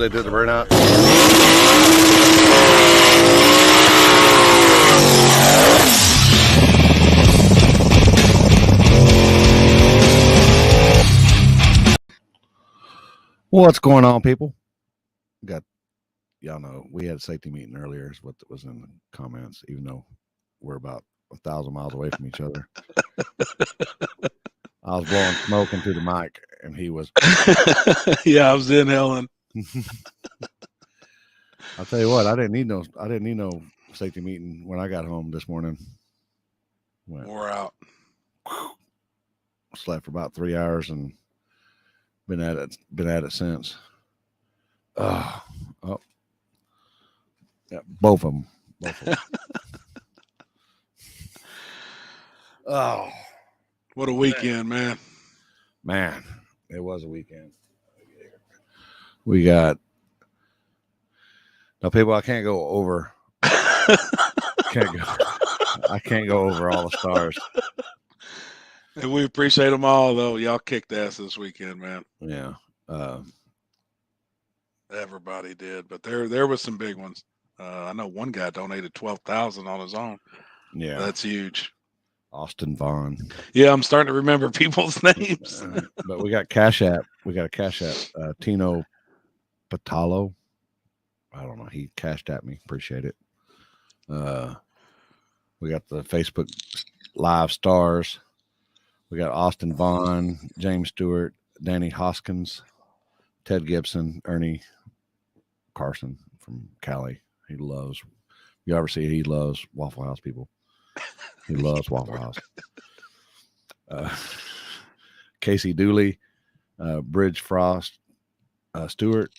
they did the burnout. What's going on, people? Y'all know we had a safety meeting earlier, is what was in the comments, even though we're about 1,000 miles away from each other. I was blowing smoke into the mic, and he was. Yeah, I was inhaling. I'll tell you what, I didn't need no safety meeting when I got home this morning. Wore out. Slept for about 3 hours and been at it since. Oh, yeah, both of them. Oh, what a weekend, man! Man, it was a weekend. We got now, people. I can't go over. I can't go over all the stars. And we appreciate them all, though. Y'all kicked ass this weekend, man. Yeah. Everybody did, but there was some big ones. I know one guy donated $12,000 on his own. Yeah, that's huge. Austin Vaughn. Yeah, I'm starting to remember people's names. But we got Cash App. We got a Cash App. Tino Patalo. I don't know. He cashed at me. Appreciate it. We got the Facebook Live stars. We got Austin Vaughn, James Stewart, Danny Hoskins, Ted Gibson, Ernie Carson from Cali. He loves. You ever see? He loves Waffle House people. He loves Waffle House. Casey Dooley, Bridge Frost, Stewart,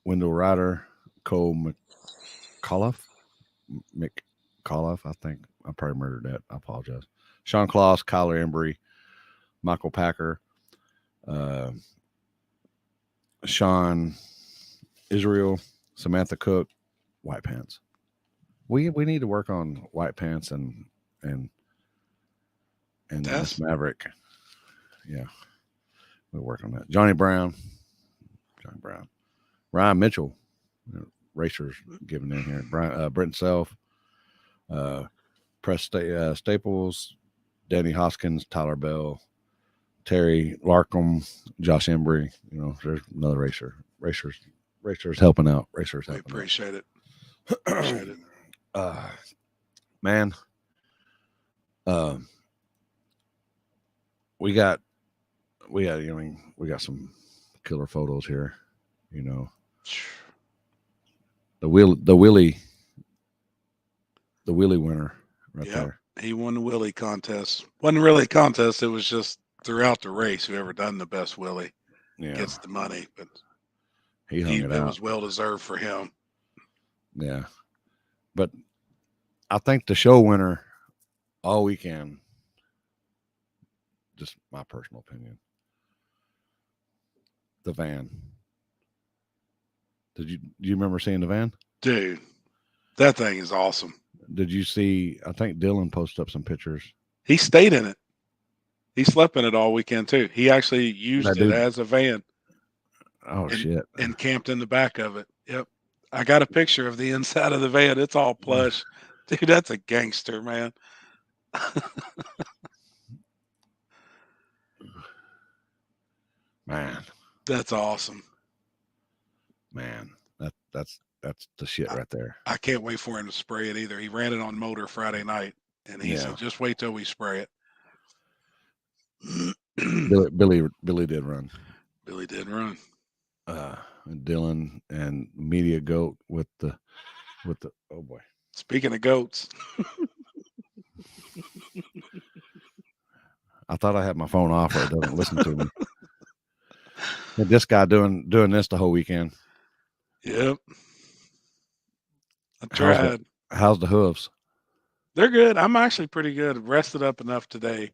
Wendell Ryder, Cole McCullough, I think I probably murdered that. I apologize. Sean Kloss, Kyler Embry, Michael Packer, Sean Israel, Samantha Cook, White Pants. We need to work on White Pants and Miss Maverick. Yeah, we'll work on that. Johnny Brown, Ryan Mitchell, racers giving in here. Brenton Self, Press Staples, Danny Hoskins, Tyler Bell, Terry Larkham, Josh Embry. You know, there's another racers helping out. We appreciate it. Appreciate it. Man, we got some killer photos here. You know, the Willie winner right there. He won the Willie contest. Wasn't really a contest. It was just throughout the race, whoever done the best Willie gets the money. But he hung it out. It was well deserved for him. Yeah, but I think the show winner all weekend, just my personal opinion, the van. Do you remember seeing the van? Dude, that thing is awesome. Did you see? I think Dylan posted up some pictures. He stayed in it. He slept in it all weekend too. He actually used it as a van. Oh, shit. And camped in the back of it. Yep. I got a picture of the inside of the van. It's all plush. Dude, that's a gangster, man. Man. That's awesome. Man, that's the shit right there. I can't wait for him to spray it either. He ran it on motor Friday night, and he said, just wait till we spray it. Billy did run. Billy did run. Dylan and Media Goat with the oh boy. Speaking of goats. I thought I had my phone off or it doesn't listen to me. But this guy doing this the whole weekend. Yep. I tried. How's the hooves? They're good. I'm actually pretty good. Rested up enough today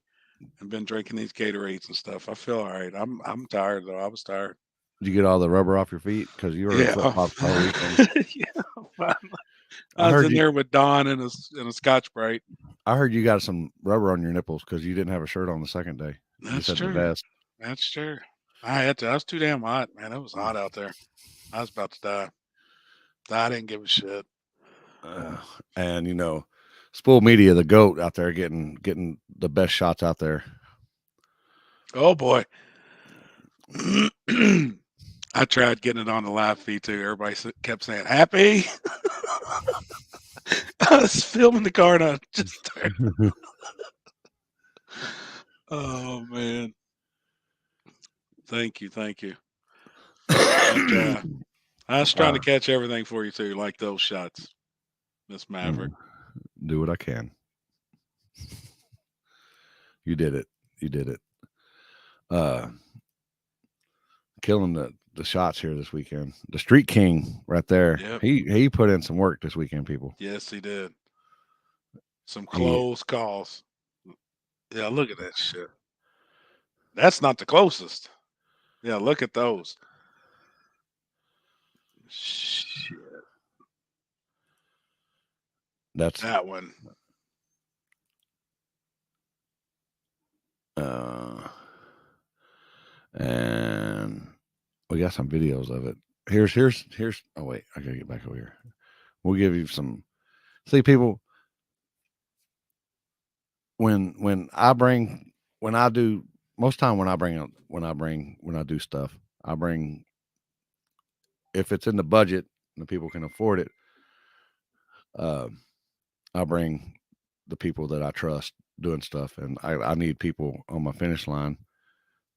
and been drinking these Gatorades and stuff. I feel all right. I'm tired though. I was tired. Did you get all the rubber off your feet? Because you were in flip-flops all weekend. Yeah. I was in there with Don and a Scotch-Brite. I heard you got some rubber on your nipples because you didn't have a shirt on the second day. That's true. That's true. I had to. I was too damn hot, man. It was hot out there. I was about to die. I didn't give a shit. And Spool Media, the GOAT out there, getting the best shots out there. Oh boy. I tried getting it on the live feed too. Everybody kept saying happy. I was filming the car and I just turned. Oh man. Thank you. But, I was trying to catch everything for you too, like those shots, Miss Maverick. Do what I can. You did it. Killing the shots here this weekend. The Street King right there. Yep. He put in some work this weekend, people. Yes, he did. Some close calls. Yeah, look at that shit. That's not the closest. Yeah, look at those. Shit. That's that one. And we got some videos of it. Here's. Oh wait, I gotta get back over here. We'll give you some. See, people. When I do stuff, I bring, if it's in the budget and the people can afford it, I bring the people that I trust doing stuff, and I need people on my finish line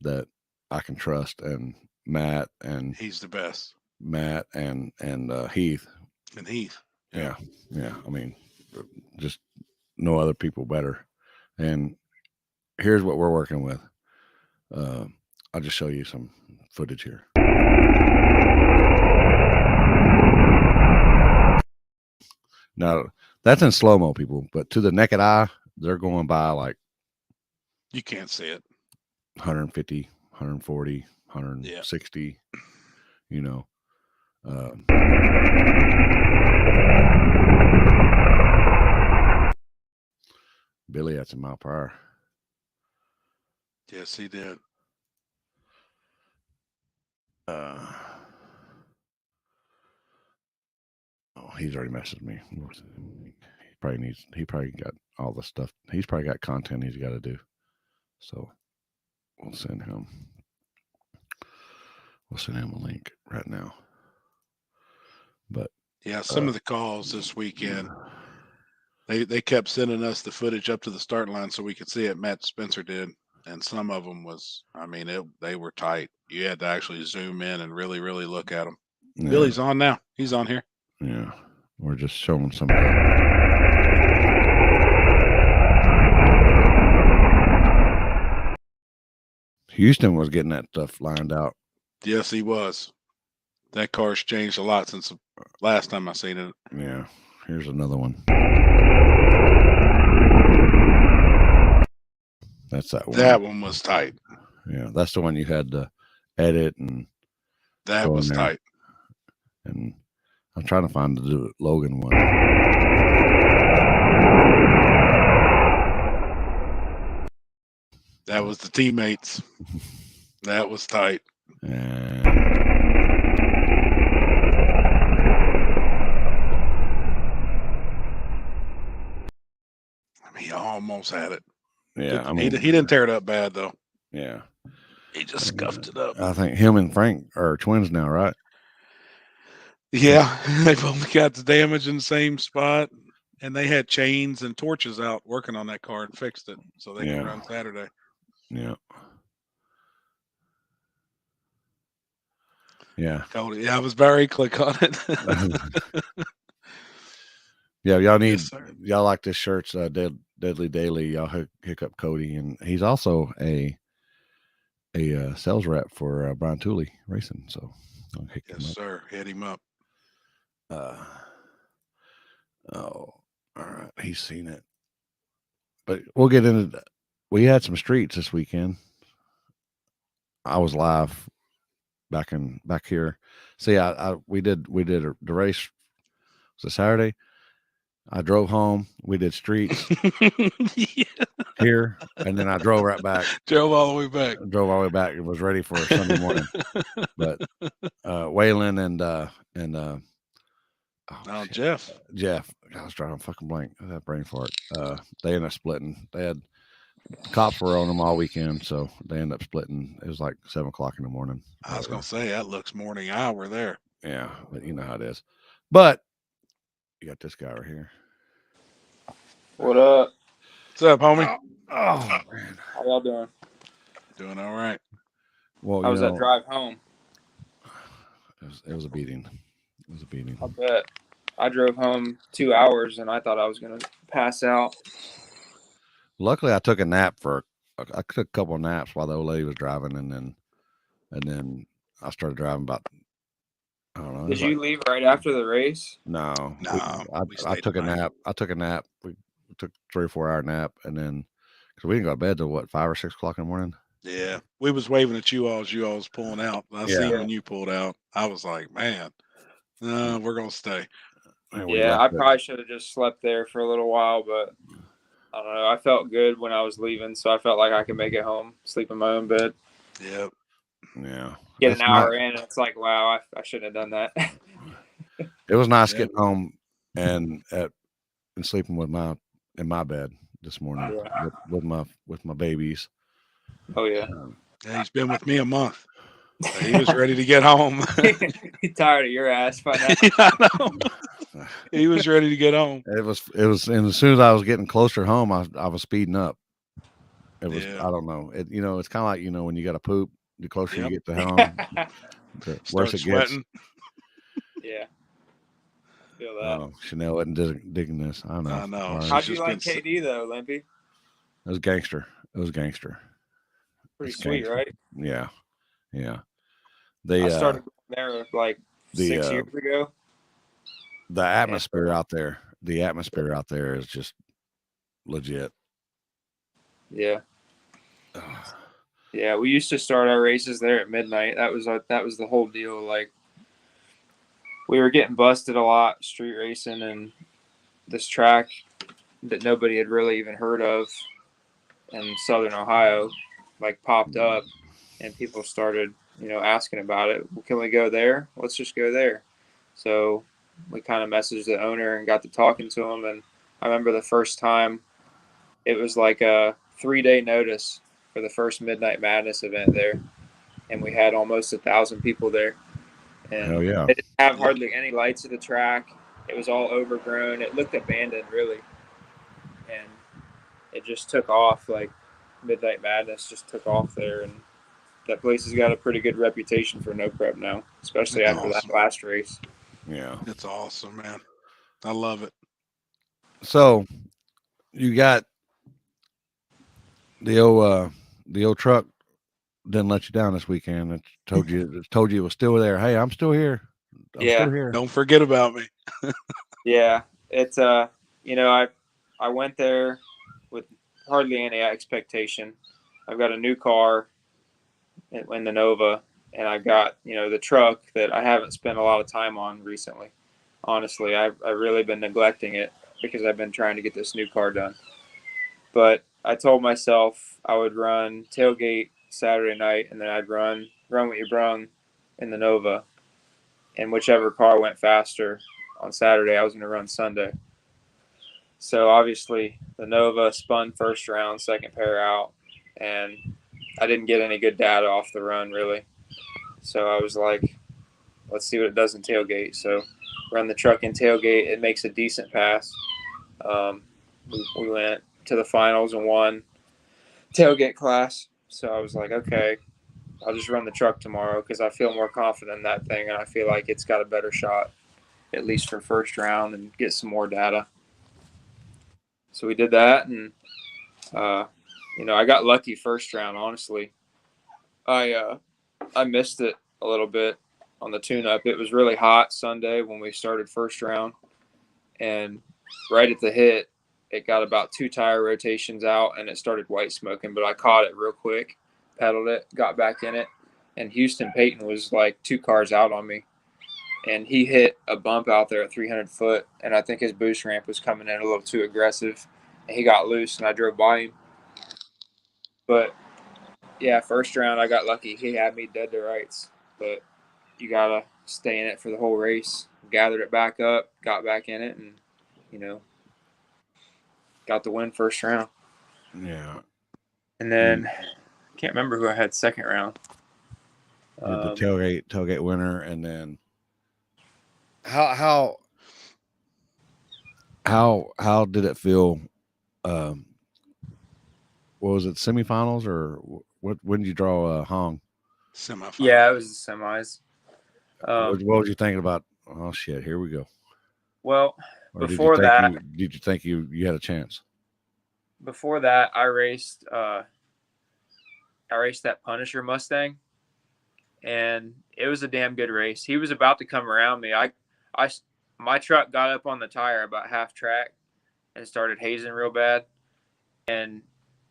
that I can trust, and Matt, and he's the best. Matt and Heath. And Heath. Yeah. I mean, just no other people better. And here's what we're working with. I'll just show you some footage here. Now, that's in slow-mo, people, but to the naked eye, they're going by like, you can't see it, 150, 140, 160, Billy, that's a mile per hour. Yes, he did. He's already messaged me. He probably got all the stuff. He's probably got content he's got to do. So we'll send him a link right now. But yeah, some of the calls this weekend, they kept sending us the footage up to the start line so we could see it. Matt Spencer did, and some of them was, I mean, they were tight. You had to actually zoom in and really, really look at them. Yeah. Billy's on now. He's on here. Yeah, we're just showing some. Houston was getting that stuff lined out. Yes, he was. That car's changed a lot since the last time I seen it. Yeah, here's another one. That's that one. That one was tight. Yeah, that's the one you had to edit, and that was tight. And I'm trying to find the Logan one. That was the teammates. That was tight. And I mean, he almost had it. Yeah, I mean, he didn't tear it up bad though. Yeah, he just scuffed it up. I think him and Frank are twins now, right? Yeah, they've only got the damage in the same spot, and they had chains and torches out working on that car and fixed it so they can run Saturday. Yeah. Yeah. Cody, yeah, I was very click on it. Yeah, y'all need, y'all like this shirt's Deadly Daily. Y'all hook up Cody, and he's also a sales rep for Brian Tooley Racing. So I'll hit him up. Sir, hit him up. All right, he's seen it. But we'll get into that. We had some streets this weekend. I was live back here. See, we did the race. Was it Saturday? I drove home. We did streets Yeah. here, and then I drove right back. Drove all the way back. Drove all the way back. It was ready for Sunday morning. But Waylon and Oh, Jeff. Jeff, I was driving fucking blank. I had brain fart. They ended up splitting. They had cops were on them all weekend, so they ended up splitting. It was like 7:00 in the morning. I was gonna say that looks morning hour there. Yeah, but you know how it is. But you got this guy right here. What up? What's up, homie? Oh man, How y'all doing? Doing all right. well, How was that drive home? It was a beating. It was a beating. I bet. I drove home 2 hours and I thought I was gonna pass out. Luckily, I took a nap I took a couple of naps while the old lady was driving, and then I started driving about. I don't know. Did you leave right after the race? No, No, we I stayed took a the night. nap. I took a nap. We took 3 or 4 hour nap, and then because we didn't go to bed till what 5 or 6 o'clock in the morning. Yeah, we was waving at you all as you all was pulling out. I Yeah. seen when you pulled out. I was like, man, no, we're gonna stay. And we Yeah, I left it. probably should have just slept there for a little while, but I don't know. I felt good when I was leaving, so I felt like I could make it home, sleep in my own bed. Yep. Yeah, Get That's an hour not- in, and it's like, wow, I shouldn't have done that. It was nice Yeah. getting home and sleeping in my bed this morning Yeah. with my babies. Oh yeah. Yeah, he's been with me a month. So he was ready to get home. You tired of your ass by now? I know. He was ready to get home. It was, and as soon as I was getting closer home, I was speeding up. It was, Yeah. I don't know. It's kind of like, when you got to poop, the closer Yep. you get to home, the worse Start it sweating. Yeah. Feel that. gets. Chanel wasn't digging this. I know. I know. Sorry. She's How'd you just like been KD though, Limpy? It was gangster. Pretty It's sweet, gangster. right? Yeah. I They started going there like the, 6 years ago. the atmosphere out there is just legit. Yeah. Yeah, we used to start our races there at midnight. That was the whole deal. Like, we were getting busted a lot street racing, and this track that nobody had really even heard of in Southern Ohio, like, popped up, and people started, asking about it. Well, can we go there? Let's just go there. So we kind of messaged the owner and got to talking to him. And I remember the first time, it was like a 3-day notice for the first Midnight Madness event there, and we had almost 1,000 people there. And Hell yeah. they didn't have hardly any lights at the track. It was all overgrown. It looked abandoned, really, and it just took off. Like, Midnight Madness just took off there, and that place has got a pretty good reputation for no prep now, especially That's after awesome. that last race. Yeah. It's awesome, man. I love it. So you got the old truck didn't let you down this weekend. It told you it was still there. Hey, I'm still here. I'm Yeah. still here. Don't forget about me. Yeah, it's I went there with hardly any expectation. I've got a new car in the Nova, and I got the truck that I haven't spent a lot of time on recently. Honestly, I've really been neglecting it because I've been trying to get this new car done. But I told myself I would run tailgate Saturday night, and then I'd run what you brung in the Nova, and whichever car went faster on Saturday, I was going to run Sunday. So obviously the Nova spun first round, second pair out, and I didn't get any good data off the run really. So I was like, let's see what it does in tailgate. So run the truck in tailgate. It makes a decent pass. We went to the finals and won tailgate class. So I was like, okay, I'll just run the truck tomorrow because I feel more confident in that thing, and I feel like it's got a better shot, at least for first round, and get some more data. So we did that, and I got lucky first round. Honestly, I missed it a little bit on the tune-up. It was really hot Sunday when we started first round, and right at the hit, it got about 2 tire rotations out, and it started white smoking. But I caught it real quick, pedaled it, got back in it, and Houston Payton was like 2 cars out on me. and he hit a bump out there at 300 foot, and I think his boost ramp was coming in a little too aggressive, and he got loose, and I drove by him. But yeah, first round I got lucky. He had me dead to rights, but you gotta stay in it for the whole race. Gathered it back up, got back in it, and got the win first round. Yeah. And then can't remember who I had second round. The tailgate winner, and then how did it feel? What was it, semifinals or what? When did you draw Hong? Semifinal. Yeah, it was the semis. What was you thinking about? Oh shit, here we go. Well, Or before did you think you had a chance? Before that, I raced that Punisher Mustang, and it was a damn good race. He was about to come around me. My truck got up on the tire about half track and started hazing real bad, and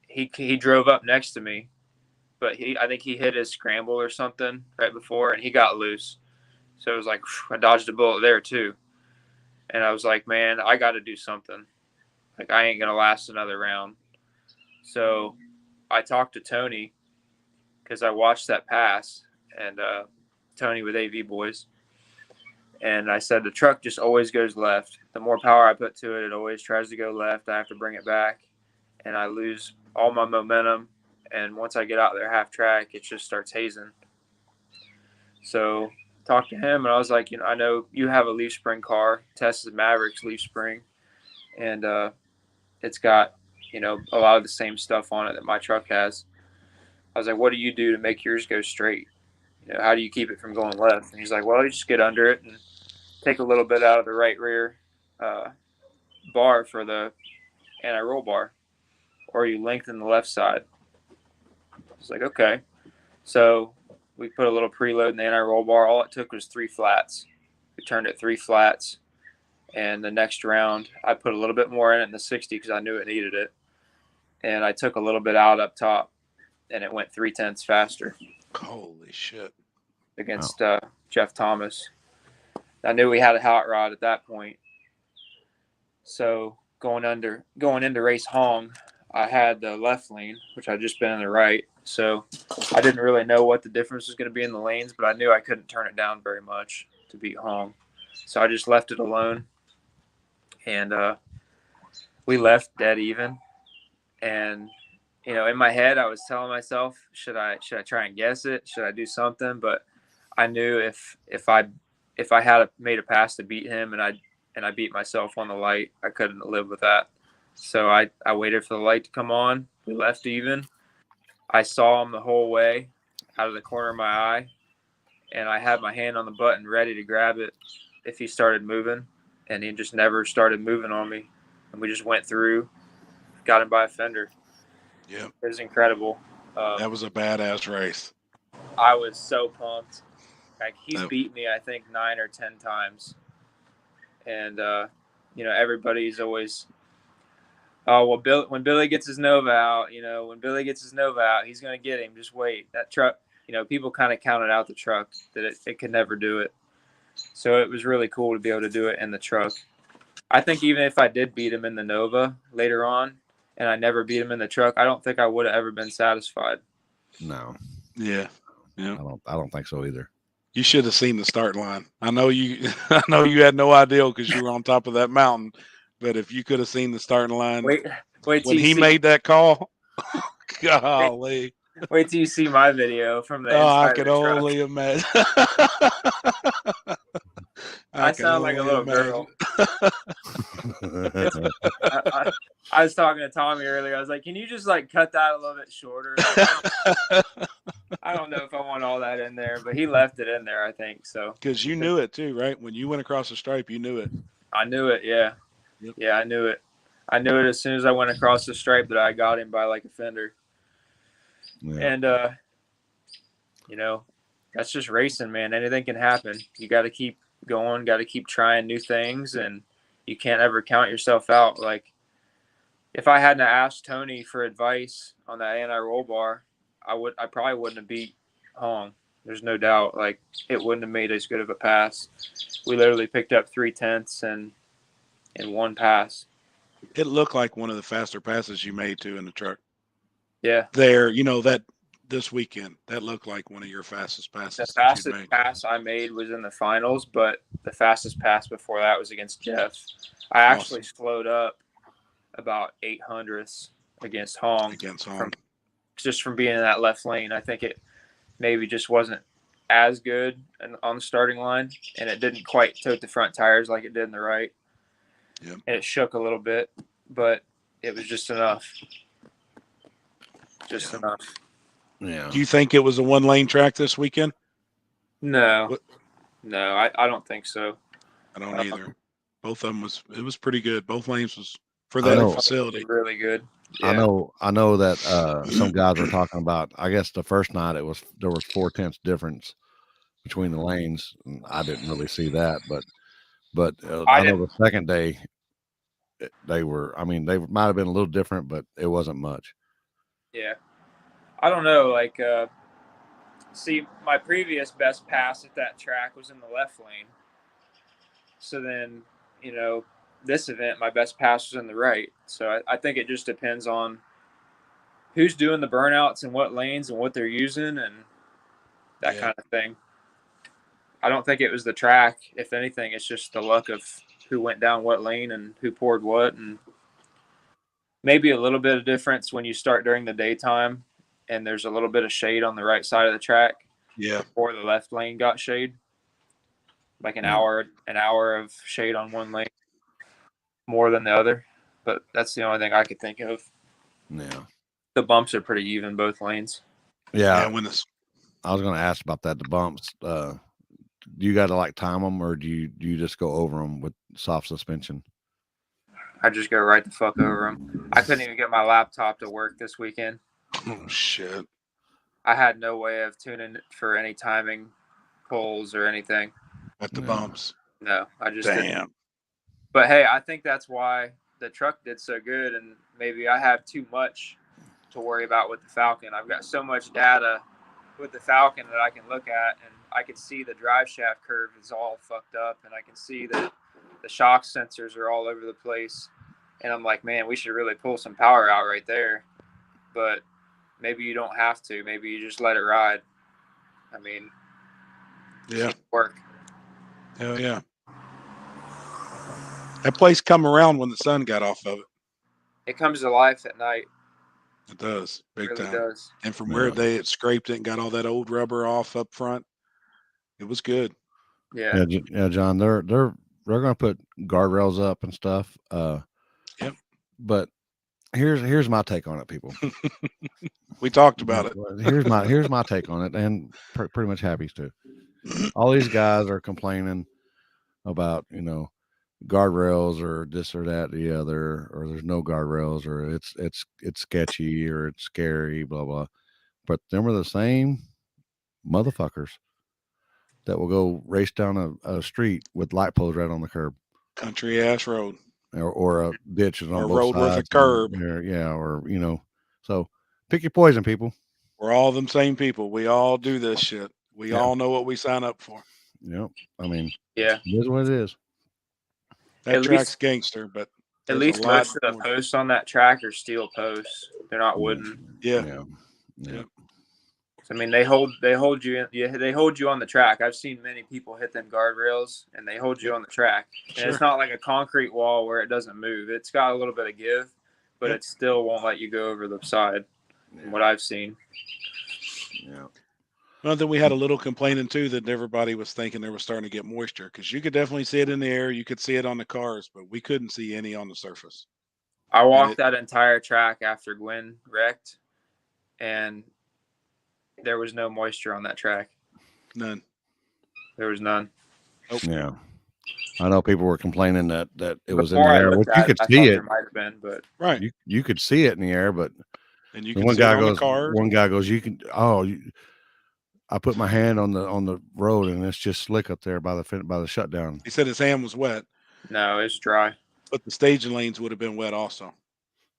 he drove up next to me, but I think he hit his scramble or something right before, and he got loose. So it was like, I dodged a bullet there too. And I was like, man, I got to do something. Like, I ain't going to last another round. So I talked to Tony because I watched that pass, and Tony with AV Boys. And I said, the truck just always goes left. The more power I put to it, it always tries to go left. I have to bring it back, and I lose all my momentum. And once I get out there half track, it just starts hazing. So talked to him, and I was like, I know you have a leaf spring car, Tesla's Mavericks leaf spring, and it's got, a lot of the same stuff on it that my truck has. I was like, what do you do to make yours go straight? How do you keep it from going left? And he's like, well, you just get under it and take a little bit out of the right rear bar for the anti-roll bar, or you lengthen the left side. I was like, okay. So we put a little preload in the anti-roll bar. All it took was 3 flats. We turned it 3 flats. And the next round, I put a little bit more in it in the 60 because I knew it needed it. And I took a little bit out up top, and it went 3/10 faster. Holy shit. Against Jeff Thomas. I knew we had a hot rod at that point. So going into race Hong, I had the left lane, which I'd just been in the right. So I didn't really know what the difference was going to be in the lanes, but I knew I couldn't turn it down very much to beat Hong. So I just left it alone. And we left dead even. And, in my head, I was telling myself, should I try and guess it? Should I do something? But I knew if I had made a pass to beat him and I beat myself on the light, I couldn't live with that. So I waited for the light to come on. We left even. I saw him the whole way out of the corner of my eye, and I had my hand on the button ready to grab it if he started moving, and he just never started moving on me. And we just went through, got him by a fender. Yep. It was incredible. That was a badass race. I was so pumped. Like, he's beat me, I think, 9 or 10 times. And, everybody's always, oh, well, when Billy gets his Nova out, when Billy gets his Nova out, he's going to get him. Just wait. That truck, people kind of counted out the truck, that it could never do it. So it was really cool to be able to do it in the truck. I think even if I did beat him in the Nova later on and I never beat him in the truck, I don't think I would have ever been satisfied. No. Yeah. I don't think so either. You should have seen the start line. I know you had no idea because you were on top of that mountain, but if you could have seen the starting line wait when he made that call, golly. Wait till you see my video from the I inside could of the truck. only imagine. I sound like a little girl. I was talking to Tommy earlier. I was like, can you just cut that a little bit shorter? I don't know if I want all that in there, but he left it in there, I think. So because you knew it too, right? When you went across the stripe, you knew it. I knew it, yeah. Yep. Yeah, I knew it. I knew it as soon as I went across the stripe that I got him by a fender. Yeah. And that's just racing, man. Anything can happen. You got to keep going, got to keep trying new things, and you can't ever count yourself out. Like, if I hadn't asked Tony for advice on that anti-roll bar, I probably wouldn't have beat Hong. There's no doubt. Like, it wouldn't have made as good of a pass. We literally picked up 3/10 in one pass. It looked like one of the faster passes you made too in the truck. Yeah. There, that this weekend, that looked like one of your fastest The passes that you'd fastest made. pass I made was in the finals, but the fastest pass before that was against Jeff. I actually slowed up about 800ths against Hong Against Hong. just from being in that left lane. I think it maybe just wasn't as good on the starting line, and it didn't quite tote the front tires like it did in the right. Yep. And it shook a little bit, but it was just enough. Just enough. Yeah. Do you think it was a one-lane track this weekend? No. What? No, I don't think so. I don't either. Both of them was pretty good. Both lanes was for I that know. facility. Really good. I know that some guys were talking about, I guess the first night there was 0.4 difference between the lanes. And I didn't really see that, but I know the second day they were, I mean, they might have been a little different, but it wasn't much. Yeah. I don't know. Like, see, my previous best pass at that track was in the left lane. So then, this event, my best pass was in the right. So I think it just depends on who's doing the burnouts and what lanes and what they're using and that kind of thing. I don't think it was the track. If anything, it's just the luck of who went down what lane and who poured what. And maybe a little bit of difference when you start during the daytime and there's a little bit of shade on the right side of the track. Yeah. Before the left lane got shade. Like an hour of shade on one lane more than the other. But that's the only thing I could think of. Yeah. The bumps are pretty even both lanes. Yeah. When this, I was going to ask about that. The bumps, do you got to like time them, or do you just go over them with soft suspension? I just go right the fuck over them. I couldn't even get my laptop to work this weekend. Oh shit! I had no way of tuning for any timing pulls or anything. At the bumps. No, I just Damn. didn't. But hey, I think that's why the truck did so good, and maybe I have too much to worry about with the Falcon. I've got so much data with the Falcon that I can look at, and I can see the drive shaft curve is all fucked up, and I can see that the shock sensors are all over the place. And I'm like, man, we should really pull some power out right there. But maybe you don't have to. Maybe you just let it ride. I mean, yeah, work. Hell yeah. That place come around when the sun got off of it. It comes to life at night. It does, big really time. Does. And from where they had scraped it and got all that old rubber off up front, it was good. Yeah, John. They're going to put guardrails up and stuff. Yep. But here's my take on it, people. We talked about it. Here's my take on it, and pretty much Happy's too. All these guys are complaining about guardrails or this or that, the other, or there's no guardrails, or it's sketchy or it's scary, blah blah. But them are the same motherfuckers that will go race down a street with light poles right on the curb, country ass road, or a ditch is on or both road sides, with a curb, or So pick your poison, people. We're all them same people. We all do this shit. We all know what we sign up for. Yep. I mean, yeah, it is what it is. That track's gangster, but at least most of the posts on that track are steel posts. They're not wooden. Yeah. I mean, they hold you. They hold you on the track. I've seen many people hit them guardrails, and they hold you on the track. And it's not like a concrete wall where it doesn't move. It's got a little bit of give, but it still won't let you go over the side. From what I've seen. Yeah. Well, then we had a little complaining too that everybody was thinking they were starting to get moisture, because you could definitely see it in the air. You could see it on the cars, but we couldn't see any on the surface. I walked that entire track after Gwen wrecked, and there was no moisture on that track. None. There was none. Nope. Yeah. I know people were complaining that it was in Before the I air. looked You at could I see thought it. There might have been, but right. You could see it in the air, but and you one can see guy it on goes, the car. one guy goes, you can. I put my hand on the road and it's just slick up there by the shutdown. He said his hand was wet. No, it's dry. But the staging lanes would have been wet also.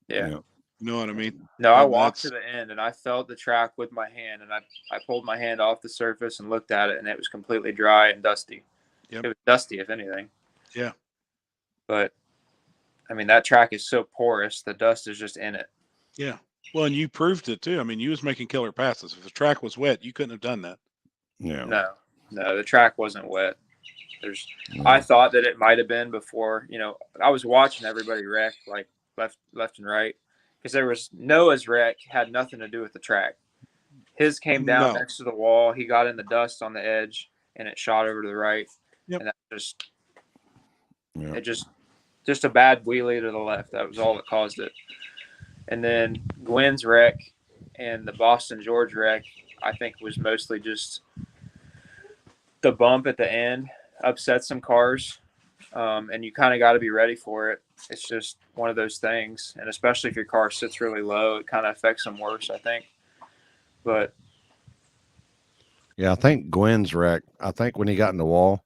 Yeah. You know what I mean? No, I And walked to that's- the end and I felt the track with my hand, and I pulled my hand off the surface and looked at it, and it was completely dry and dusty. Yep. It was dusty, if anything. Yeah. But I mean, that track is so porous, the dust is just in it. Yeah. Well, and you proved it too. I mean, you was making killer passes. If the track was wet, you couldn't have done that. Yeah. No, the track wasn't wet. There's, Yeah. I thought that it might have been before. I was watching everybody wreck, like left and right, because there was Noah's wreck had nothing to do with the track. His came down No. next to the wall. He got in the dust on the edge, and it shot over to the right. Yep. And that just Yeah. it just a bad wheelie to the left. That was all that caused it. And then Gwen's wreck and the Boston George wreck, I think, was mostly just the bump at the end upset some cars, and you kind of got to be ready for it. It's just one of those things, and especially if your car sits really low, it kind of affects them worse, I think. But Yeah, I think Gwen's wreck. I think when he got in the wall,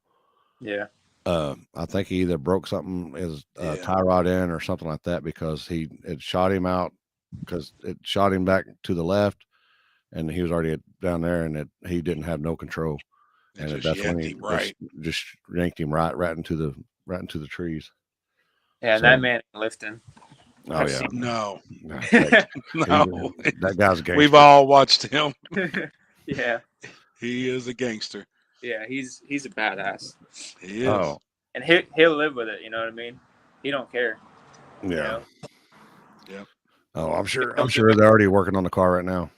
yeah, I think he either broke something his Yeah. tie rod in or something like that, because it shot him out, because it shot him back to the left, and he was already down there, and he didn't have no control, and It that's just when yanked he him right. just yanked him right into the trees. and So- that man ain't lifting. Oh I've yeah, seen- No. that, No. that guy's gangster. We've all watched him. Yeah, He is a gangster. yeah, he's a badass, He is. Oh and he'll live with it. You know what I mean? He don't care. yeah. You know? Oh, I'm sure they're already working on the car right now.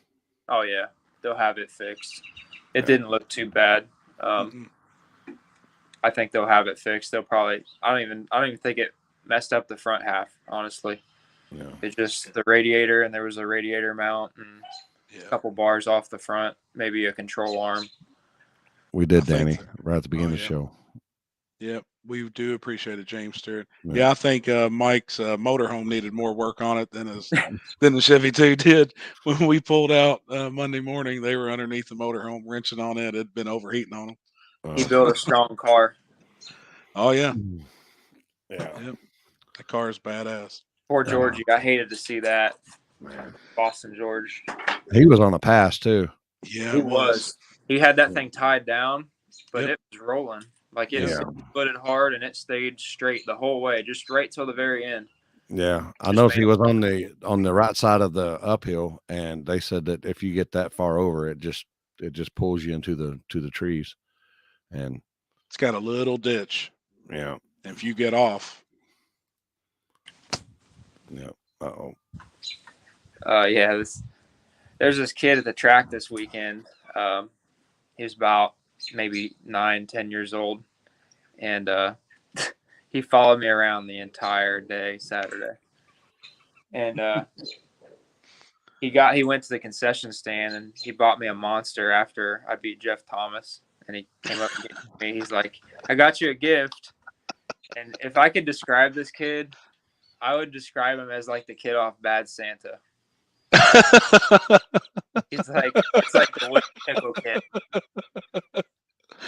Oh yeah, they'll have it fixed. It Yeah. didn't look too bad. Mm-mm. I think they'll have it fixed. They'll probably. I don't even think it messed up the front half. Honestly, Yeah. it's just the radiator, and there was a radiator mount and a Yeah. couple bars off the front, maybe a control arm. We did, I think Danny, so. right at the beginning Oh, of the yeah. show. Yep. We do appreciate it, James Stewart. Yeah. Yeah, I think Mike's motorhome needed more work on it than the Chevy 2 did. When we pulled out Monday morning, they were underneath the motorhome wrenching on it. It had been overheating on them. He built a strong car. Oh yeah, Yeah. that car is badass. Poor Georgie. I hated to see that. Man. Boston George. He was on a pass too. Yeah, He it was. He had that thing tied down, but Yep. it was rolling. Like it Yeah. footed hard, and it stayed straight the whole way, just right till the very end. Yeah, I Just know if he made- was on the right side of the uphill, and they said that if you get that far over, it just pulls you into the trees, and It's got a little ditch. yeah, And if you get off, yeah. Uh-oh. Yeah, there's this kid at the track this weekend. He was about maybe 9-10 years old, and he followed me around the entire day Saturday. And he went to the concession stand and he bought me a Monster after I beat Jeff Thomas. And he came up and gave it to me. He's like, "I got you a gift." And if I could describe this kid, I would describe him as like the kid off Bad Santa. It's like the Woody Pickle kid.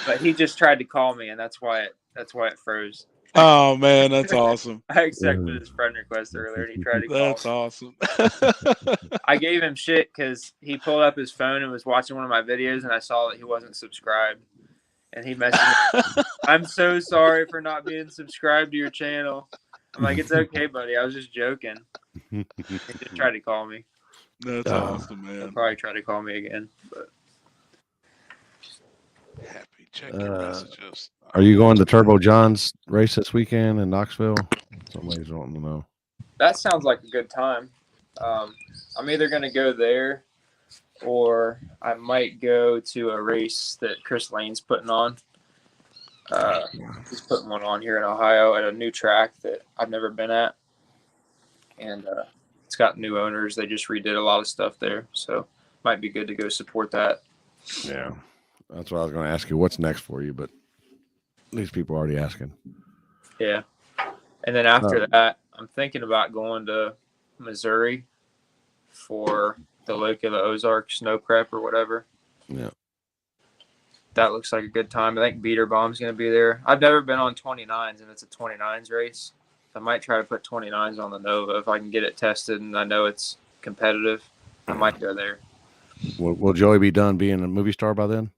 But he just tried to call me, and that's why it froze. oh man, that's awesome. I accepted his friend request earlier, and he tried to call That's me. awesome. I gave him shit because he pulled up his phone and was watching one of my videos, and I saw that he wasn't subscribed. And he messaged me, "I'm so sorry for not being subscribed to your channel." I'm like, "It's okay, buddy. I was just joking." He just tried to call me. That's awesome, He'll man. probably try to call me again. But Happy. Check your messages. Are you going to Turbo John's race this weekend in Knoxville? Somebody's wanting to know. that sounds like a good time. I'm either going to go there or I might go to a race that Chris Lane's putting on. He's putting one on here in Ohio at a new track that I've never been at. And it's got new owners. They just redid a lot of stuff there. So might be good to go support that. Yeah, that's what I was going to ask you. What's next for you? But these people are already asking. Yeah. And then after that, I'm thinking about going to Missouri for the Lake of the Ozark snow prep or whatever. Yeah. That looks like a good time. I think Beater Bomb's going to be there. I've never been on 29s, and it's a 29s race. I might try to put 29s on the Nova if I can get it tested and I know it's competitive. I might go there. Will Joey be done being a movie star by then?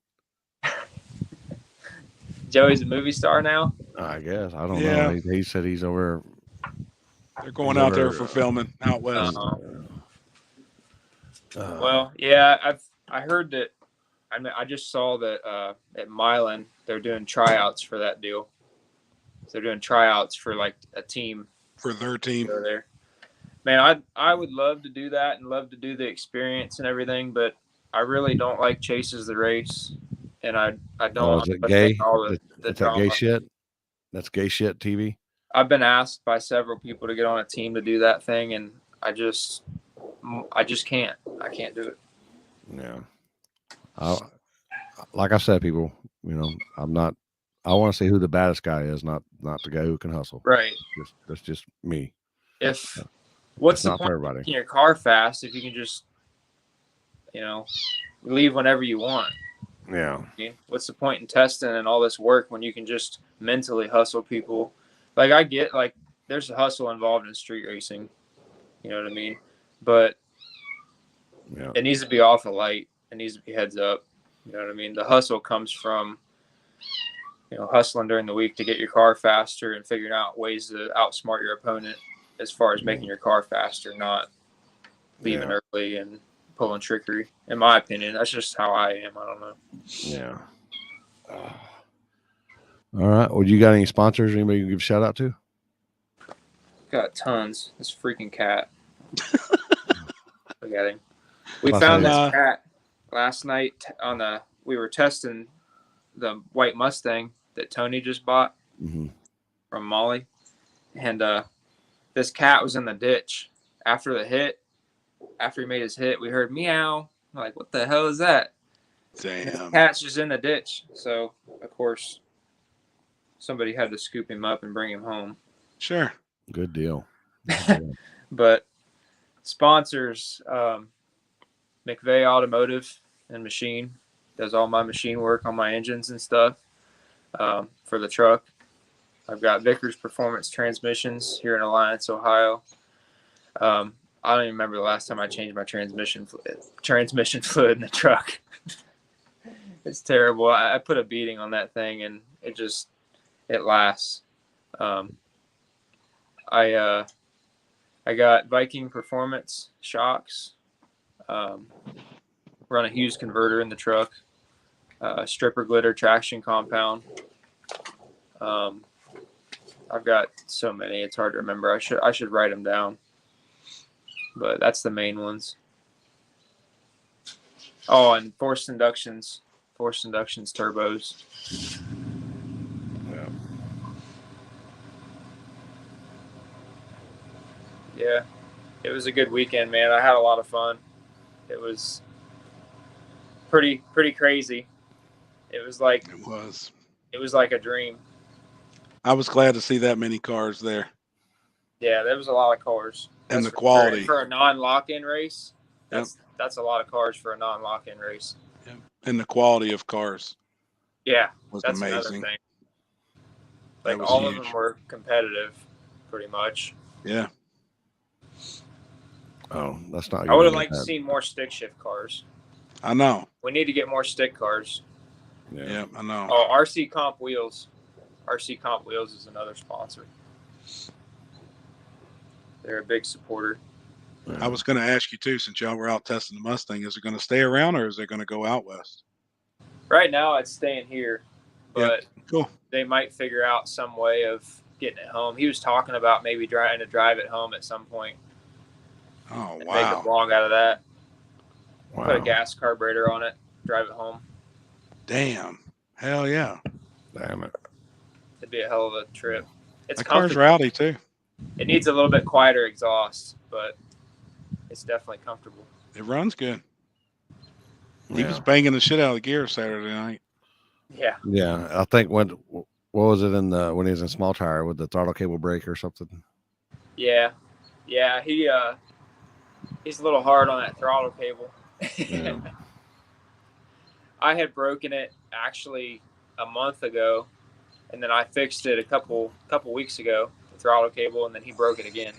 Joey's a movie star now. I guess. I don't Yeah. know. He said he's over. They're going He's out there over, for filming out west. Well, yeah, I heard that. I mean, I just saw that at Milan they're doing tryouts for that deal. So they're doing tryouts for like a team For their team. go there. Man, I would love to do that and love to do the experience and everything, but I really don't like Chases the Race, and I don't. is it want to gay? take all the It's that drama. gay shit. That's gay shit TV. I've been asked by several people to get on a team to do that thing, and I just can't. I can't do it. Yeah. Like I said, people, I'm not. I want to see who the baddest guy is, not the guy who can hustle. Right. That's just me. What's It's the not point for of everybody. making your car fast if you can just, leave whenever you want? Yeah. I mean, what's the point in testing and all this work when you can just mentally hustle people? Like I get like there's a hustle involved in street racing, you know what I mean? But Yeah. it needs to be off the light. It needs to be heads up. You know what I mean? The hustle comes from, hustling during the week to get your car faster and figuring out ways to outsmart your opponent as far as making your car faster, not leaving early and pulling trickery. In my opinion, that's just how I am. I don't know. Yeah. All right. Well, you got any sponsors? Anybody you can give a shout out to? Got tons. This freaking cat. Look at him. We Last found night. this cat last night we were testing the white Mustang that Tony just bought from Molly. And this cat was in the ditch after the hit. After he made his hit, we heard meow. I'm like, what the hell is that? Damn. The cat's just in the ditch. So, of course, somebody had to scoop him up and bring him home. Sure. Good deal. But sponsors, McVeigh Automotive and Machine does all my machine work on my engines and stuff for the truck. I've got Vickers Performance Transmissions here in Alliance, Ohio. I don't even remember the last time I changed my transmission fluid in the truck. It's terrible. I put a beating on that thing and it lasts. I got Viking Performance shocks. Run a Hughes converter in the truck. Stripper glitter traction compound. I've got so many, it's hard to remember. I should write them down. But that's the main ones. Oh, and forced inductions turbos. Yeah, it was a good weekend, man. I had a lot of fun. It was pretty crazy. It was like a dream. I was glad to see that many cars there. Yeah, there was a lot of cars. And the quality for a non-lock-in race. That's a lot of cars for a non-lock-in race. Yep. And the quality of cars. Yeah, was that's amazing. Another thing. Like was all huge. of them were competitive, pretty much. Yeah. Oh, that's not. I would have liked to see more stick shift cars. I know. We need to get more stick cars. Yeah, I know. Oh, RC Comp Wheels. RC Comp Wheels is another sponsor. They're a big supporter. I was going to ask you too, since y'all were out testing the Mustang, is it going to stay around or is it going to go out west? Right now, it's staying here, but cool. They might figure out some way of getting it home. He was talking about maybe trying to drive it home at some point. Oh, Make wow. a vlog out of that. Wow. Put a gas carburetor on it. Drive it home. Damn. Hell yeah. Damn it. It'd be a hell of a trip. It's That car's comfortable. rowdy too. It needs a little bit quieter exhaust, but it's definitely comfortable. It runs good. He Yeah. was banging the shit out of the gear Saturday night. Yeah. Yeah, I think what was it when he was in small tire with the throttle cable break or something? Yeah. He's a little hard on that throttle cable. Yeah. I had broken it actually a month ago, and then I fixed it a couple weeks ago. throttle cable, and then he broke it again.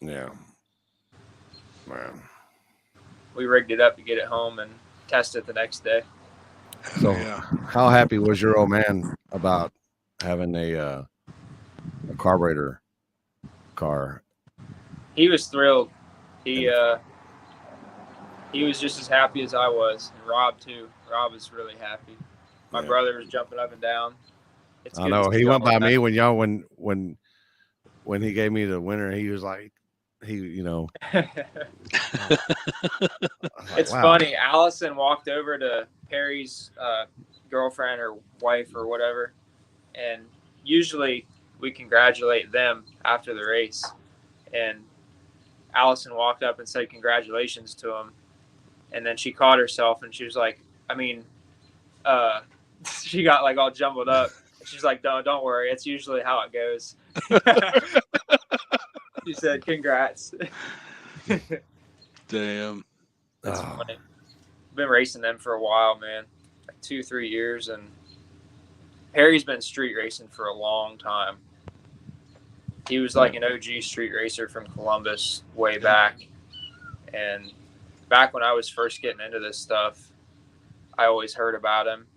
Yeah. Man. We rigged it up to get it home and test it the next day. So Yeah. how happy was your old man about having a carburetor car? He was thrilled. He was just as happy as I was, and Rob too. Rob was really happy. My Yeah. brother was jumping up and down. It's I good know to see he went all by that. me when y'all when he gave me the winner. He was like, you know, I was like, It's wow. funny. Allison walked over to Perry's girlfriend or wife or whatever, and usually we congratulate them after the race. And Allison walked up and said congratulations to him, and then she caught herself and she was like, I mean, she got like all jumbled up. She's like, don't worry, it's usually how it goes. She said, congrats. Damn. That's Oh, funny. Been racing them for a while, man. Like 2-3 years, and Perry's been street racing for a long time. He was like an OG street racer from Columbus way back. And back when I was first getting into this stuff, I always heard about him.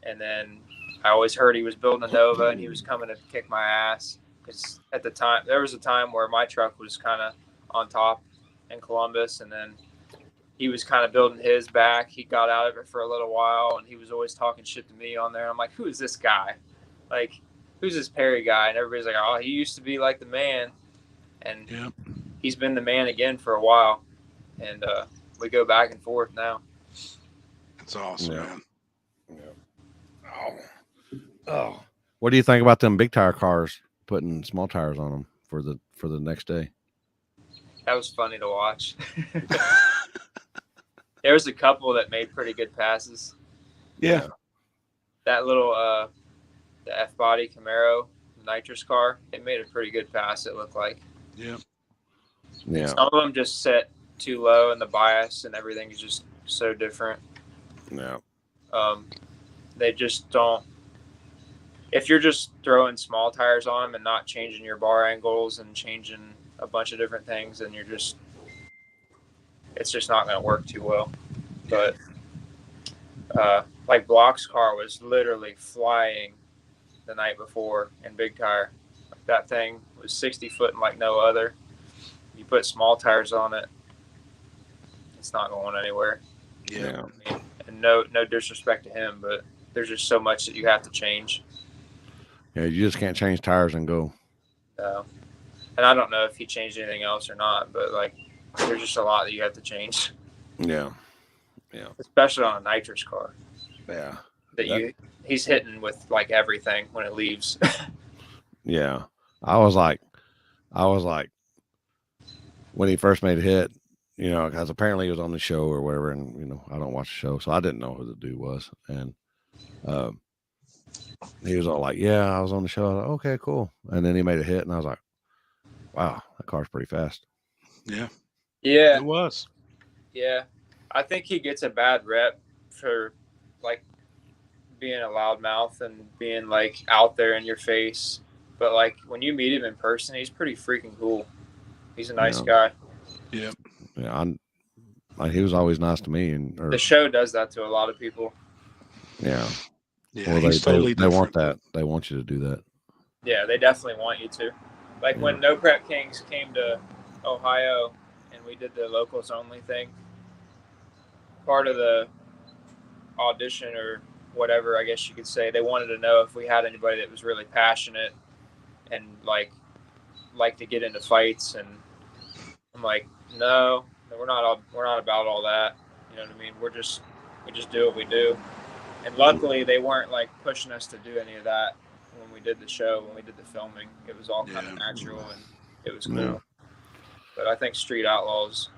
And then I always heard he was building a Nova and he was coming to kick my ass. Because at the time, there was a time where my truck was kind of on top in Columbus, and then he was kind of building his back. He got out of it for a little while, and he was always talking shit to me on there. I'm like, who is this guy? Like, who's this Perry guy? And everybody's like, oh, he used to be like the man. And Yep. he's been the man again for a while. And we go back and forth now. It's awesome, Yeah. man. Oh. What do you think about them big tire cars putting small tires on them for the next day? That was funny to watch. There was a couple that made pretty good passes. Yeah. That little the F-body Camaro nitrous car, it made a pretty good pass, it looked like. Yep. Yeah. Some of them just set too low, and the bias and everything is just so different. Yeah. They just don't. If you're just throwing small tires on them and not changing your bar angles and changing a bunch of different things, then it's just not going to work too well. But like Block's car was literally flying the night before in big tire. That thing was 60 foot and like no other. You put small tires on it, it's not going anywhere. Yeah. I mean, and no disrespect to him, but there's just so much that you have to change. Yeah. You just can't change tires and go. And I don't know if he changed anything else or not, but like there's just a lot that you have to change, Yeah. especially on a nitrous car. Yeah. He's hitting with like everything when it leaves. Yeah. I was like, when he first made a hit, you know, because apparently he was on the show or whatever, and you know, I don't watch the show, so I didn't know who the dude was, and he was all like, "Yeah, I was on the show." I was like, okay, cool. And then he made a hit, and I was like, "Wow, that car's pretty fast." Yeah. Yeah, It was. yeah. I think he gets a bad rep for like being a loudmouth and being like out there in your face. But like when you meet him in person, he's pretty freaking cool. He's a nice guy. Yep. Yeah, he was always nice to me, and The show does that to a lot of people. yeah. Yeah. Well, He's totally they want different. that. They want you to do that. Yeah, they definitely want you to. Like when No Prep Kings came to Ohio and we did the locals only thing, part of the audition or whatever, I guess you could say, they wanted to know if we had anybody that was really passionate and like to get into fights. And I'm like, no, we're not about all that. You know what I mean? We just do what we do. And luckily they weren't like pushing us to do any of that when we did the show, when we did the filming. It was all kind of natural and it was cool. Yeah. But I think Street Outlaws,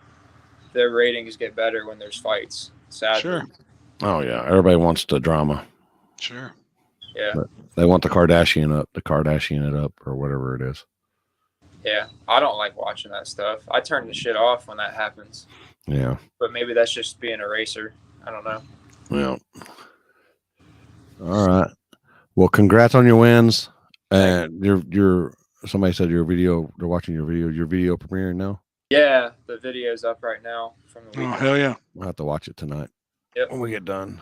their ratings get better when there's fights. Sadly. Sure. Oh yeah, everybody wants the drama. Sure. Yeah. They want the Kardashian it up, or whatever it is. Yeah. I don't like watching that stuff. I turn the shit off when that happens. Yeah. But maybe that's just being a racer. I don't know. Yeah. All right. Well, congrats on your wins, and your somebody said your video. They're watching your video. Your video premiering now. Yeah, the video's up right now from the Oh, weekend. hell yeah. We'll have to watch it tonight Yep. when we get done.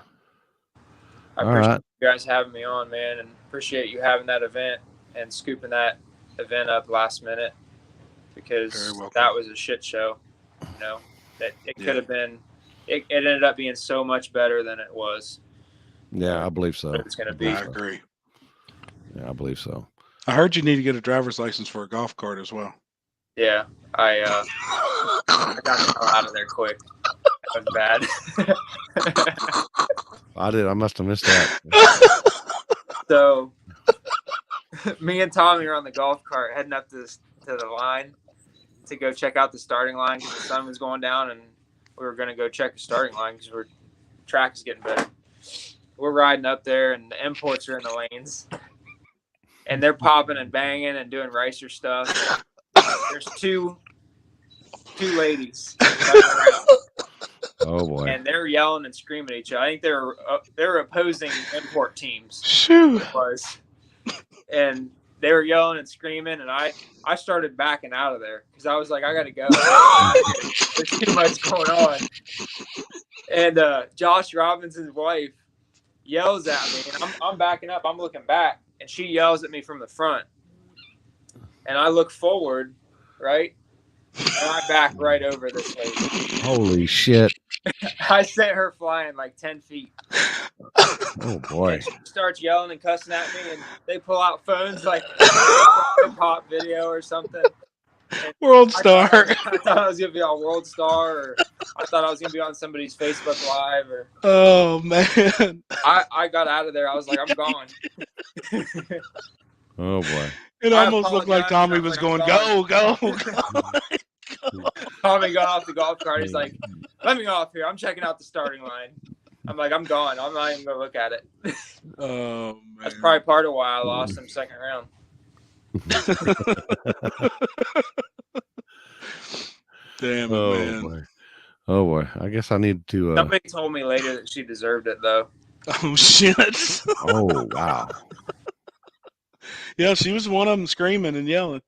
I All appreciate right. you guys having me on, man, and appreciate you having that event and scooping that event up last minute, because Very welcome. that was a shit show. You know, that it Yeah. could have been. It ended up being so much better than it was. Yeah, I believe so. It's gonna I be. believe I so. agree. Yeah, I believe so. I heard you need to get a driver's license for a golf cart as well. Yeah, I got the hell out of there quick. That was bad. I must have missed that. So, me and Tommy are on the golf cart heading up to the line to go check out the starting line because the sun was going down, and we were going to go check the starting line because track is getting better. We're riding up there, and the imports are in the lanes, and they're popping and banging and doing racer stuff. There's two ladies, Oh boy. and they're yelling and screaming at each other. I think they're opposing import teams. Shoot. It was, and they were yelling and screaming, and I started backing out of there because I was like, I gotta go. There's too much going on. And Josh Robinson's wife yells at me, and I'm backing up. I'm looking back, and she yells at me from the front, and I look forward, right, and I back right over this lady. Holy shit. I sent her flying like 10 feet. Oh boy. And she starts yelling and cussing at me, and they pull out phones like a pop video or something. And World Star. I thought I was gonna be on World Star, or I thought I was gonna be on somebody's Facebook Live, or Oh, man. I got out of there. I was like, I'm gone. Oh boy. It I almost looked like apologize. Tommy I'm was like, going, I'm go. Tommy got off the golf cart. He's like, let me go off here. I'm checking out the starting line. I'm like, I'm gone. I'm not even gonna look at it. Oh, man. That's probably part of why I lost him second round. Damn it, Oh man. boy. Oh boy. I guess I need to. Somebody told me later that she deserved it, though. Oh, shit. Oh wow. Yeah, she was one of them screaming and yelling.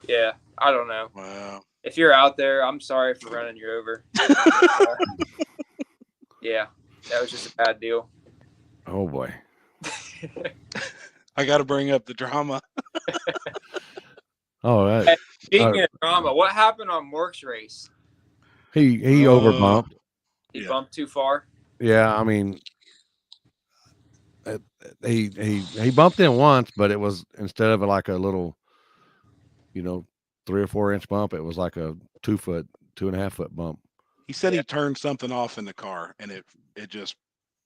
Yeah, I don't know. Wow. If you're out there, I'm sorry for running you over. Yeah, that was just a bad deal. Oh boy. I got to bring up the drama. Oh, that, Speaking of drama, what happened on Mork's race? he overbumped. He Yeah. bumped too far. Yeah, I mean, he bumped in once, but it was instead of like a little, 3 or 4 inch bump, it was like a 2.5 foot bump. He said Yeah. he turned something off in the car, and it just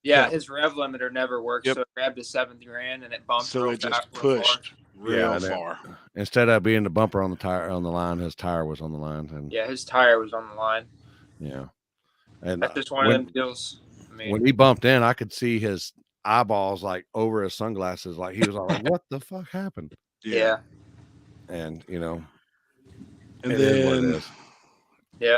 Yeah, Yeah. his rev limiter never worked, Yep. so it grabbed his 7th grand and it bumped. so real it just fast, real far. pushed real Yeah, that- far. Instead of being the bumper on the tire on the line, his tire was on the line, and Yeah, his tire was on the line. yeah. And That's just one when, of them deals. I mean, when he bumped in, I could see his eyeballs like over his sunglasses, like he was all like, "What the fuck happened?" yeah, And and it is what it then is. yeah.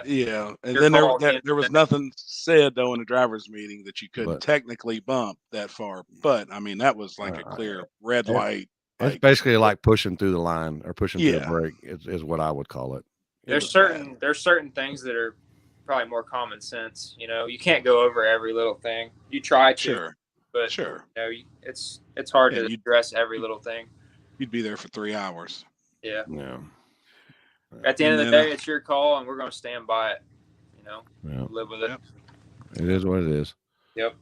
and Your then call, there Ken. was nothing said though in the driver's meeting that you couldn't But- technically bump that far. But I mean, that was like a clear red it- light. It's Like, basically like pushing through the line or pushing through the Yeah. brake is what I would call it. it There's was certain things that are probably more common sense. You can't go over every little thing. You try bad. to, Sure, but sure. it's hard Yeah, to you- address every little thing. You'd be there for 3 hours. Yeah. Yeah. At the end of the And then, day, it's your call, and we're going to stand by it. Yeah. Live with it. Yep. It is what it is. Yep.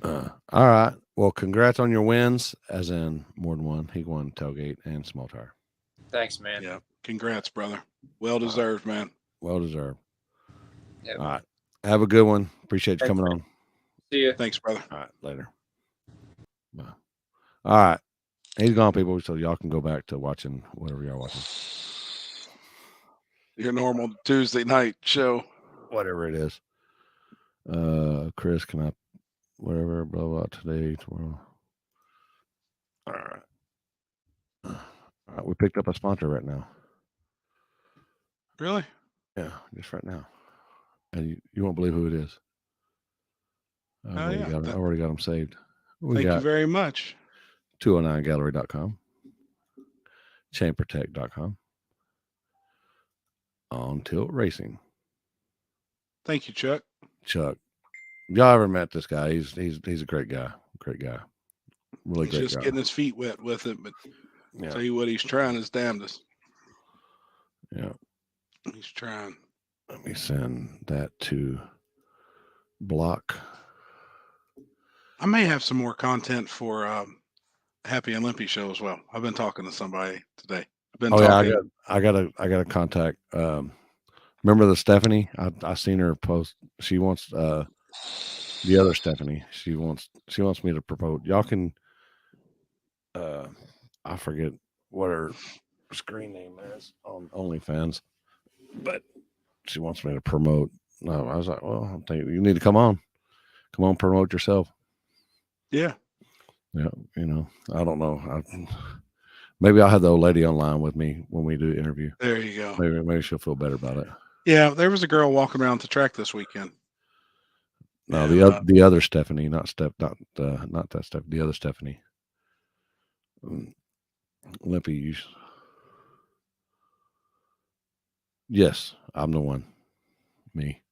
All right. Well, congrats on your wins, as in more than one. He won tailgate and small tire. Thanks, man. Yeah. Congrats, brother. Well deserved, man. Well deserved. Yep. All right. Have a good one. Appreciate you Thanks, coming man. on. See you. Thanks, brother. All right. Later. Bye. All right. He's gone, people. So y'all can go back to watching whatever y'all watching. Your normal Tuesday night show. Whatever it is. Chris, can I, whatever, blah, blah, today, tomorrow. All right. All right. We picked up a sponsor right now. Really? Yeah, just right now. And you won't believe who it is. I already, yeah. I already got them saved. We Thank you got very much. 209gallery.com. chainprotect.com. On Tilt Racing. Thank you, Chuck. Chuck, y'all ever met this guy? He's a great guy. Great guy. Really He's great just guy. getting his feet wet with it, but Yeah. tell you what, he's trying his damnedest. Yeah. He's trying. Let me send that to Block. I may have some more content for Happy and Limpy show as well. I've been talking to somebody today. I've been talking. Yeah, I got a contact. Remember the Stephanie? I seen her post. She wants the other Stephanie. She wants me to propose. Y'all can I forget what her screen name is on OnlyFans, but she wants me to promote. No, I was like, well, I think you need to come on, promote yourself. Yeah. Yeah, I don't know. Maybe I'll have the old lady online with me when we do the interview. There you go. Maybe she'll feel better about it. Yeah, there was a girl walking around the track this weekend. No, And, the other Stephanie, not that Steph, the other Stephanie. Limpy, yes, I'm the one. Me.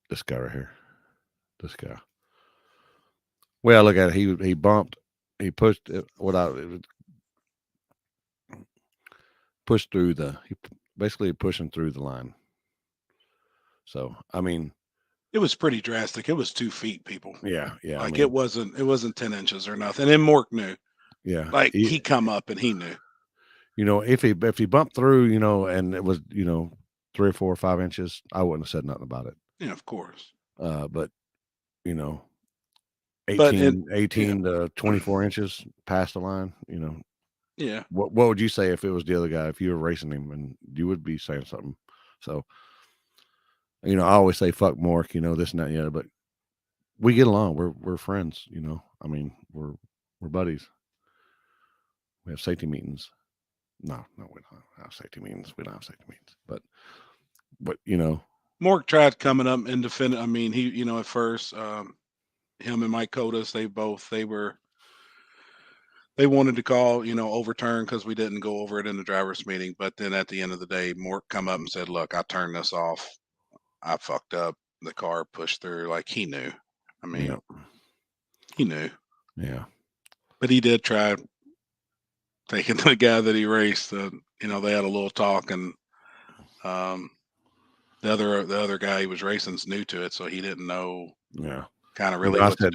This guy right here. This guy. Well, look at it. He bumped. He pushed it. Pushed through he basically pushing through the line. So I mean, it was pretty drastic. It was 2 feet, people. Yeah. Like it wasn't 10 inches or nothing. And Mork knew. Yeah. Like he come up and he knew. If he bumped through, and it was 3 or 4 or 5 inches, I wouldn't have said nothing about it. Yeah, of course. But 18 to 24 inches past the line, Yeah. What would you say if it was the other guy, if you were racing him, and you would be saying something? So, I always say fuck Mork, this and that, yeah, but we get along. We're friends, I mean, we're buddies. We have safety meetings. No, we don't have safety meetings. We don't have safety meetings, but Mork tried coming up and defending. I mean, he, at first, him and Mike Kodas, they wanted to call, overturn because we didn't go over it in the driver's meeting. But then at the end of the day, Mork come up and said, look, I turned this off. I fucked up. The car pushed through. Like he knew. I mean, he knew. Yeah. But he did try taking the guy that he raced. They had a little talk, and the other guy he was racing is new to it, so he didn't know. Yeah. Kind of really. I said,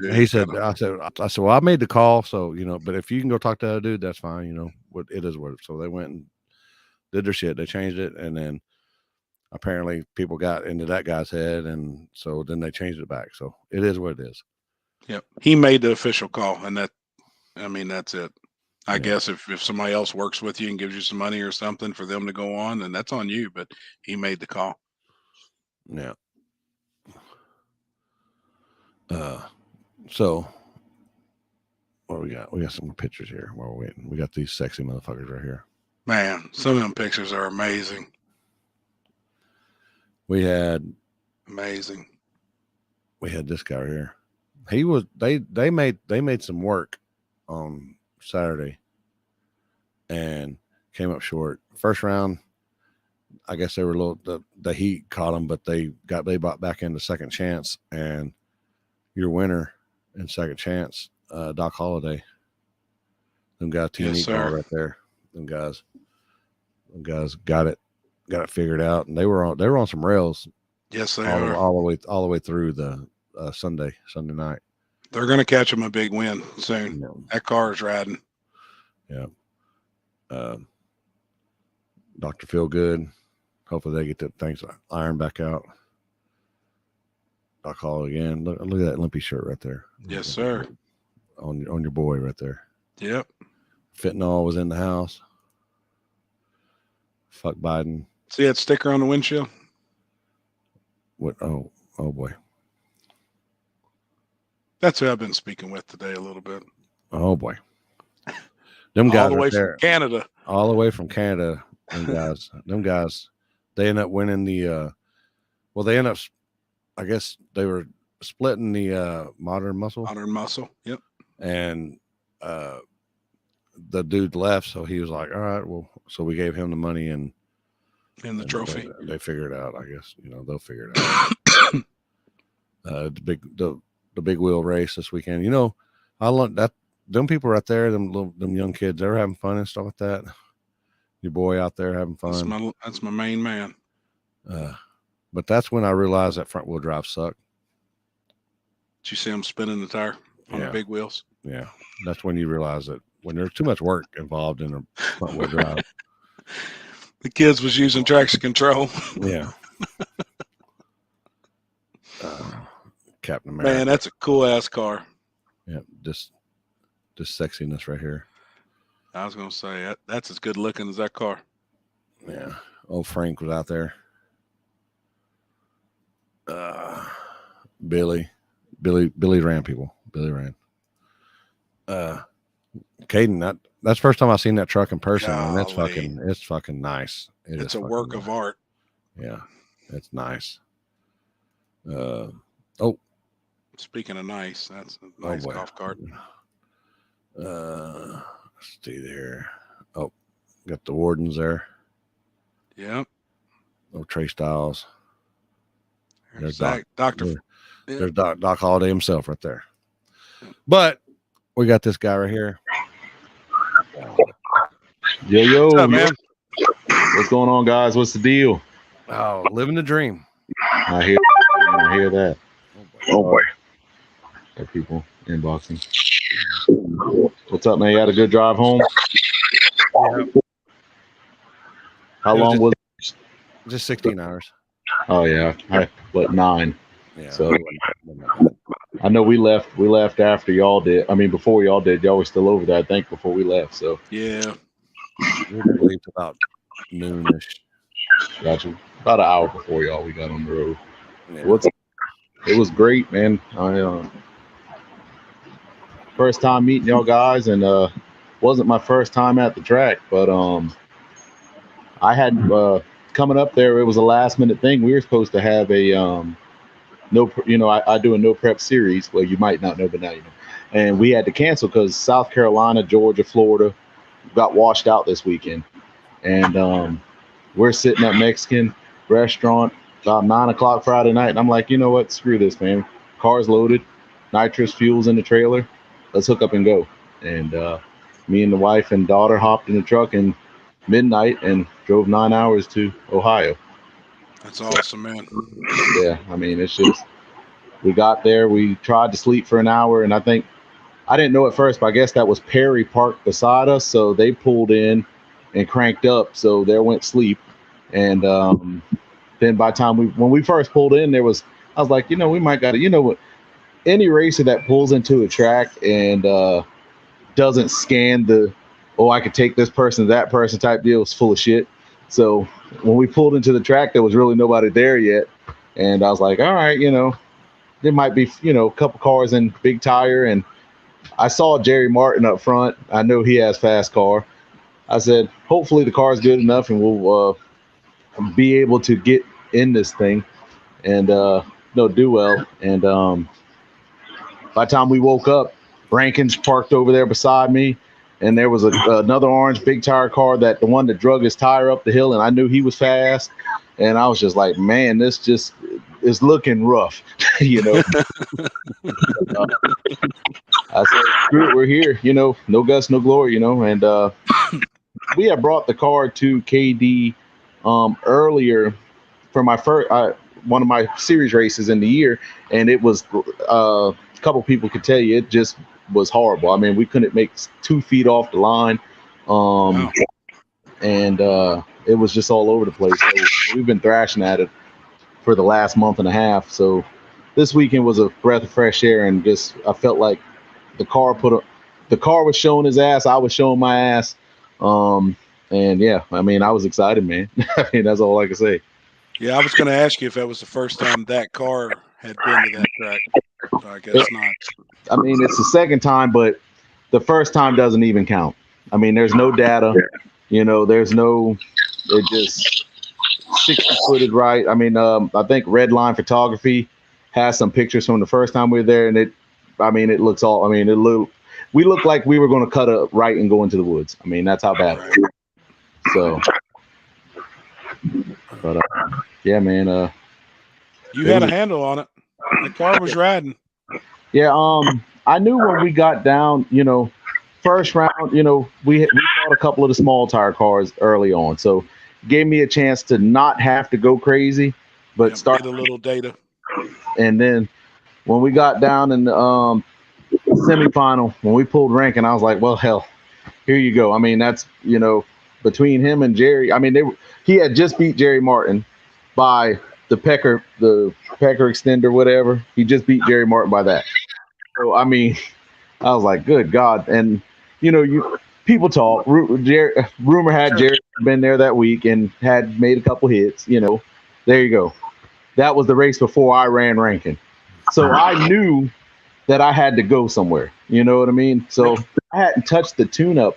well, I made the call, so but if you can go talk to that dude, that's fine. What it is what. So they went and did their shit. They changed it, and then apparently people got into that guy's head, and so then they changed it back. So it is what it is. Yep, he made the official call, and that's it. I guess if somebody else works with you and gives you some money or something for them to go on, then that's on you. But he made the call. Yeah. So what we got? We got some more pictures here while we're waiting. We got these sexy motherfuckers right here. Man, some of them pictures are amazing. We had this guy right here. He was they made some work on Saturday and came up short. First round, I guess they were the heat caught them, but they bought back into second chance, and your winner in second chance, Doc Holliday. Them guys, TNE car right there. Them guys got it figured out, and they were on some rails. Yes, they are all the way through the Sunday night. They're going to catch them a big win soon. Yeah. That car is riding. Yeah. Dr. Feel Good. Hopefully they get the things ironed back out. I'll call it again. Look at that Limpy shirt right there. Yes, sir. On your boy right there. Yep. Fentanyl was in the house. Fuck Biden. See that sticker on the windshield? What? Oh boy. That's who I've been speaking with today a little bit. Oh boy. Them guys all the way from Canada. All the way from Canada. Them guys, they end up winning the I guess they were splitting the Modern Muscle. Modern Muscle. Yep. And the dude left, so he was like, all right, well, so we gave him the money and the trophy. They figure it out, I guess. They'll figure it out. The big wheel race this weekend. I learned that them people right there, them young kids, they're having fun and stuff like that. Your boy out there having fun. That's my main man. But that's when I realized that front wheel drive sucked. Did you see him spinning the tire on the big wheels? Yeah, that's when you realize that when there's too much work involved in a front wheel drive. The kids was using traction control. Yeah. Captain America. Man, that's a cool ass car. Yeah, this sexiness right here. I was gonna say that's as good looking as that car. Yeah. Old Frank was out there. Billy ran people. Billy ran. Caden, that's the first time I've seen that truck in person, and it's fucking nice. It's a work of art. Yeah, it's nice. Speaking of nice, that's a nice golf cart. Let's see there. Oh, got the Wardens there. Yep. Oh, Trey Styles. There's Zach, Dr. There's Doc Holliday himself right there. But we got this guy right here. Yo, what's up, man? What's going on, guys? What's the deal? Oh, living the dream. I hear that. Oh boy. Got people inboxing. What's up, man? You had a good drive home? Yeah. How long was it? Just 16 hours. Oh yeah. 9. Yeah. So I know we left after y'all did. I mean, before y'all did. Y'all were still over there, I think, before we left. So yeah. We left about noonish. Gotcha. About an hour before y'all we got on the road. Yeah. It was great, man. I first time meeting y'all guys, and wasn't my first time at the track, but I had coming up there. It was a last minute thing. We were supposed to have a I do a no prep series. Well, you might not know, but now you know. And we had to cancel because South Carolina, Georgia, Florida got washed out this weekend, and we're sitting at Mexican restaurant about 9 o'clock Friday night, and I'm like, you know what? Screw this, man. Car's loaded, nitrous fuel's in the trailer. Let's hook up and go. And me and the wife and daughter hopped in the truck in midnight and drove 9 hours to Ohio. That's awesome, man. Yeah, I mean, it's just, we got there, we tried to sleep for an hour, and I didn't know at first, but I guess that was Perry parked beside us, so they pulled in and cranked up, so there went sleep. And then by the time when we first pulled in, I was like, we might got to, any racer that pulls into a track and doesn't scan I could take this person, that person type deal is full of shit. So when we pulled into the track, there was really nobody there yet. And I was like, all right, there might be, a couple cars in big tire. And I saw Jerry Martin up front. I know he has fast car. I said, hopefully the car's good enough and we'll be able to get in this thing and do well. And by the time we woke up, Rankin's parked over there beside me, and there was another orange big tire car, the one that drug his tire up the hill, and I knew he was fast, and I was just like, man, this just is looking rough, I said, screw it, we're here, no guts, no glory, and we had brought the car to KD earlier for my first one of my series races in the year, and it was a couple people could tell you it just was horrible. I mean, we couldn't make 2 feet off the line, Wow. and it was just all over the place. So we've been thrashing at it for the last month and a half. So this weekend was a breath of fresh air, and just I felt like the car was showing his ass, I was showing my ass, and yeah, I mean, I was excited, man. I mean, that's all I can say. Yeah, I was going to ask you if that was the first time that car had been to that track. So I guess not. I mean, it's the second time, but the first time doesn't even count. I mean, there's no data, there's no, it just 60-footed right. I mean, I think Red Line Photography has some pictures from the first time we were there, and it looks all, I mean, we looked like we were going to cut a right and go into the woods. I mean, that's how bad it was. So, but yeah, man. You had a handle on it. The car was riding. Yeah, I knew when we got down, first round, we fought a couple of the small tire cars early on, so gave me a chance to not have to go crazy, but start a little data. And then when we got down in the semifinal, when we pulled Rankin, I was like, well, hell, here you go. I mean, that's between him and Jerry. I mean, he had just beat Jerry Martin by the Pecker extender, whatever. He just beat Jerry Martin by that. So I mean, I was like, good God. And people talk. Rumor had Jerry been there that week and had made a couple hits. There you go. That was the race before I ran Rankin. So I knew that I had to go somewhere. You know what I mean? So I hadn't touched the tune-up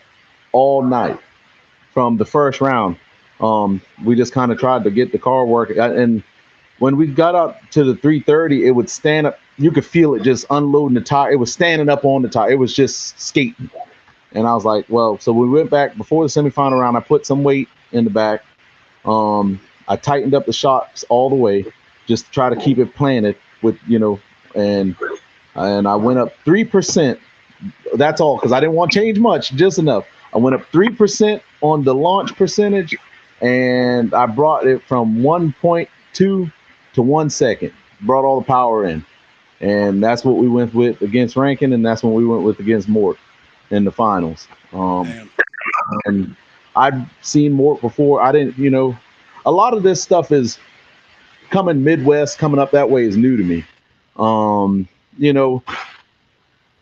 all night from the first round. We just kind of tried to get the car working. And when we got up to the 330, it would stand up. You could feel it just unloading the tire. It was standing up on the tire. It was just skating. And I was like, well, so we went back before the semifinal round. I put some weight in the back. I tightened up the shocks all the way, just to try to keep it planted with, and I went up 3%. That's all, because I didn't want to change much, just enough. I went up 3% on the launch percentage, and I brought it from 1.2 to 1 second. Brought all the power in. And that's what we went with against Rankin, and that's what we went with against Mort in the finals. And I'd seen Mort before. I didn't, a lot of this stuff is coming Midwest, coming up that way is new to me.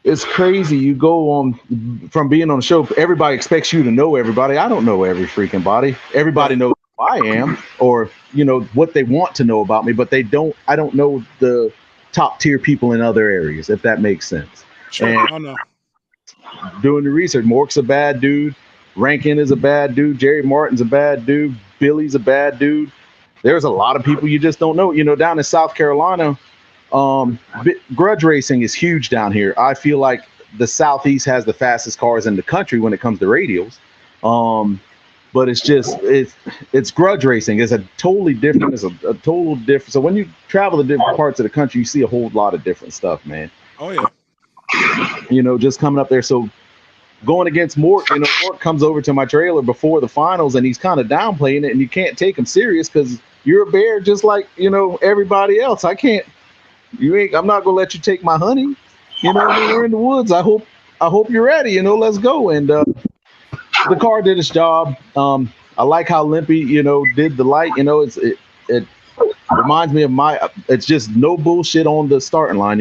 It's crazy. You go on from being on the show, everybody expects you to know everybody. I don't know every freaking body. Everybody knows who I am, or what they want to know about me, but I don't know the top tier people in other areas, if that makes sense. Sure, and I know. Doing the research, Mork's a bad dude. Rankin is a bad dude. Jerry Martin's a bad dude. Billy's a bad dude. There's a lot of people you just don't know. Down in South Carolina, grudge racing is huge down here. I feel like the Southeast has the fastest cars in the country when it comes to radials. But it's grudge racing. It's a totally different. It's a total different. So when you travel to different parts of the country, you see a whole lot of different stuff, man. Oh yeah. Just coming up there. So going against Mort, Mort comes over to my trailer before the finals, and he's kind of downplaying it, and you can't take him serious because you're a bear just like everybody else. I'm not gonna let you take my honey. We're in the woods. I hope you're ready. Let's go. And the car did its job. I like how Limpy, did the light. It reminds me of it's just no bullshit on the starting line.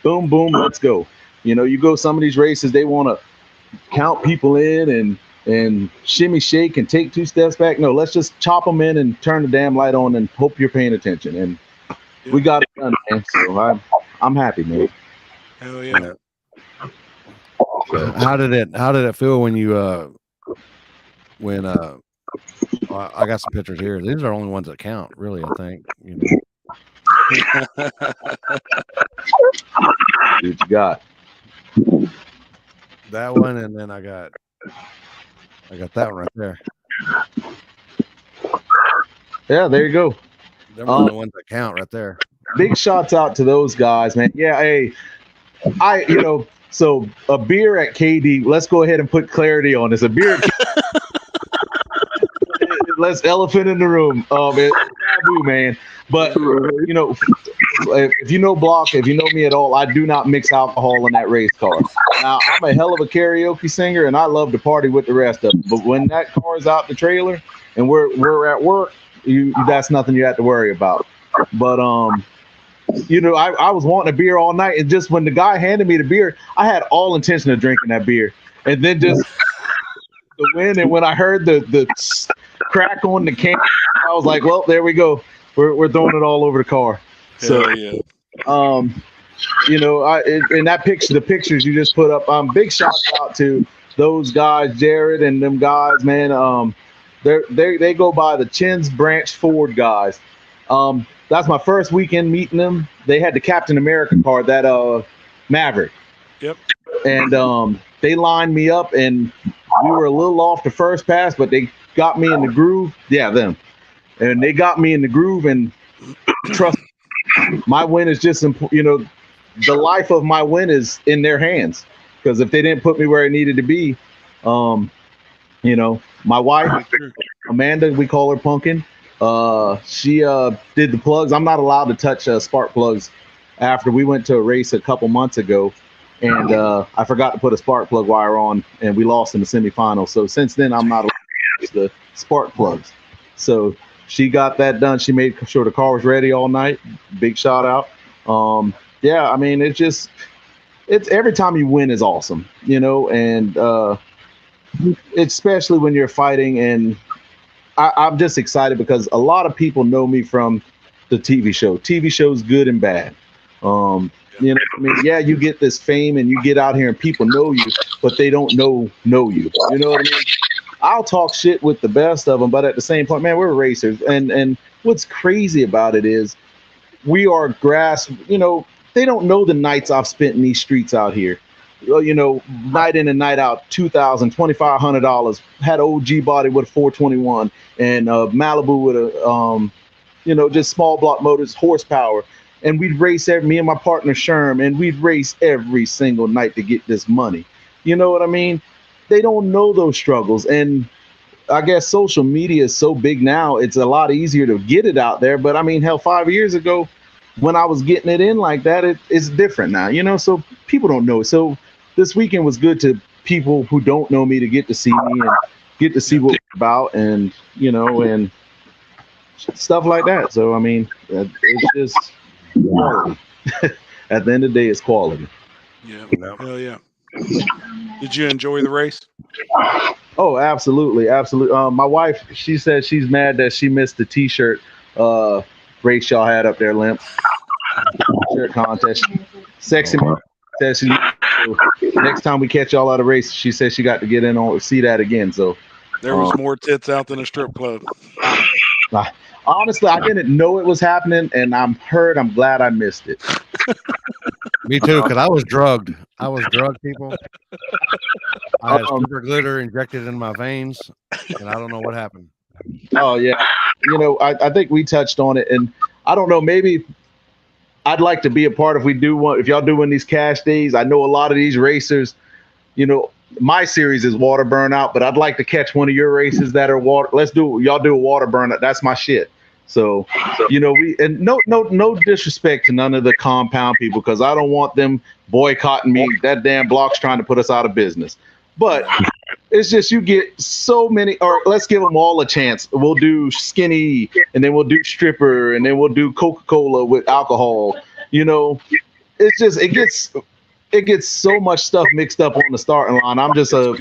Boom, boom, let's go. You go some of these races, they want to count people in and shimmy shake and take 2 steps back. No, let's just chop them in and turn the damn light on and hope you're paying attention. And we got it done, man. So I'm happy, man. Hell yeah. How did it feel when you I got some pictures here. These are the only ones that count, really, I think. See what you got. That one, and then I got that one right there. Yeah, there you go. They're the only ones that count right there. Big shots out to those guys, man. Yeah, hey, so a beer at KD. Let's go ahead and put clarity on this. A beer. Let's elephant in the room. It's taboo, man. But if you know Block, if you know me at all, I do not mix alcohol in that race car. Now I'm a hell of a karaoke singer, and I love to party with the rest of them. But when that car is out the trailer and we're at work, that's nothing you have to worry about. But I was wanting a beer all night, and just when the guy handed me the beer, I had all intention of drinking that beer, and then just the wind. And when I heard the crack on the can, I was like, well, there we go. We're throwing it all over the car. So, yeah. In that picture, the pictures you just put up, big shots out to those guys, Jared and them guys, man. They go by the Chins Branch Ford guys. That's my first weekend meeting them. They had the Captain America car, that Maverick. Yep. and they lined me up, and we were a little off the first pass, but they got me in the groove. Yeah, them, and they got me in the groove, and trust. My win is just, the life of my win is in their hands. Because if they didn't put me where I needed to be, my wife, Amanda, we call her Pumpkin. She did the plugs. I'm not allowed to touch spark plugs after we went to a race a couple months ago. And I forgot to put a spark plug wire on, and we lost in the semifinal. So since then, I'm not allowed to touch the spark plugs. So she got that done. She made sure the car was ready all night. Big shout out. Yeah, I mean, it's every time you win is awesome, and especially when you're fighting. And I'm just excited because a lot of people know me from the TV show. TV show's good and bad. You get this fame and you get out here and people know you, but they don't know you. You know what I mean? I'll talk shit with the best of them, but at the same point, man, we're racers. And what's crazy about it is we are grass, they don't know the nights I've spent in these streets out here. Night in and night out, $2,000, $2,500, had OG body with a 421 and Malibu with a, just small block motors, horsepower. And we'd race me and my partner Sherm, and we'd race every single night to get this money. You know what I mean? They don't know those struggles. And I guess social media is so big now, it's a lot easier to get it out there. But I mean, hell, 5 years ago, when I was getting it in like that, it's different now, so people don't know. So this weekend was good to people who don't know me to get to see me and get to see what we're about and, and stuff like that. So, I mean, it's just quality. At the end of the day, it's quality. Yeah. Hell yeah. Did you enjoy the race? Oh, absolutely. Absolutely. My wife, she said she's mad that she missed the T-shirt race y'all had up there, Limp. Shirt contest. Sexy says she, next time we catch y'all at a race, she said she got to get in on see that again. So there was more tits out than a strip club. Honestly, I didn't know it was happening, and I'm glad I missed it. Me too, because I was drugged. People. I had super glitter injected in my veins, and I don't know what happened. Oh yeah, I think we touched on it, and I don't know, maybe I'd like to be a part if y'all doing these cash days. I know a lot of these racers, my series is water burnout, but I'd like to catch one of your races that are water. Y'all do a water burnout. That's my shit. So no disrespect to none of the compound people, because I don't want them boycotting me. That damn block's trying to put us out of business. But it's just you get so many, or let's give them all a chance. We'll do skinny, and then we'll do stripper, and then we'll do Coca-Cola with alcohol. It's just it gets so much stuff mixed up on the starting line. I'm just a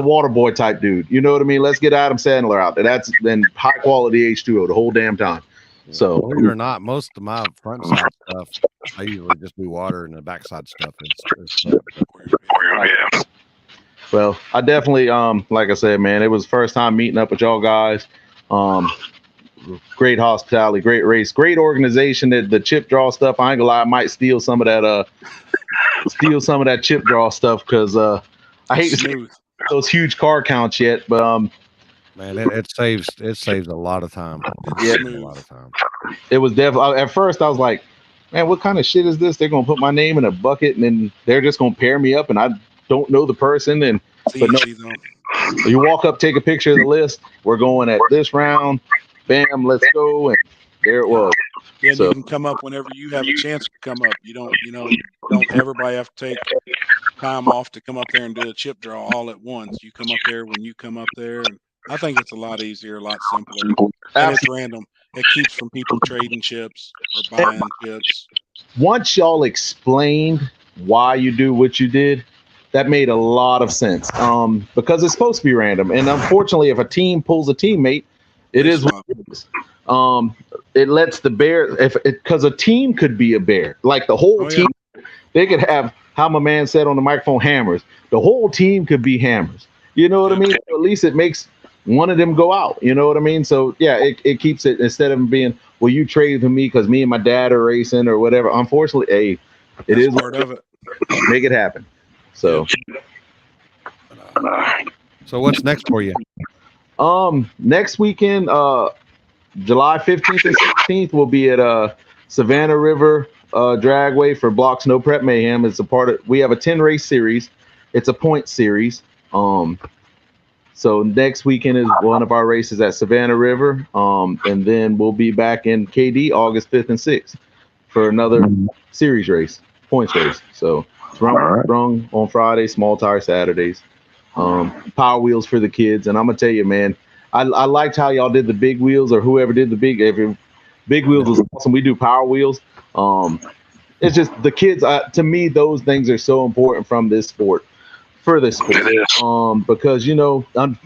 water boy type dude. You know what I mean? Let's get Adam Sandler out there. That's then high quality H2O the whole damn time. So believe it or not, most of my front side stuff, I usually just do water, and the backside stuff is well, I definitely like I said, man, it was first time meeting up with y'all guys. Great hospitality, great race, great organization. That the chip draw stuff, I ain't gonna lie, I might steal some of that chip draw stuff, because I hate to see those huge car counts yet, but man, it saves a lot of time. Yeah, a lot of time. It was definitely, at first I was like, man, what kind of shit is this? They're gonna put my name in a bucket and then they're just gonna pair me up, and I don't know the person. And but no, you walk up, take a picture of the list. We're going at this round. Bam, let's go, and there it was. Yeah, so you can come up whenever you have a chance to come up. You don't everybody have to take time off to come up there and do a chip draw all at once. You come up there when you come up there, and I think it's a lot easier, a lot simpler, and it's random. It keeps from people trading chips or buying chips. Once y'all explained why you do what you did, that made a lot of sense. Because it's supposed to be random, and unfortunately, if a team pulls a teammate, it is what it is. It lets the bear, because a team could be a bear, like the whole team. They could have, how my man said on the microphone, hammers. The whole team could be hammers. You know what I mean? At least it makes one of them go out. You know what I mean? So yeah, it keeps it, instead of being, well, you traded with me because me and my dad are racing or whatever. Unfortunately, it is part of it. make it happen. So, So what's next for you? next weekend, July 15th and 16th, we'll be at Savannah River Dragway for Block Snow Prep Mayhem. It's a part of, we have a 10 race series. It's a point series. So next weekend is one of our races at Savannah River. And then we'll be back in KD August 5th and 6th for another series race, points race. So sprung on Fridays, small tire Saturdays, power wheels for the kids. And I'm gonna tell you, man, I liked how y'all did the big wheels, or whoever did the big wheels was awesome. We do power wheels. It's just the kids, to me, those things are so important from this sport. For this sport, because you know, I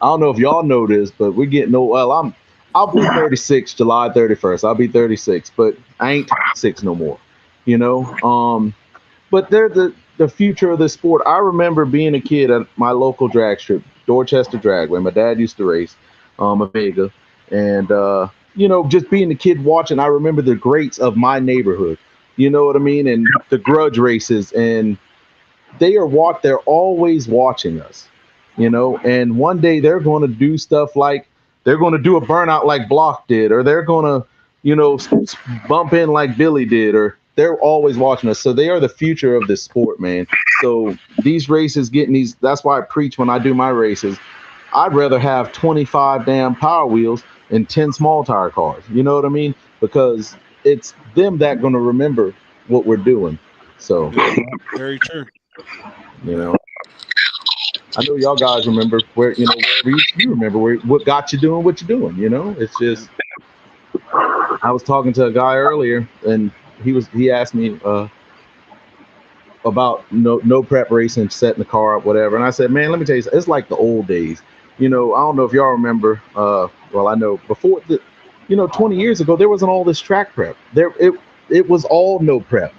don't know if y'all know this, but we're getting old. Well, I'll be 36 July 31st. I'll be 36, but I ain't 6 no more. You know, but they're the future of the sport. I remember being a kid at my local drag strip, Dorchester Dragway. My dad used to race a Vega, and you know, just being a kid watching. I remember the greats of my neighborhood. You know what I mean, and the grudge races, and they're always watching us, you know, and one day they're going to do stuff like they're going to do a burnout like Block did, or they're going to, you know, bump in like Billy did, or they're always watching us. So they are the future of this sport, man. So these races that's why I preach when I do my races. I'd rather have 25 damn power wheels and 10 small tire cars. You know what I mean? Because it's them that going to remember what we're doing. So very true. You know, I know y'all guys remember where, you know, wherever you remember what got you doing what you're doing. You know, it's just, I was talking to a guy earlier, and he asked me about no prep racing, setting the car up, whatever. And I said, man, let me tell you, it's like the old days. You know, I don't know if y'all remember. Well, I know before 20 years ago, there wasn't all this track prep. It was all no prep.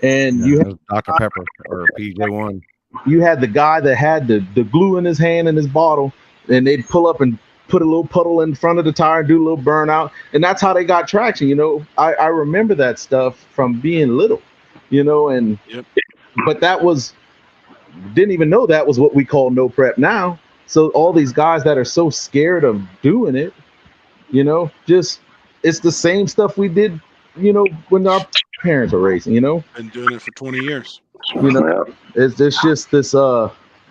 And you had Dr. Pepper or PJ1. You had the guy that had the glue in his hand and his bottle, and they'd pull up and put a little puddle in front of the tire and do a little burnout. And that's how they got traction. You know, I remember that stuff from being little, you know, and but didn't even know that was what we call no prep now. So all these guys that are so scared of doing it, you know, just it's the same stuff we did, you know, when our parents were racing, you know. Been doing it for 20 years. You know, it's just this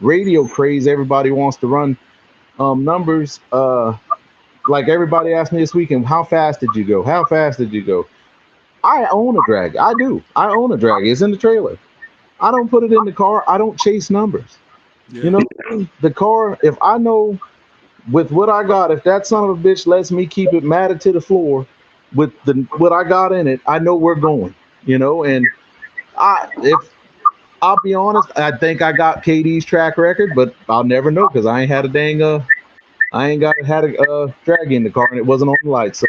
radio craze. Everybody wants to run numbers. Like everybody asked me this weekend, how fast did you go? How fast did you go? I own a drag. I do. I own a drag. It's in the trailer. I don't put it in the car. I don't chase numbers. Yeah. You know, the car, if I know with what I got, if that son of a bitch lets me keep it matted to the floor with what I got in it, I know we're going, you know, and if I'll be honest, I think I got KD's track record, but I'll never know because I ain't had a drag in the car and it wasn't on the light. So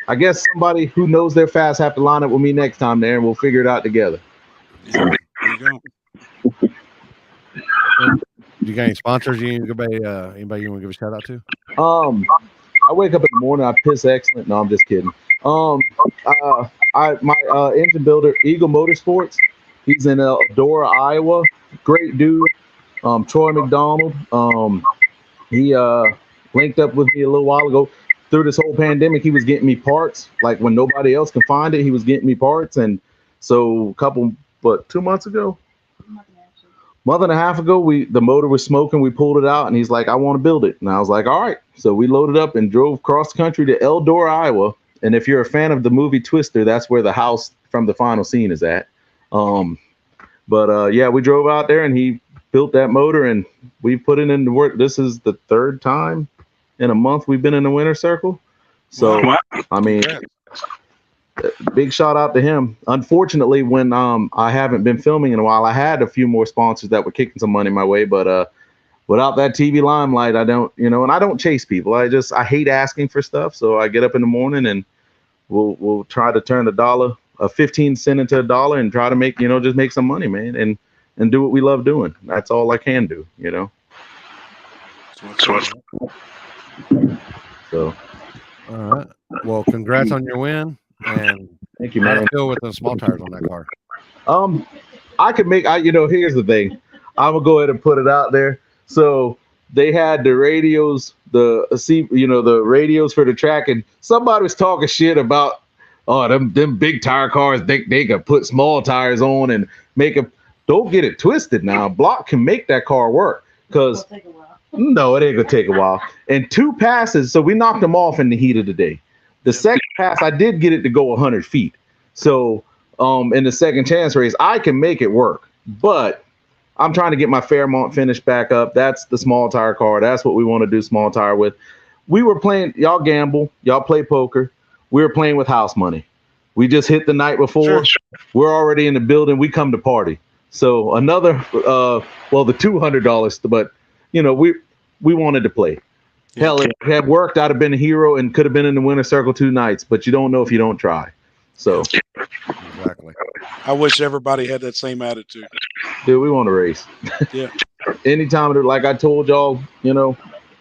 I guess somebody who knows they're fast have to line up with me next time there, and we'll figure it out together. Yeah, there you go. You got any sponsors anybody you want to give a shout out to? I wake up in the morning, I piss excellent. No, I'm just kidding. My engine builder, Eagle Motorsports. He's in Eldora, Iowa. Great dude. Troy McDonald. He linked up with me a little while ago. Through this whole pandemic, he was getting me parts. Like when nobody else can find it, he was getting me parts. And so 2 months ago? Month and a half ago, the motor was smoking. We pulled it out, and he's like, I want to build it. And I was like, all right. So we loaded up and drove across the country to Eldora, Iowa. And if you're a fan of the movie Twister, that's where the house from the final scene is at. Yeah, we drove out there, and he built that motor, and we put it into work. This is the third time in a month we've been in the winter circle. So, wow. I mean, big shout out to him. Unfortunately, when I haven't been filming in a while, I had a few more sponsors that were kicking some money my way, but without that TV limelight, I don't, you know, and I don't chase people. I hate asking for stuff. So I get up in the morning and we'll try to turn a 15 cent into a dollar and try to make, you know, just make some money, man, and do what we love doing. That's all I can do, you know. So, all right. Well, congrats on your win. And thank you, man. How do you feel with the small tires on that car? I could make. Here's the thing. I'm gonna go ahead and put it out there. So they had the radios, the radios for the track, and somebody was talking shit about, oh, them big tire cars. They could put small tires on and make them. Don't get it twisted. Now, Block can make that car work because no, it ain't gonna take a while. And 2 passes, so we knocked them off in the heat of the day. The second pass, I did get it to go 100 feet. So in the second chance race, I can make it work, but I'm trying to get my Fairmont finish back up. That's the small tire car. That's what we want to do small tire with. We were playing, y'all gamble, y'all play poker. We were playing with house money. We just hit the night before. Sure. We're already in the building. We come to party. So another, the $200, but we wanted to play. Hell, if it had worked, I'd have been a hero and could have been in the winner's circle 2 nights, but you don't know if you don't try. So exactly. I wish everybody had that same attitude. Dude, we want to race. Yeah. Anytime, like I told y'all,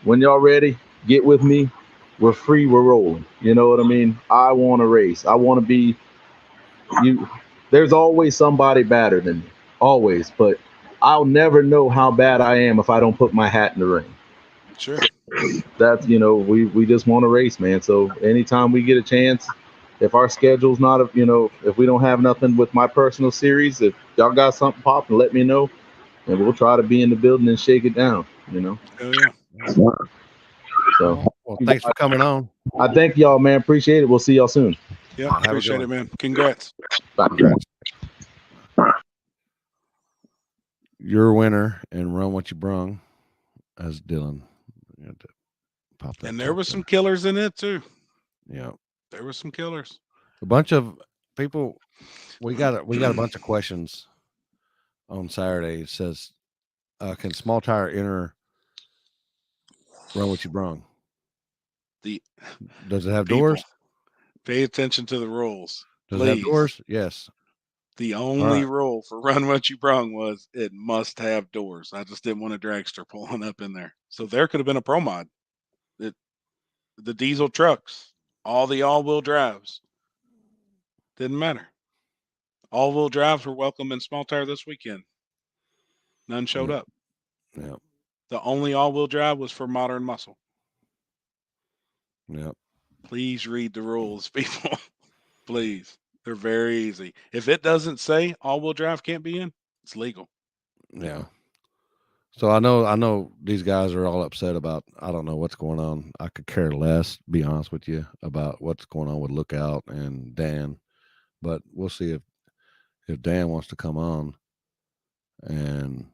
when y'all ready, get with me. We're free. We're rolling. You know what I mean? I want to race. I want to be you. There's always somebody better than me, always. But I'll never know how bad I am if I don't put my hat in the ring. Sure. That's, we just want to race, man. So anytime we get a chance, if our schedule's not, if we don't have nothing with my personal series, if y'all got something popping, let me know, and we'll try to be in the building and shake it down. Oh yeah. So, well, thanks for coming on. I thank y'all, man. Appreciate it. We'll see y'all soon. Yeah, appreciate it, man. Congrats. Bye. Congrats. Your winner and run what you brung, as Dylan. Pop that. And there was some killers in it too. Yeah. There were some killers. A bunch of people. We got a bunch of questions on Saturday. It says, "Can small tire enter run what you brung? Does it have doors? Pay attention to the rules. Does it have doors? Yes. The only rule for run what you brung was it must have doors. I just didn't want a dragster pulling up in there. So there could have been a pro mod. The diesel trucks, all the all-wheel drives, didn't matter. All-wheel drives were welcome in small tire this weekend. None showed up. Yeah. The only all-wheel drive was for modern muscle. Yeah. Please read the rules, people. Please. They're very easy. If it doesn't say all-wheel drive can't be in, it's legal. Yeah. So I know these guys are all upset about, I don't know what's going on. I could care less, be honest with you, about what's going on with Lookout and Dan. But we'll see if Dan wants to come on. And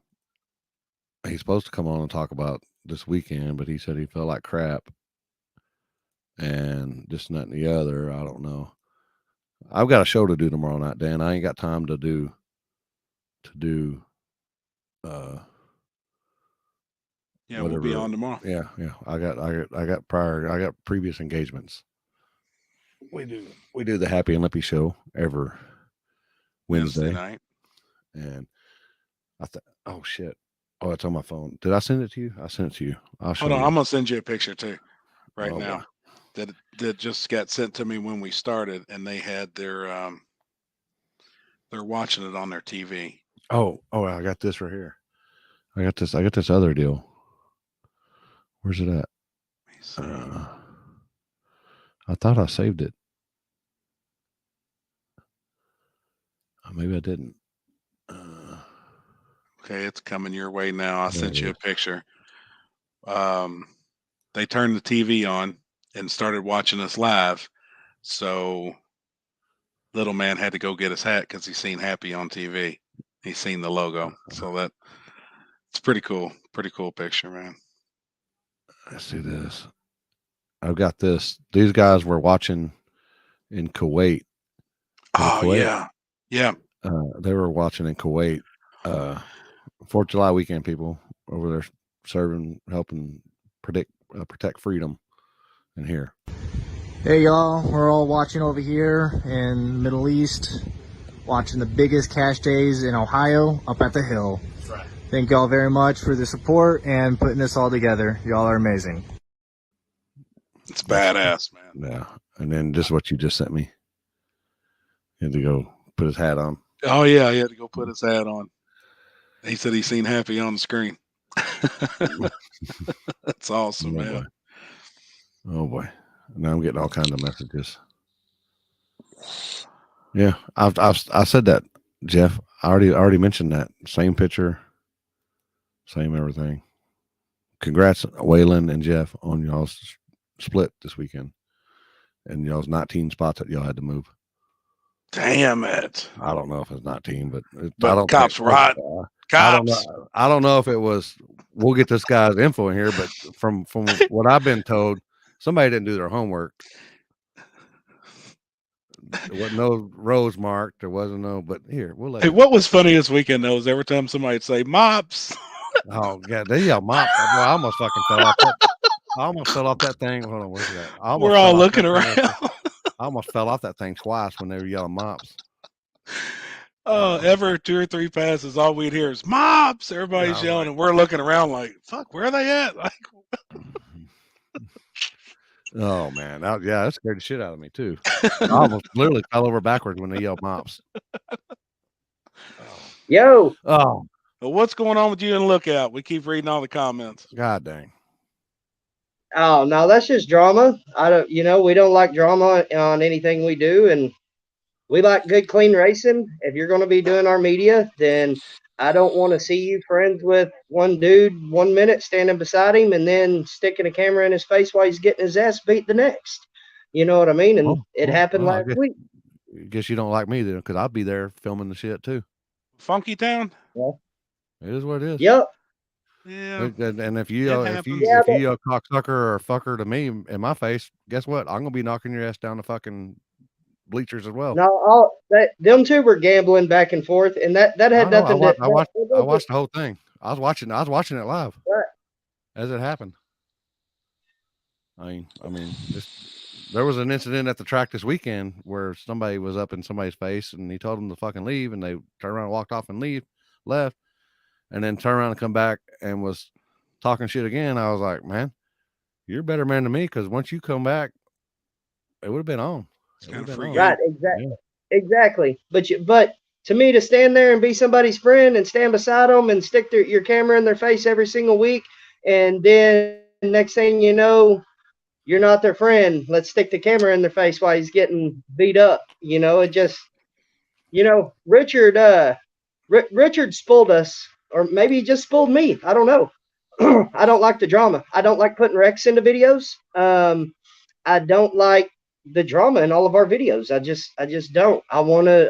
he's supposed to come on and talk about this weekend, but he said he felt like crap. And just nothing the other. I don't know. I've got a show to do tomorrow night, Dan. I ain't got time to do yeah, whatever. We'll be on tomorrow. Yeah. I got previous engagements. We do the Happy and Lippy show every Wednesday night. And oh shit. Oh, it's on my phone. Did I send it to you? I sent it to you. Hold on, I'm gonna send you a picture too right now. Boy. That just got sent to me when we started, and they had they're watching it on their TV. Oh, I got this right here. I got this other deal. Where's it at? I thought I saved it. Maybe I didn't. Okay, it's coming your way now. I sent you a picture. They turned the TV on and started watching us live. So little man had to go get his hat because he's seen Happy on TV. He's seen the logo. So it's pretty cool. Pretty cool picture, man. Let's see this. I've got this. These guys were watching in Kuwait. Kuwait. Yeah. They were watching in Kuwait. 4th of July weekend, people over there serving, helping protect freedom in here. Hey y'all, we're all watching over here in the Middle East, watching the biggest cash days in Ohio up at the Hill. That's right. Thank y'all very much for the support and putting this all together. Y'all are amazing. It's badass, man. Yeah. And then this is what you just sent me. He had to go put his hat on. Oh yeah, he had to go put his hat on. He said he seen Happy on the screen. That's awesome, Oh man. boy. Oh boy. Now I'm getting all kinds of messages. Yeah, I said that, Jeff. I already mentioned that. Same picture, same everything. Congrats, Waylon and Jeff, on y'all's split this weekend, and y'all's 19 spots that y'all had to move. Damn it! I don't know if it's 19, but I But don't cops think, right. I don't Cops. know. I don't know if it was. We'll get this guy's info in here, but from what I've been told, somebody didn't do their homework. There wasn't no rows marked. There wasn't no. But here, we'll let. Hey, you what was funny this weekend though is every time somebody'd say mops. Oh yeah, they yell mops. Boy, I almost fucking fell off that. I almost fell off that thing. Hold on, where's that? I almost We're all fell off looking that thing. around. I almost fell off that thing twice when they were yelling mops. Ever 2 or 3 passes, all we'd hear is mops. Everybody's yelling, and we're looking around like, "Fuck, where are they at?" Like, oh man, that scared the shit out of me too. I almost literally fell over backwards when they yelled mops. Yo, Oh, well, what's going on with you and Lookout? We keep reading all the comments. god dang. oh no, that's just drama. I don't, we don't like drama on anything we do, and we like good, clean racing. If you're going to be doing our media, then I don't want to see you friends with one dude 1 minute standing beside him and then sticking a camera in his face while he's getting his ass beat the next. You know what I mean? And it happened I last week. guess you don't like me then, because I'll be there filming the shit too. Funky Town. It is what it is. Yep. Yeah. And if you It if you happens. if you yell cocksucker or fucker to me in my face, guess what? I'm gonna be knocking your ass down the fucking bleachers as well. No, them two were gambling back and forth, and that I had know, nothing I to. watched the whole thing. I was watching it live Right. as it happened. I mean, there was an incident at the track this weekend where somebody was up in somebody's face and he told them to fucking leave, and they turned around and walked off and left, and then turned around and come back and was talking shit again. I was like, man, you're a better man than me, because once you come back, it would have been on. It's kind of free. Right, exactly. But to me, to stand there and be somebody's friend and stand beside them and stick your camera in their face every single week, and then next thing you know, you're not their friend. Let's stick the camera in their face while he's getting beat up. It just, Richard spoiled us, or maybe he just spoiled me. I don't know. I don't like the drama. I don't like putting Rex into videos. I don't like the drama in all of our videos. I just don't. I want it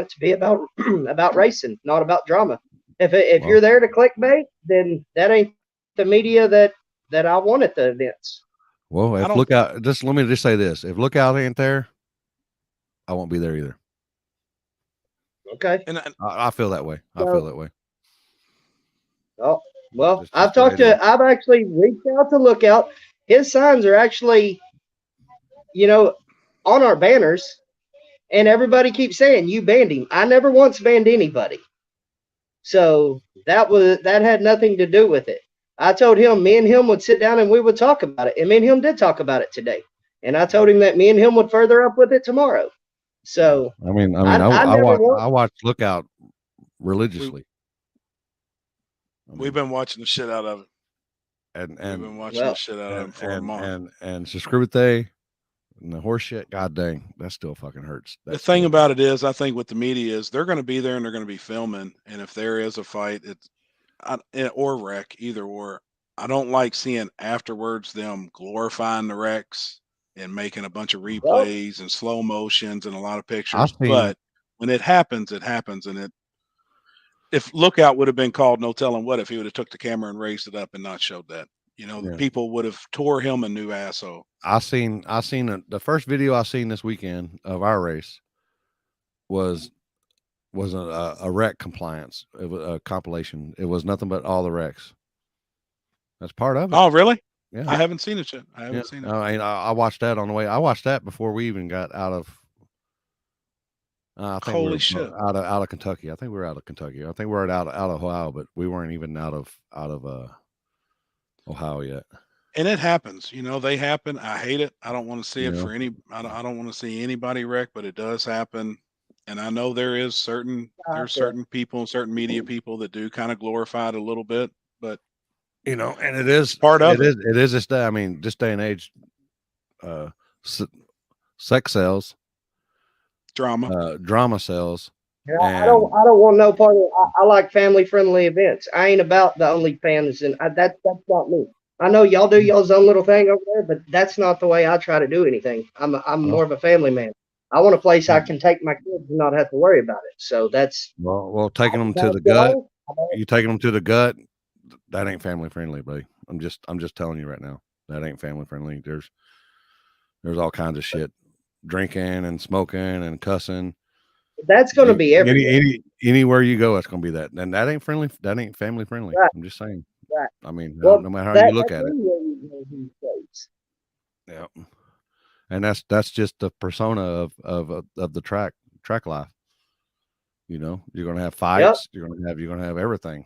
to be about about racing, not about drama. If you're there to clickbait, then that ain't the media that I want at the events. Well, if Lookout, let me just say this: if Lookout ain't there, I won't be there either. Okay. And I feel that way. I feel that way. Oh, well, I've actually reached out to Lookout. His signs are actually, on our banners, and everybody keeps saying you banned him. I never once banned anybody. So that had nothing to do with it. I told him me and him would sit down and we would talk about it. And me and him did talk about it today. And I told him that me and him would further up with it tomorrow. So I watch Lookout religiously. We've been watching the shit out of it. And we've been watching the shit out of him for a month. And Suscribite and the horse shit, god dang, that still fucking hurts. The thing about it is, I think with the media is they're going to be there and they're going to be filming. And if there is a fight, or wreck, either or, I don't like seeing afterwards them glorifying the wrecks and making a bunch of replays and slow motions and a lot of pictures. But when it happens, it happens. And if Lookout would have been called, no telling what, if he would have took the camera and raised it up and not showed that, people would have tore him a new asshole. I seen the first video I seen this weekend of our race was a wreck compliance. It was a compilation. It was nothing but all the wrecks. That's part of it. Oh, really? Yeah. I haven't seen it yet. I haven't seen it. I watched that on the way. I watched that before we even got out of. I think holy shit! Out of Kentucky. I think we were out of Kentucky. I think we were out of Ohio, but we weren't even out of Ohio yet. And it happens, they happen. I hate it. I don't want to see it for any. I don't want to see anybody wreck, but it does happen. and I know there's certain people and certain media people that do kind of glorify it a little bit, but and it is part of it. It is this day. I mean, this day and age, sex sells, drama sells. Yeah, I don't want no part of it. I like family friendly events. I ain't about the OnlyFans, and that's not me. I know y'all do y'all's own little thing over there, but that's not the way I try to do anything. I'm more of a family man. I want a place I can take my kids and not have to worry about it. So that's well taking them to the gut. You taking them to the gut. That ain't family friendly, buddy. I'm just telling you right now. That ain't family friendly. There's all kinds of shit, drinking and smoking and cussing. That's going to be everywhere. Anywhere you go, it's going to be that, and that ain't friendly. That ain't family friendly. Right. I'm just saying. Right. I mean, Well, no matter how you look at it. Yeah. And that's just the persona of the track life. You're going to have fights. Yep. You're going to have everything.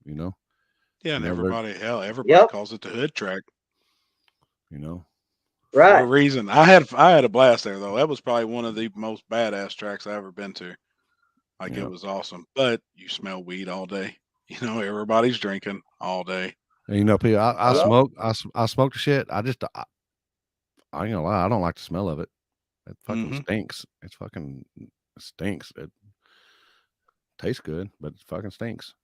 Yeah, and everybody calls it the hood track. Right. For a reason. I had a blast there though. That was probably one of the most badass tracks I ever been to. Like It was awesome. But you smell weed all day. Everybody's drinking all day. And people, I smoke. I smoke the shit. I ain't gonna lie. I don't like the smell of it. It fucking stinks. It stinks. It tastes good, but it fucking stinks.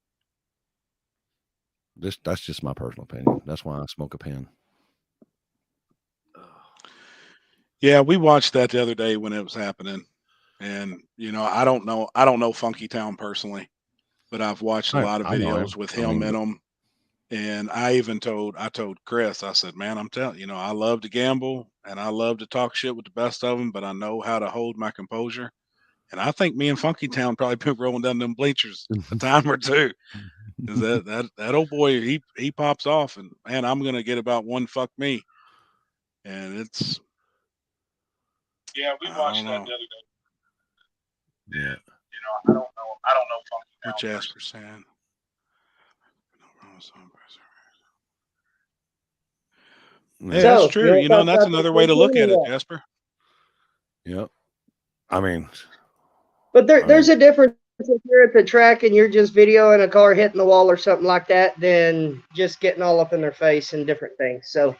That's just my personal opinion. That's why I smoke a pen. Yeah, we watched that the other day when it was happening, and I don't know Funky Town personally, but I've watched a lot of videos with him in them, and I told Chris, I said, man, I'm telling you, I love to gamble and I love to talk shit with the best of them, but I know how to hold my composure, and I think me and Funky Town probably been rolling down them bleachers a time or two. Is that old boy? He pops off, and man, I'm gonna get about one fuck me, and it's. Yeah, we watched that the other day. Yeah. I don't know Funky Town. What Jasper saying? Yeah, that's true. That's another way to look at it, Jasper. Yep. I mean, but there's a difference if you're at the track and you're just videoing a car hitting the wall or something like that, than just getting all up in their face and different things. So,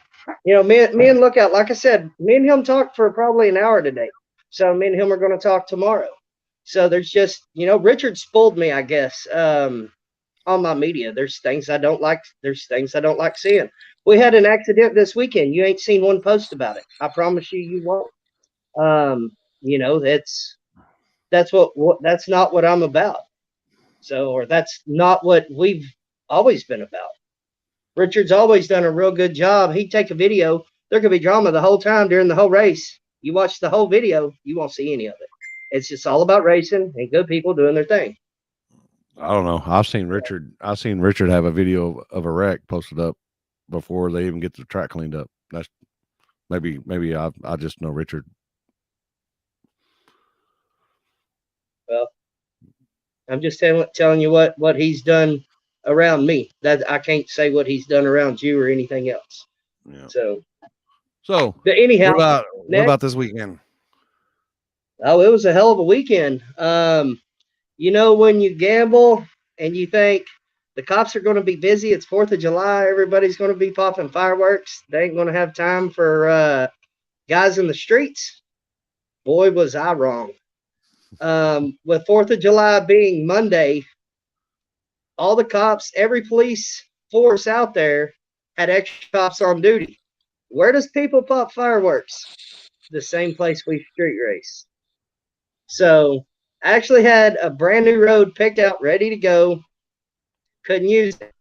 me and Lookout, like I said, me and him talked for probably an hour today. So me and him are going to talk tomorrow. So there's just, Richard spoiled me, I guess, on my media. There's things I don't like. There's things I don't like seeing. We had an accident this weekend. You ain't seen one post about it. I promise you won't. That's not what I'm about. So, or that's not what we've always been about. Richard's always done a real good job. He'd take a video. There could be drama the whole time during the whole race. You watch the whole video, you won't see any of it. It's just all about racing and good people doing their thing. I don't know. I've seen Richard have a video of a wreck posted up before they even get the track cleaned up. That's maybe I just know Richard. Well, I'm just telling you what he's done around me. That I can't say what he's done around you or anything else. Yeah. So but anyhow, what about this weekend? Oh, it was a hell of a weekend. When you gamble and you think the cops are going to be busy, it's 4th of July, everybody's going to be popping fireworks. They ain't going to have time for guys in the streets. Boy, was I wrong. With 4th of July being Monday, all the cops, every police force out there had extra cops on duty. Where does people pop fireworks? The same place we street race. So I actually had a brand new road picked out, ready to go. Couldn't use it.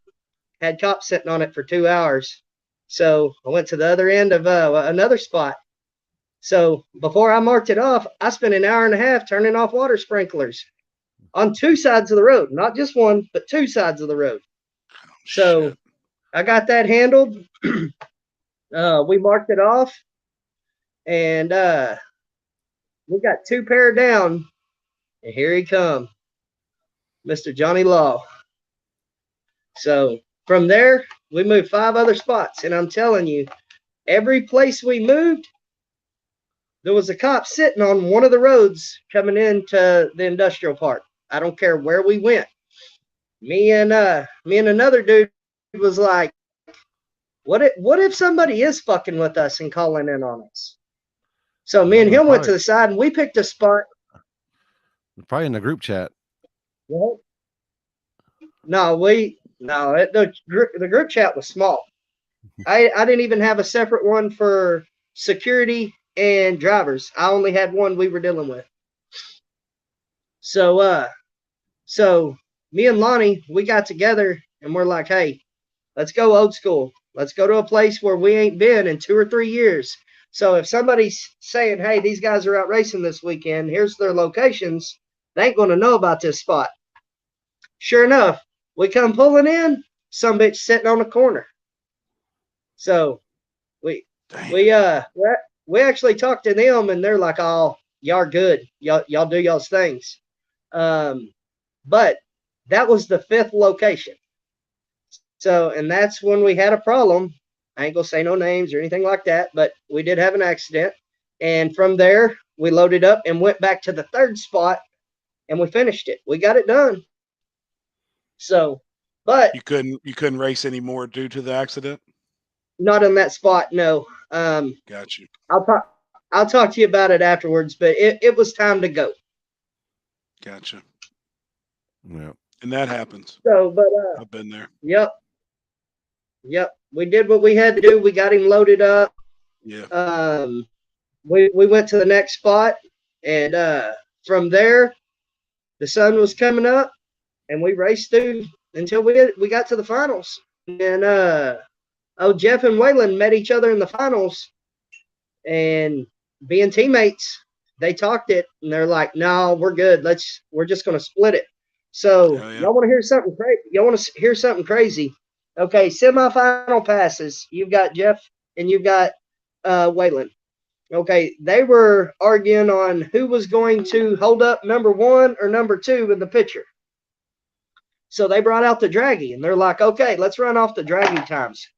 Had cops sitting on it for 2 hours. So I went to the other end of another spot. So before I marked it off, I spent an hour and a half turning off water sprinklers on 2 sides of the road, not just one, but 2 sides of the road. So I got that handled. We marked it off, and we got 2 pair down, and here he come, Mr. Johnny Law. So from there, we moved 5 other spots, and I'm telling you, every place we moved, there was a cop sitting on one of the roads coming into the industrial park. I don't care where we went. Me and another dude was like, what if somebody is fucking with us and calling in on us? So me and him went to the side and we picked a spot. Probably in the group chat. Well, the group chat was small. I didn't even have a separate one for security and drivers. I only had one we were dealing with. So me and Lonnie, we got together and we're like, hey, let's go old school. Let's go to a place where we ain't been in 2 or 3 years. So if somebody's saying, hey, these guys are out racing this weekend, here's their locations, they ain't going to know about this spot. Sure enough, we come pulling in, some bitch sitting on the corner. So we actually talked to them and they're like, oh, y'all are good. Y'all do y'all's things. But that was the 5th location. So, and that's when we had a problem. I ain't gonna say no names or anything like that, but we did have an accident. And from there, we loaded up and went back to the 3rd spot and we finished it. We got it done. So, but you couldn't race anymore due to the accident? Not in that spot, no. Got you. I'll talk to you about it afterwards, but it was time to go. Gotcha. Yeah. And that happens. So, but I've been there. Yep. We did what we had to do. We got him loaded up. Yeah. We went to the next spot, and from there, the sun was coming up, and we raced through until we got to the finals. And Jeff and Waylon met each other in the finals, and being teammates, they talked it, and they're like, "No, we're good. We're just gonna split it." So y'all want to hear something crazy? Y'all want to hear something crazy? Okay, semifinal passes. You've got Jeff and you've got Waylon. Okay, they were arguing on who was going to hold up number 1 or number 2 in the picture. So they brought out the draggy, and they're like, "Okay, let's run off the draggy times."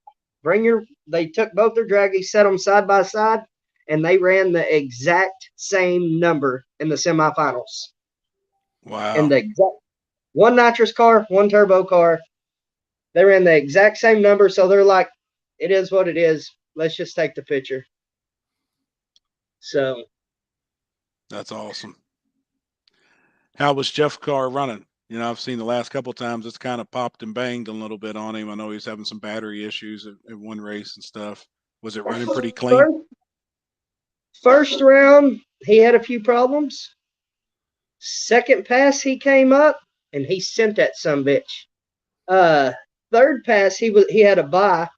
They took both their draggies, set them side by side, and they ran the exact same number in the semifinals. Wow. And the exact one nitrous car, one turbo car. They ran the exact same number, so they're like, it is what it is. Let's just take the picture. So that's awesome. How was Jeff's car running? You know, I've seen the last couple of times it's kind of popped and banged a little bit on him. I know he's having some battery issues at one race and stuff. Was it running pretty clean? First round, he had a few problems. Second pass, he came up and he sent that sumbitch. Third pass, he had a bye.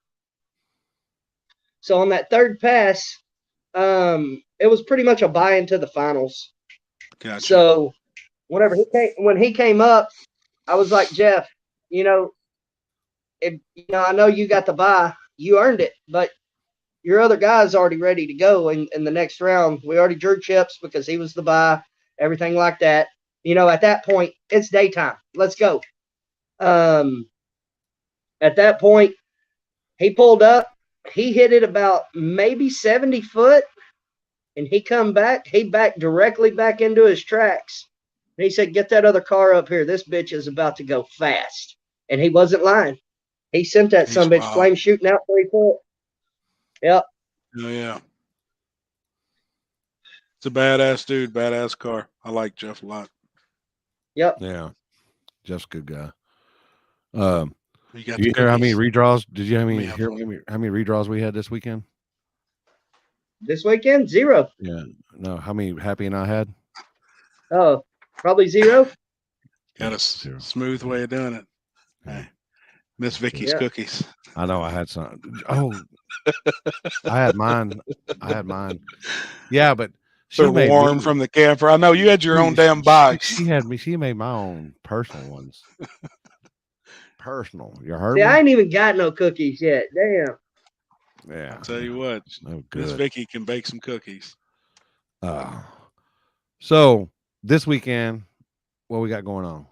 So on that third pass, it was pretty much a bye into the finals. Gotcha. So when he came up, I was like, Jeff, I know you got the bye, you earned it, but your other guy's already ready to go in the next round. We already drew chips because he was the bye, everything like that. At that point, it's daytime. Let's go. At that point, he pulled up. He hit it about maybe 70 foot, and he backed directly back into his tracks. And he said, "Get that other car up here. This bitch is about to go fast." And he wasn't lying. He sent that sumbitch flame shooting out 3 foot. Yep. Oh, yeah. It's a badass dude, badass car. I like Jeff a lot. Yep. Yeah. Jeff's a good guy. You hear how many redraws? Did you hear how many redraws we had this weekend? This weekend, 0. Yeah. No, how many Happy and I had? Oh, probably 0. Got a smooth way of doing it. Hey, Miss Vicky's cookies. I know I had some. Oh, I had mine. Yeah, but she made warm from the camper. I know you had your own damn box. She made my own personal ones. Personal. You heard me? I ain't even got no cookies yet. Damn. Yeah. I'll tell you what. Oh, Miss Vicky can bake some cookies. So this weekend, what we got going on?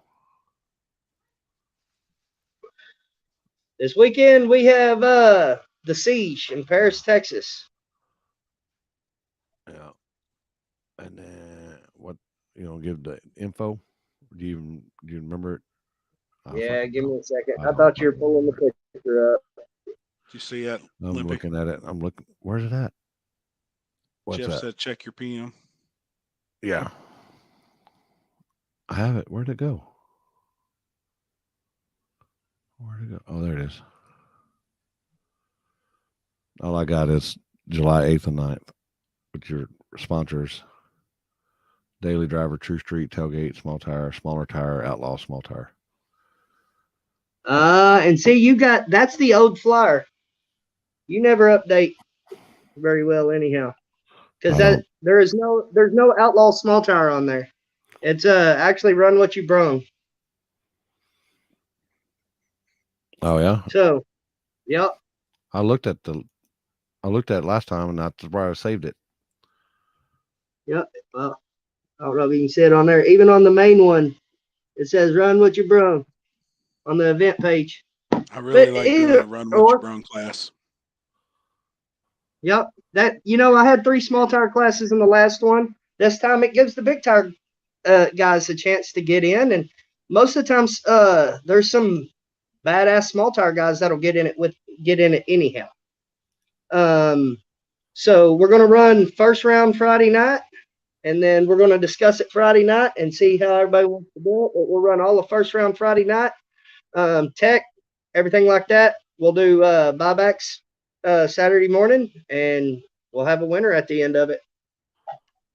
This weekend we have the Siege in Paris, Texas. Yeah. And then what, give the info. Do you remember it? Yeah, give me a second. I thought you were pulling the picture up. Did you see that? I'm Olympic? looking at it. I'm looking. Where's it at? What's Jeff that? said check your PM. Yeah. I have it. Where'd it go? Where'd it go? Oh, there it is. All I got is July 8th and 9th with your sponsors. Daily Driver, True Street, Tailgate, Small Tire, Smaller Tire, Outlaw, Small Tire. And see, that's the old flyer. You never update very well anyhow. Because there's no Outlaw Small Tire on there. It's actually Run What You Brung. Oh yeah. So, yep. I looked at it last time, and that's where I saved it. Yep. Well, I don't know if you can see it on there. Even on the main one, it says Run What You Brung on the event page. I really like doing the Run What You Brung class. Yep. I had 3 small tire classes in the last one. This time it gives the big tire guys a chance to get in, and most of the times there's some badass small tire guys that'll get in it anyhow. So we're gonna run first round Friday night, and then we're gonna discuss it Friday night and see how everybody wants to do it. But we'll run all the first round Friday night. Tech, everything like that. We'll do buybacks Saturday morning, and we'll have a winner at the end of it.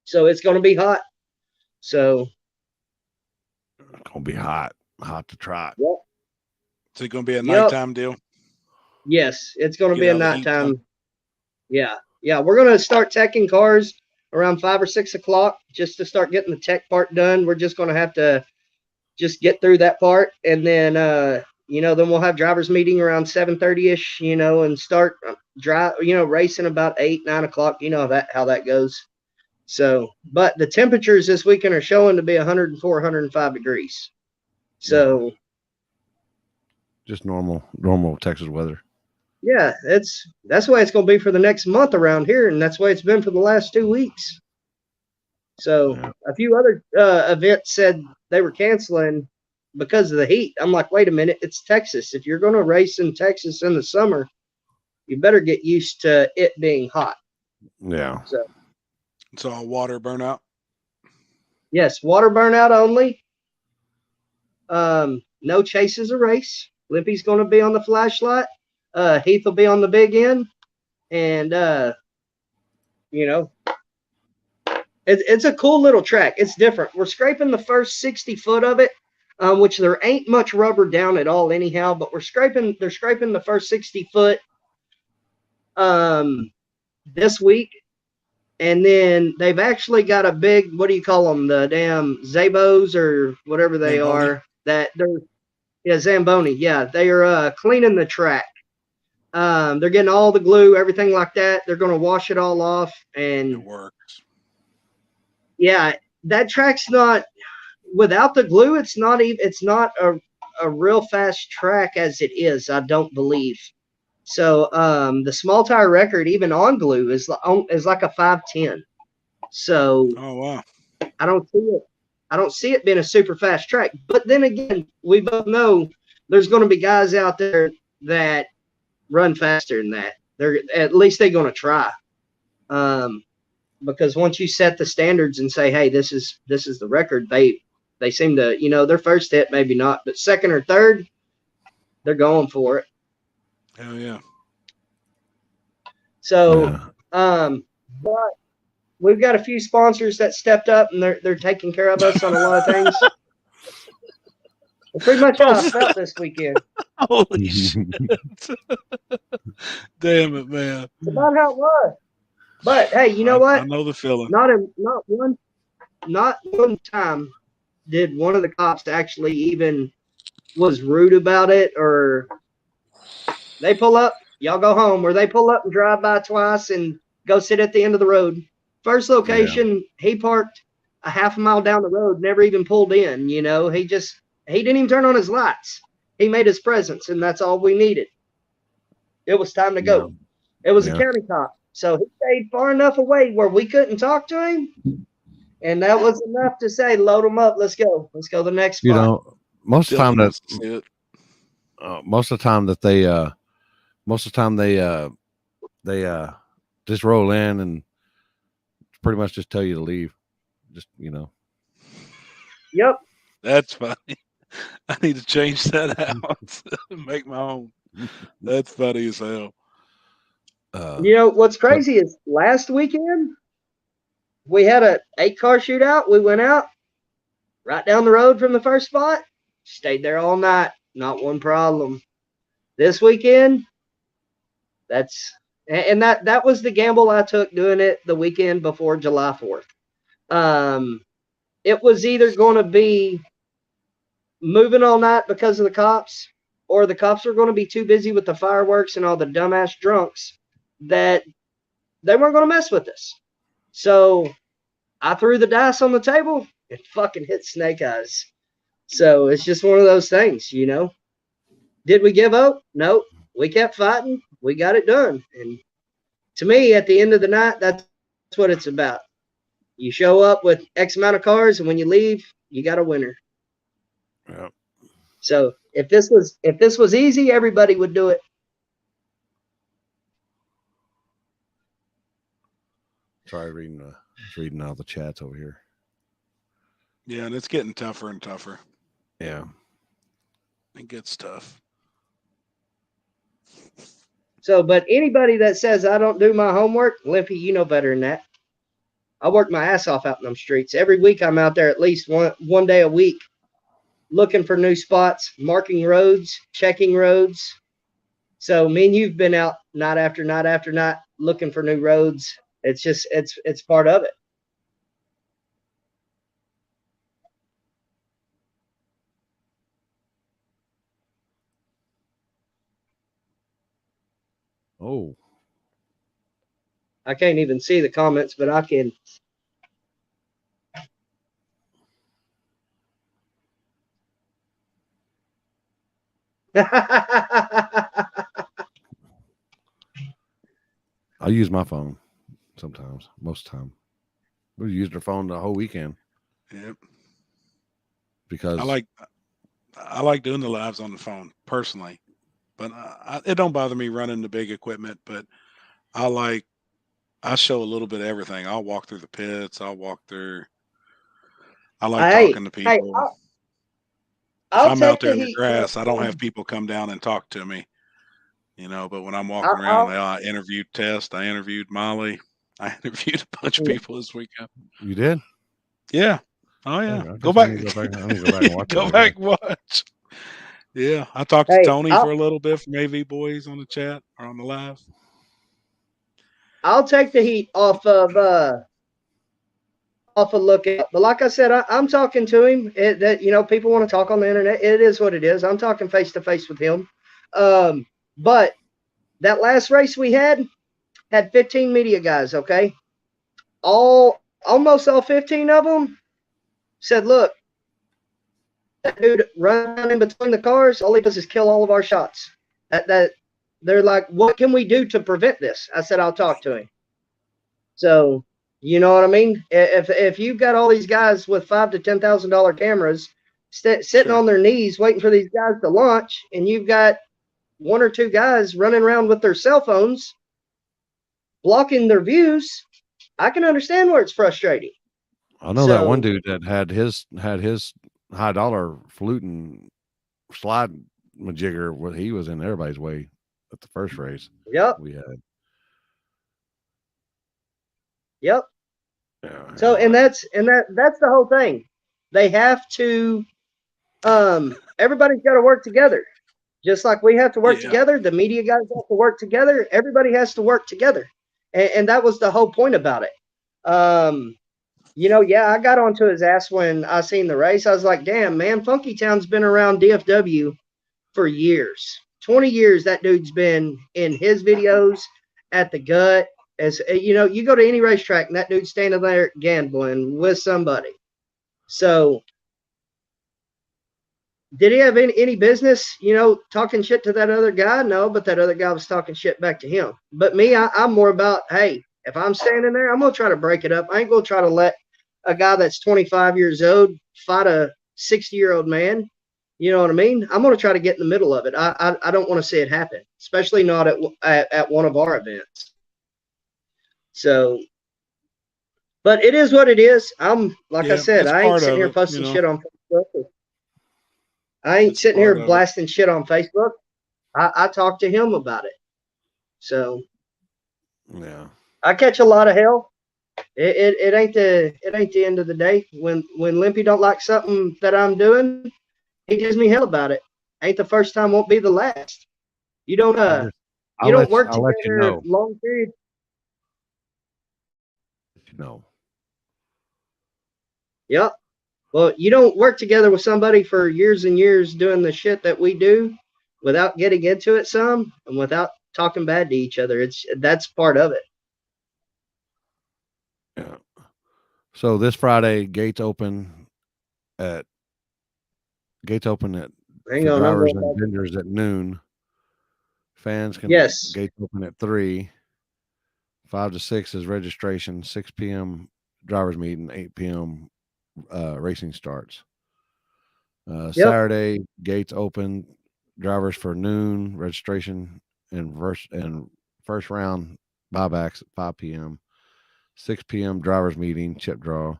So it's gonna be hot. So it's gonna be hot to try. Yep. Is it gonna be a nighttime deal? Yes, it's gonna be a nighttime. Yeah. We're gonna start teching cars around 5 or 6 o'clock just to start getting the tech part done. We're just gonna have to just get through that part, and then then we'll have drivers meeting around 7:30ish, and start racing about 8, 9 o'clock. You know how that goes. So, but the temperatures this weekend are showing to be 104, 105 degrees. So, just normal Texas weather. Yeah, that's why it's going to be for the next month around here, and that's why it's been for the last 2 weeks. So, a few other events said they were canceling because of the heat. I'm like, wait a minute, it's Texas. If you're going to race in Texas in the summer, you better get used to it being hot. Yeah. So it's all water burnout. Yes, water burnout only. No chases a race. Lippy's going to be on the flashlight. Heath will be on the big end, and it's a cool little track. It's different. We're scraping the first 60 foot of it, which there ain't much rubber down at all anyhow, but they're scraping the first 60 foot this week. And then they've actually got a big, what do you call them? The damn Zabos or whatever they are. Zamboni. Yeah, they are cleaning the track. They're getting all the glue, everything like that. They're going to wash it all off, and it works. Yeah, that track's not without the glue. It's not a real fast track as it is. I don't believe. So the small tire record, even on glue, is like a 5:10. So oh wow, I don't see it being a super fast track. But then again, we both know there's going to be guys out there that run faster than that. They're going to try. Because once you set the standards and say, hey, this is the record, they seem to, their first hit maybe not, but second or third, they're going for it. Hell yeah. So, but we've got a few sponsors that stepped up, and they're taking care of us on a lot of things. Well, pretty much how I felt this weekend. Holy shit. Damn it, man. It's about how it was. But hey, you know what? I know the feeling. Not one time did one of the cops actually even was rude about it, or they pull up, y'all go home, or they pull up and drive by twice and go sit at the end of the road. First location, he parked a half a mile down the road, never even pulled in. He didn't even turn on his lights. He made his presence, and that's all we needed. It was time to go. It was a county cop. So he stayed far enough away where we couldn't talk to him, And that was enough to say, load them up. Let's go. Let's go to the next spot. You know, most of the time Dylan that wants to see it. most of the time that they just roll in and pretty much just tell you to leave. Just Yep. That's funny. I need to change that out and make my own. That's funny as hell. You know what's crazy is last weekend we had a 8-car shootout. We went out right down the road from the first spot, stayed there all night, not one problem. This weekend, that was the gamble I took doing it the weekend before July 4th. It was either going to be moving all night because of the cops, or the cops were going to be too busy with the fireworks and all the dumbass drunks that they weren't going to mess with us. So I threw the dice on the table and fucking hit Snake Eyes. So it's just one of those things, you know. Did we give up? No. We kept fighting. We got it done. And to me, at the end of the night, that's what it's about. You show up with X amount of cars, and when you leave, you got a winner. Yeah. So if this was easy, everybody would do it. Sorry, reading all the chats over here. Yeah, and it's getting tougher and tougher. Yeah. It gets tough. So, but anybody that says I don't do my homework, Limpy, you know better than that. I work my ass off out in them streets. Every week I'm out there at least one day a week looking for new spots, marking roads, checking roads. So me and you've been out night after night after night looking for new roads. It's just it's part of it. Oh. I can't even see the comments, but I can. I use my phone sometimes, most of the time. We used our phone the whole weekend. Yep. Because I like doing the lives on the phone personally, but it don't bother me running the big equipment. But I show a little bit of everything. I'll walk through the pits. I like talking to people. If I'm out there in the grass, I don't have people come down and talk to me, you know. But when I'm walking around, I interviewed Test. I interviewed Molly. I interviewed a bunch of people this weekend. You did? Yeah. Oh yeah. I Go back. need to go back and watch. Go back and watch. Yeah, I talked to Tony for a little bit from AV Boys on the chat or on the live. I'll take the heat off of Lookout. But like I said, I'm talking to him. That you know, people want to talk on the internet. It is what it is. I'm talking face to face with him. But that last race we had 15 media guys. Okay, almost all 15 of them said, "Look, that dude running in between the cars. All he does is kill all of our shots." That they're like, "What can we do to prevent this?" I said, "I'll talk to him." So. You know what I mean? If you've got all these guys with $5,000 to $10,000 cameras sitting on their knees waiting for these guys to launch, and you've got one or two guys running around with their cell phones blocking their views, I can understand where it's frustrating. I know that one dude that had his high dollar fluting slide majigger. What he was in everybody's way at the first race. Yep. We had. Yep. Yeah. So that's the whole thing. They have to everybody's got to work together. Just like we have to work together, the media guys have to work together, everybody has to work together. And that was the whole point about it. You know, I got onto his ass when I seen the race. I was like, damn, man, Funky Town's been around DFW for years. 20 years that dude's been in his videos at the gut. As you know, you go to any racetrack and that dude's standing there gambling with somebody. So did he have any business, you know, talking shit to that other guy? No, but that other guy was talking shit back to him. But me, I'm more about, hey, if I'm standing there, I'm going to try to break it up. I ain't going to try to let a guy that's 25 years old fight a 60-year-old man. You know what I mean? I'm going to try to get in the middle of it. I don't want to see it happen, especially not at one of our events. So, but it is what it is. I'm like I said, I ain't sitting here posting shit on Facebook. I ain't sitting here blasting shit on Facebook. I talked to him about it. So, yeah, I catch a lot of hell. It ain't the end of the day. When Limpy don't like something that I'm doing, he gives me hell about it. Ain't the first time, won't be the last. You don't work together long period. No. Yep. Well, you don't work together with somebody for years and years doing the shit that we do without getting into it some and without talking bad to each other. That's part of it. Yeah. So this Friday, gates open at drivers and vendors at noon. Fans can gates open at 3. 5 to 6 is registration. 6 p.m. drivers meeting. 8 p.m. Racing starts. Saturday, gates open. Drivers for noon. Registration and first round buybacks at 5 p.m. 6 p.m. drivers meeting, chip draw.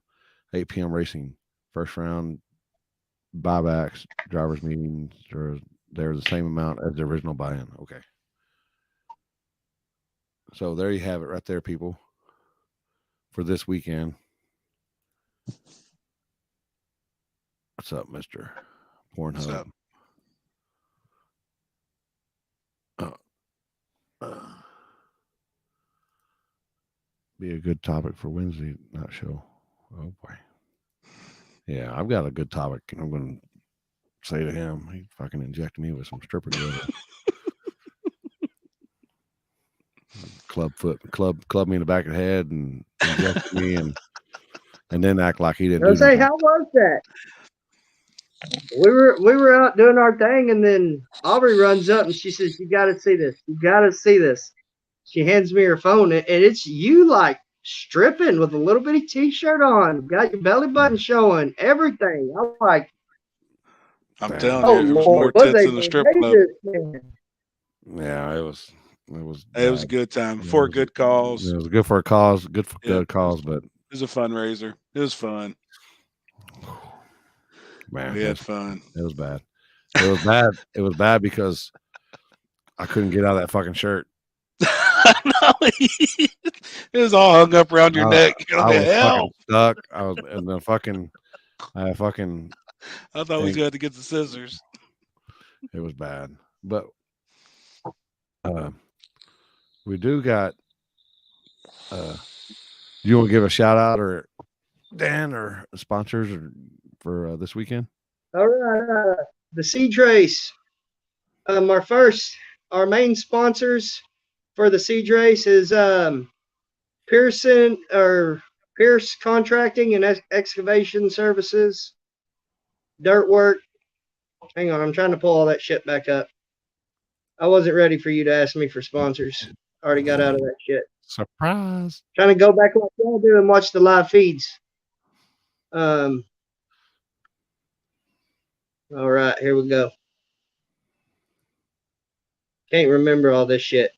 8 p.m. racing. First round buybacks, drivers meetings. They're the same amount as the original buy-in. Okay. So there you have it right there, people, for this weekend. What's up, Mr. Pornhub? What's up? Be a good topic for Wednesday night show. Oh boy. Yeah, I've got a good topic. I'm going to say to him, he fucking injected me with some stripper glitter. Club me in the back of the head and inject me and then act like he didn't do say, how was that? We were out doing our thing, and then Aubrey runs up and she says, "You got to see this. You got to see this." She hands me her phone, and it's you like stripping with a little bitty t-shirt on, got your belly button showing, everything. I'm like, I'm telling you, there's more tits in the strip club. Yeah, it was a good time for good cause. It was good for a cause, good cause, but it was a fundraiser. It was fun. Man, we had fun. It was bad. It was bad. It was bad because I couldn't get out of that fucking shirt. No, it was all hung up around your neck. I was fucking stuck. I thought we was going to get the scissors. It was bad, but we do got. You want to give a shout out or Dan or sponsors for this weekend? All right, the Siege Race. Our main sponsors for the Siege Race is Pierce Contracting and Excavation Services, Dirt Work. Hang on, I'm trying to pull all that shit back up. I wasn't ready for you to ask me for sponsors. I already got out of that shit. Surprise. Trying to go back like y'all do and watch the live feeds. All right, here we go. Can't remember all this shit.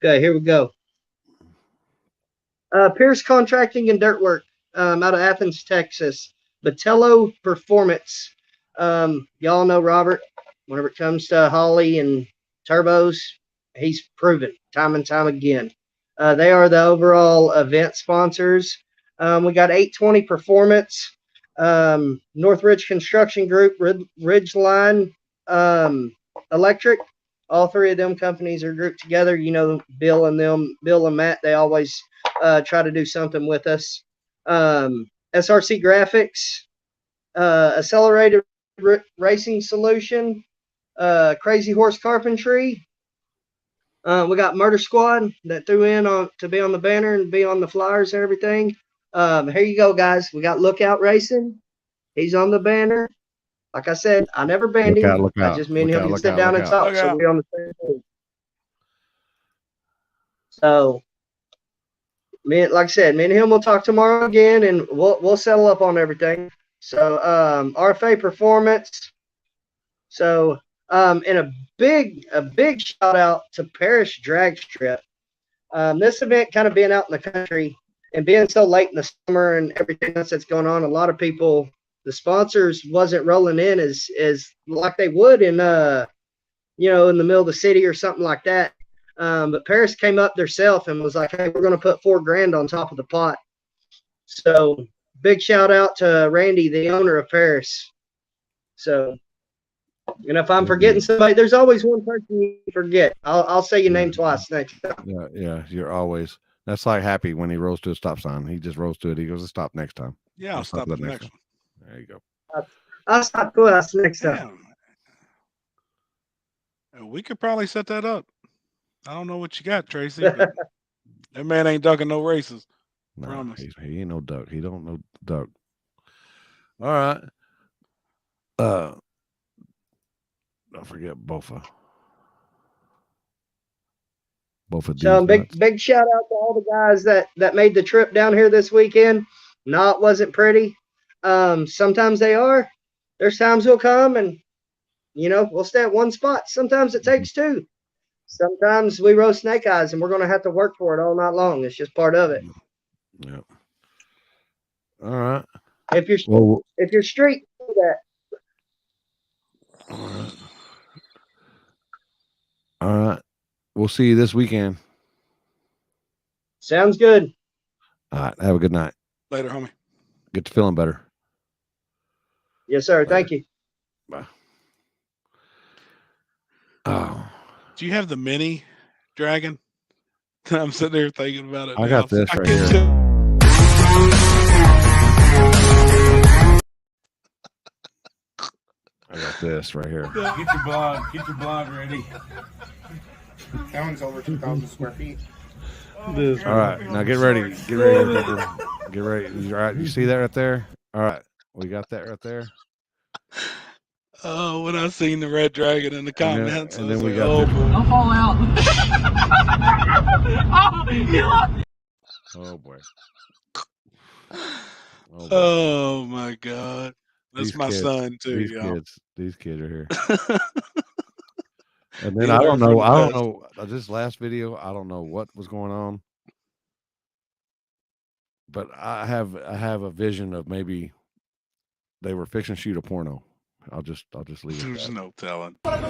Okay, here we go. Pierce Contracting and Dirt Work out of Athens, Texas. Batello Performance. Y'all know Robert. Whenever it comes to Holly and turbos, he's proven time and time again. They are the overall event sponsors. We got 820 Performance, Northridge Construction Group, Ridgeline Electric. All three of them companies are grouped together. You know, Bill and Matt, they always try to do something with us. SRC Graphics, Accelerated Racing Solution, Crazy Horse Carpentry. We got Murder Squad that threw in to be on the banner and be on the flyers and everything. Here you go, guys. We got Lookout Racing. He's on the banner. Like I said, I never banned him. I just mean him to sit down and talk so we're on the same page. So like I said, me and him will talk tomorrow again, and we'll settle up on everything. So RFA Performance. So and a big shout out to Parish Drag Strip. This event kind of being out in the country and being so late in the summer and everything else that's going on, a lot of people, the sponsors wasn't rolling in as like they would in in the middle of the city or something like that. But Paris came up themselves and was like, hey, we're going to put $4,000 on top of the pot. So big shout out to Randy, the owner of Paris. So, and if I'm forgetting somebody, there's always one person you forget. I'll say your name twice next time. Yeah, you're always. That's like Happy when he rolls to a stop sign. He just rolls to it. He goes to stop next time. Yeah, I'll stop at the next one. There you go. I'll stop twice next time. We could probably set that up. I don't know what you got, Tracy. But that man ain't ducking no races. No, Promise. he ain't no duck. He don't know duck. All right. Don't forget Bofa. So big shout out to all the guys that made the trip down here this weekend. No, it wasn't pretty. Sometimes they are. There's times we'll come and we'll stay at one spot. Sometimes it takes two. Sometimes we roast snake eyes and we're going to have to work for it all night long. It's just part of it. Yeah. All right. If you're street, do that. All right. We'll see you this weekend. Sounds good. All right. Have a good night. Later, homie. Get to feeling better. Yes, sir. Later. Thank you. Bye. Oh. Do you have the mini dragon? I'm sitting there thinking about it. I got this right here. I got this right here. Get your blog ready. That one's over 2,000 square feet. All right, now get ready. Get ready. Get ready. All right, you see that right there? All right, we got that right there. Oh, when I seen the red dragon in the comments, and then we got I'll fall out. Oh boy. Oh my God. That's These my kids, son too, y'all. These kids are here. And then I don't know. This last video, I don't know what was going on. But I have a vision of maybe they were fixing to shoot a porno. I'll just leave it. There's no telling. Okay,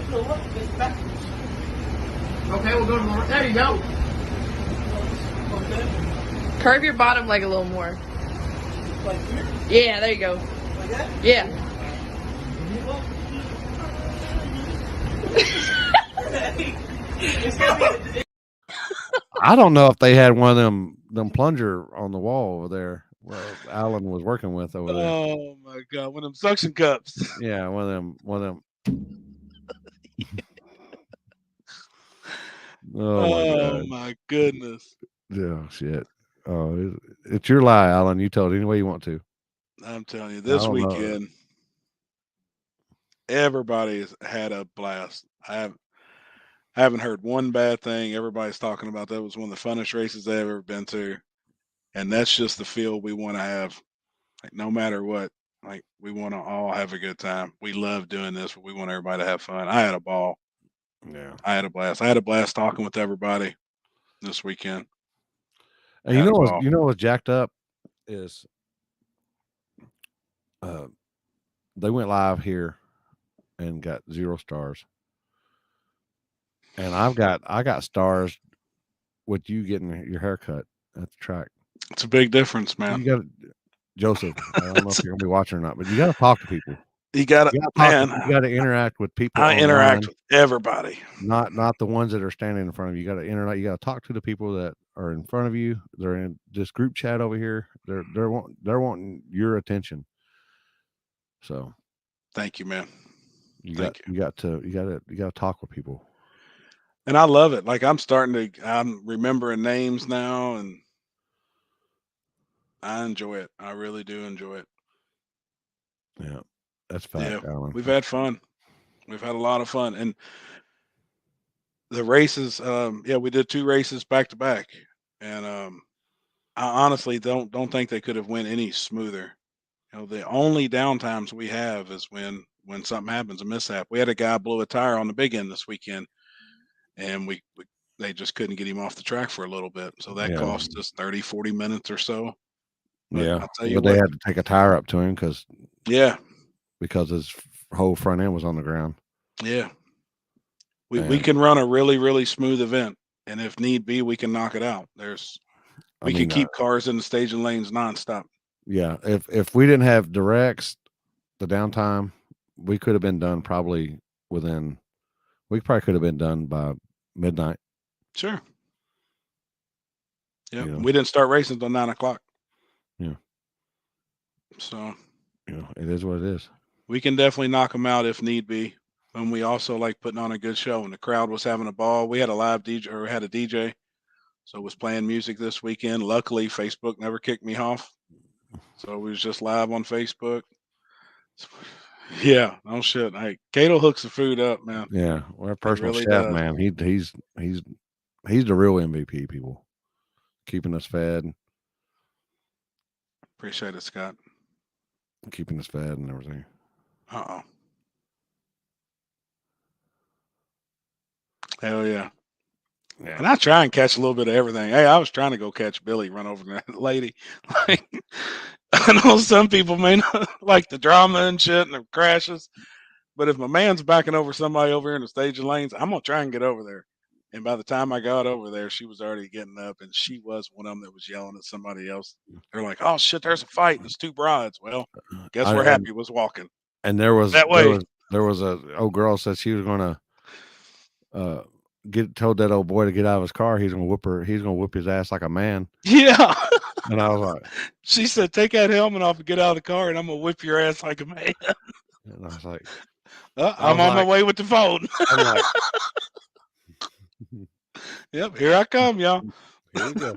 we'll go to more. There you go. Curve your bottom leg a little more. Like here? Yeah, there you go. Like that? Yeah. I don't know if they had one of them plunger on the wall over there where Alan was working with over there. Oh my God, one of them suction cups. Yeah, one of them. Oh my goodness. Yeah, shit. Oh, it's your lie, Alan. You tell it any way you want to. I'm telling you, this weekend, everybody's had a blast. I haven't heard one bad thing. Everybody's talking about that was one of the funnest races they've ever been to. And that's just the feel we want to have. Like, no matter what, like, we want to all have a good time. We love doing this, but we want everybody to have fun. I had a ball. Yeah. I had a blast. I had a blast talking with everybody this weekend. And you know what's jacked up is they went live here and got 0 stars. And I got stars with you getting your haircut at the track. It's a big difference, man. You got Joseph. I don't know if you're gonna be watching or not, but you got to talk to people. You got to interact with people. I interact with everybody, not the ones that are standing in front of you. You got to interact. You got to talk to the people that are in front of you. They're in this group chat over here. They're wanting your attention. So, thank you, man. You got to talk with people. And I love it. Like, I'm remembering names now, and I enjoy it. I really do enjoy it. Yeah, that's fact, Alan. We've had fun. We've had a lot of fun. And the races, we did 2 races back to back. And I honestly don't think they could have went any smoother. The only downtimes we have is when something happens, a mishap. We had a guy blew a tire on the big end this weekend, and they just couldn't get him off the track for a little bit. So that cost us 30, 40 minutes or so. But Yeah, I'll tell you but they what, had to take a tire up to him because yeah, his whole front end was on the ground. yeah. We And can run a really, really smooth event, and if need be, we can knock it out. We can keep cars in the staging lanes nonstop. Yeah, if we didn't have directs, the downtime, we could have been done probably within. We probably could have been done by midnight. Sure. Yeah, You know. we didn't start racing until 9 o'clock. Yeah. So, it is what it is. we can definitely knock them out if need be. And we also like putting on a good show, and the crowd was having a ball. We had a live DJ, or had a DJ, so was playing music this weekend. Luckily, Facebook never kicked me off, so we was just live on Facebook. Yeah, no shit. Hey, Cato hooks the food up, man. Yeah, we're a personal really chef, does. man. He's the real MVP. People keeping us fed, Appreciate it, Scott. keeping us fed, and everything. Uh-oh. Hell yeah. Yeah. And I try and catch a little bit of everything. Hey, I was trying to go catch Billy run over that lady. Like, I know some people may not like the drama and shit and the crashes, but if my man's backing over somebody over here in the staging lanes, I'm gonna try and get over there. And by the time I got over there, she was already getting up, and she was one of them that was yelling at somebody else. They're like, "Oh shit, there's a fight. And it's two brides." Well, guess where Happy was walking. And there was that way. There was a old girl said she was gonna told that old boy to get out of his car. He's gonna whip his ass like a man. Yeah. And I was like, she said, "Take that helmet off and get out of the car, and I'm gonna whip your ass like a man." And I was like, I'm on my way with the phone. I'm like, yep, here I come, y'all. Here we go.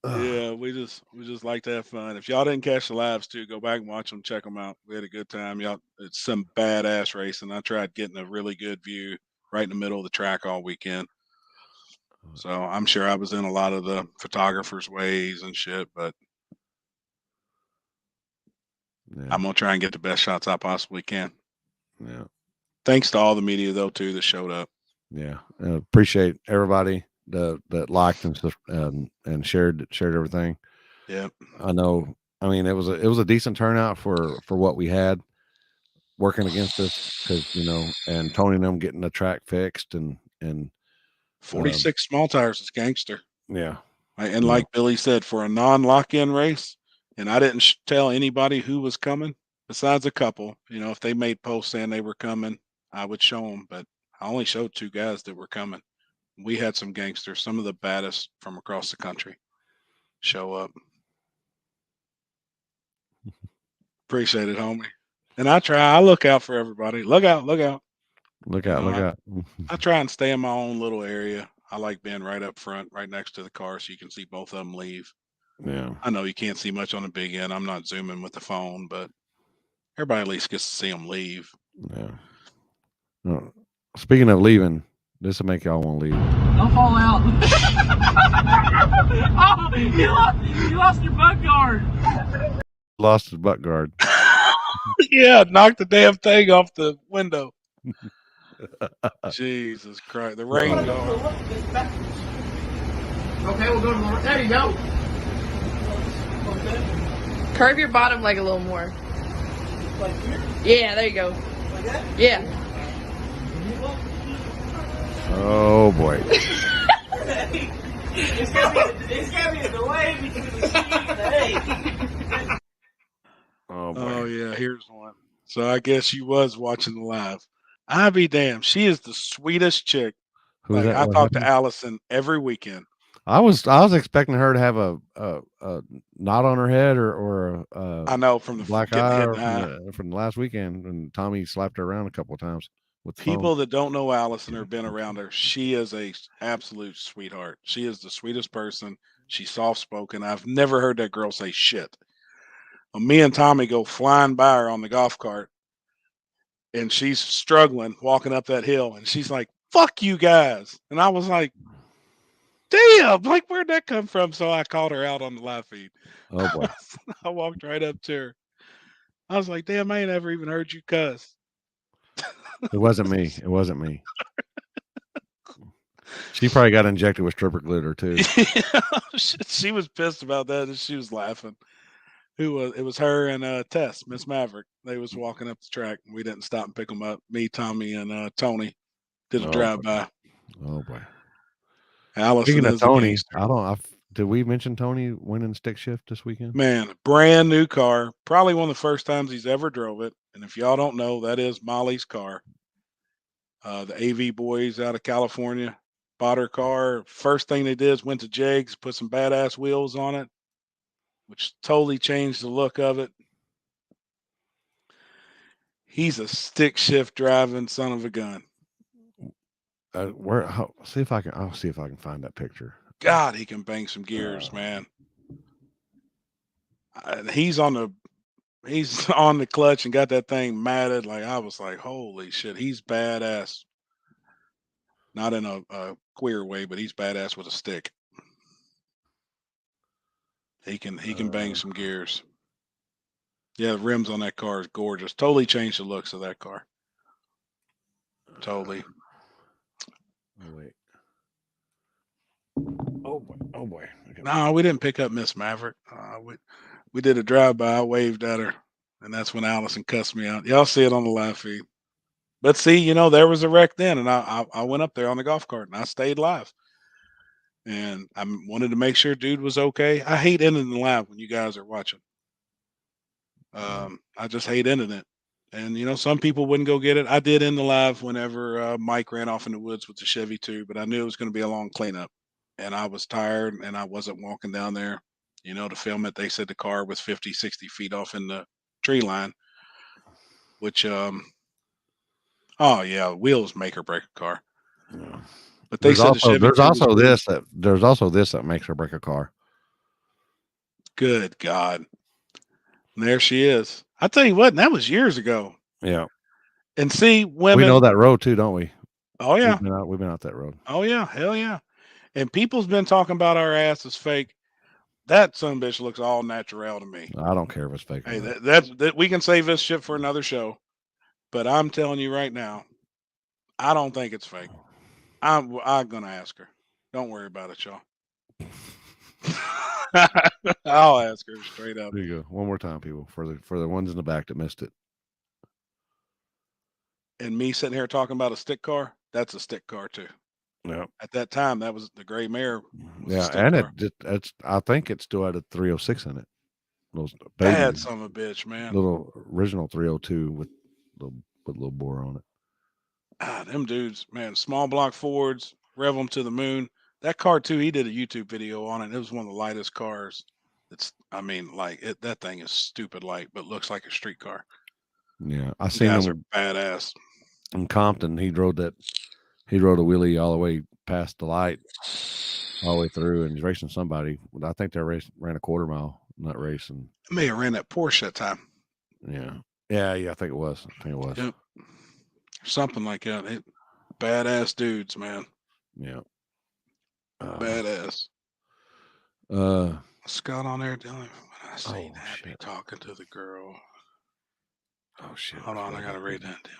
Yeah, we just like to have fun. If y'all didn't catch the lives too, go back and watch them, check them out. We had a good time. Y'all, it's some badass racing. I tried getting a really good view right in the middle of the track all weekend. So I'm sure I was in a lot of the photographers' ways and shit, but I'm gonna try and get the best shots I possibly can. Yeah. Thanks to all the media though too that showed up. Yeah, appreciate everybody that liked and shared everything. Yeah, I know. I mean, it was a decent turnout for what we had working against us, because and Tony and them getting the track fixed and 46 small tires is gangster. Yeah, and like Billy said, for a non-lock-in race, and I didn't tell anybody who was coming besides a couple. If they made posts saying they were coming, I would show them, but I only showed 2 guys that were coming. We had some gangsters, some of the baddest from across the country, show up. Appreciate it, homie. And I look out for everybody. Look out. Look out. I try and stay in my own little area. I like being right up front, right next to the car, so you can see both of them leave. Yeah. I know you can't see much on the big end. I'm not zooming with the phone, but everybody at least gets to see them leave. Yeah. Speaking of leaving, this will make y'all want to leave. Don't fall out. Oh, you lost your butt guard. Lost his butt guard. Yeah, knocked the damn thing off the window. Jesus Christ, the rain guard. Okay, we'll go to the. There you go. Curve your bottom leg a little more. Like here? Yeah, there you go. Like that? Yeah. Oh boy. It's gotta be a delay between the C and the A. Oh boy. Oh yeah, here's one. So I guess you was watching the live. I be damned. She is the sweetest chick. Who's that? I What talk to happened? Allison every weekend. I was expecting her to have a knot on her head or I know from the black getting eye hit or in the eye. from the last weekend, and Tommy slapped her around a couple of times with the People phone. that don't know Allison or been around her, she is a absolute sweetheart. She is the sweetest person. She's soft spoken. I've never heard that girl say shit. Well, me and Tommy go flying by her on the golf cart, and she's struggling walking up that hill, and she's like, "Fuck you guys!" And I was like, damn, like, where'd that come from? So I called her out on the live feed. Oh boy. I walked right up to her. I was like, damn, I ain't ever even heard you cuss. It wasn't me. It wasn't me. She probably got injected with stripper glitter too. She was pissed about that, and she was laughing. It was her and Tess, Miss Maverick. They was walking up the track. And we didn't stop and pick them up. Me, Tommy, and Tony did a Oh, drive by. Oh boy. Allison Speaking of is a Tony, gangster. did we mention Tony winning stick shift this weekend? Man, brand new car. Probably one of the first times he's ever drove it. And if y'all don't know, that is Molly's car. The AV boys out of California bought her car. First thing they did is went to Jegs, put some badass wheels on it, which totally changed the look of it. He's a stick shift driving son of a gun. I'll see if I can find that picture. God, he can bang some gears, man. He's on the clutch and got that thing matted. Like, I was like, holy shit, he's badass. Not in a queer way, but he's badass with a stick. He can bang some gears. Yeah, the rims on that car is gorgeous. Totally changed the looks of that car. Totally. Oh wait. Oh boy. Okay. No, we didn't pick up Miss Maverick. We did a drive-by. I waved at her, and that's when Allison cussed me out. Y'all see it on the live feed. But see, there was a wreck then, and I went up there on the golf cart, and I stayed live. And I wanted to make sure dude was okay. I hate ending the live when you guys are watching. I just hate ending it. And, some people wouldn't go get it. I did end the live whenever Mike ran off in the woods with the Chevy too, but I knew it was going to be a long cleanup. And I was tired, and I wasn't walking down there, to film it. They said the car was 50, 60 feet off in the tree line, which, oh yeah, wheels make or break a car. Yeah. But they said there's also this that makes or break a car. Good God. And there she is. I tell you what, that was years ago. Yeah. And see, women. We know that road too, don't we? Oh yeah. We've been out that road. Oh yeah. Hell yeah. And people's been talking about our ass is fake. That son of a bitch looks all natural to me. I don't care if it's fake. Hey, that we can save this shit for another show. But I'm telling you right now, I don't think it's fake. I'm gonna ask her. Don't worry about it, y'all. I'll ask her straight up. There you go. One more time, people, for the ones in the back that missed it. And me sitting here talking about a stick car, that's a stick car too. Yeah. At that time, that was the gray mare. Yeah, and it's I think it still had a 306 in it. Those bad son of a bitch, man. Little original 302 with little bore on it. Ah, them dudes, man, small block Fords, rev them to the moon. That car too, he did a YouTube video on it. It was one of the lightest cars. That thing is stupid light, but looks like a street car. Yeah, I seen guys him are badass. In Compton. He rode a wheelie all the way past the light, all the way through, and he's racing somebody. I think they ran a quarter mile, not racing. I may have ran that Porsche that time. Yeah, I think it was. Yep. Something like that. Badass dudes, man. Yeah. Badass. Scott on there telling me when I seen Happy talking to the girl. Oh shit. Hold on, I gotta read that deal.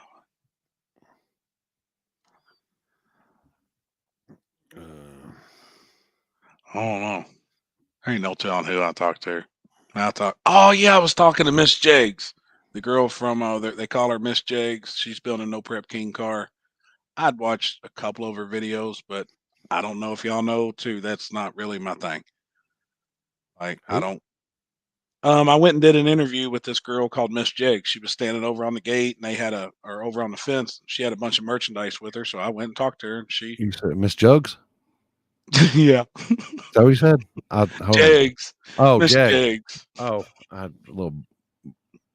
I don't know. There ain't no telling who I talked to. Oh yeah, I was talking to Miss Jegs, the girl from they call her Miss Jegs. She's building a No Prep King car. I'd watched a couple of her videos, but I don't know if y'all know too. That's not really my thing. Like I don't. I went and did an interview with this girl called Miss Jegs. She was standing over on the gate, and they had over on the fence. She had a bunch of merchandise with her, so I went and talked to her. And You said Miss Jugs? Yeah. Is that what you said? Jegs. Oh, Miss Jegs. Oh, I had a little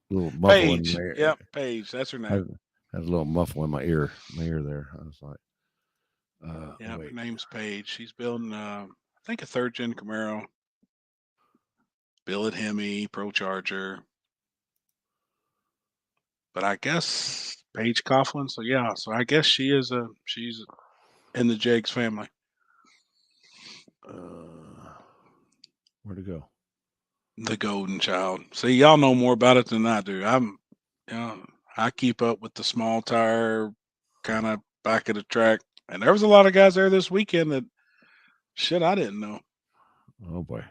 muffle Paige. in there. Yep, Paige. That's her name. I had a little muffle in my ear there. I was like, her name's Paige. She's building, I think, a 3rd gen Camaro. Billet Hemi, Pro Charger. But I guess Paige Coughlin. So I guess she's in the Jegs family. Where'd it go? The Golden Child. See, y'all know more about it than I do. I keep up with the small tire kind of back of the track. And there was a lot of guys there this weekend that shit I didn't know. Oh boy.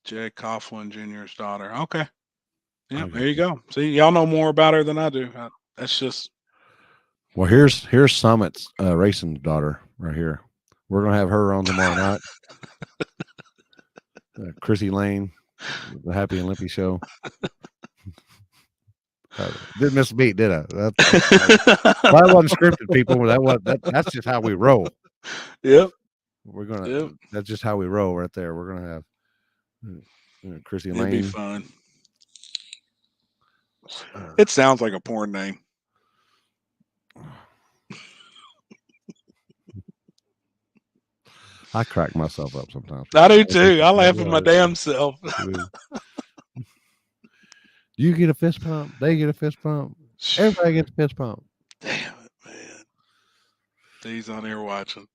Jay Coughlin Jr.'s daughter. Okay. Yeah, Okay. there you go. See, y'all know more about her than I do. That's just. Well, here's Summit's racing daughter right here. We're gonna have her on tomorrow night. Chrissy Lane, the Happy and Limpy show. Didn't miss a beat, did I? That wasn't scripted, people. That's just how we roll. Yep. We're gonna. That's just how we roll right there. We're gonna have Chrissy Lane. It'd be fun. It sounds like a porn name. I crack myself up sometimes. I do too. I laugh at my damn self. You get a fist pump. They get a fist pump. Everybody gets a fist pump. Damn it, man. He's on here watching.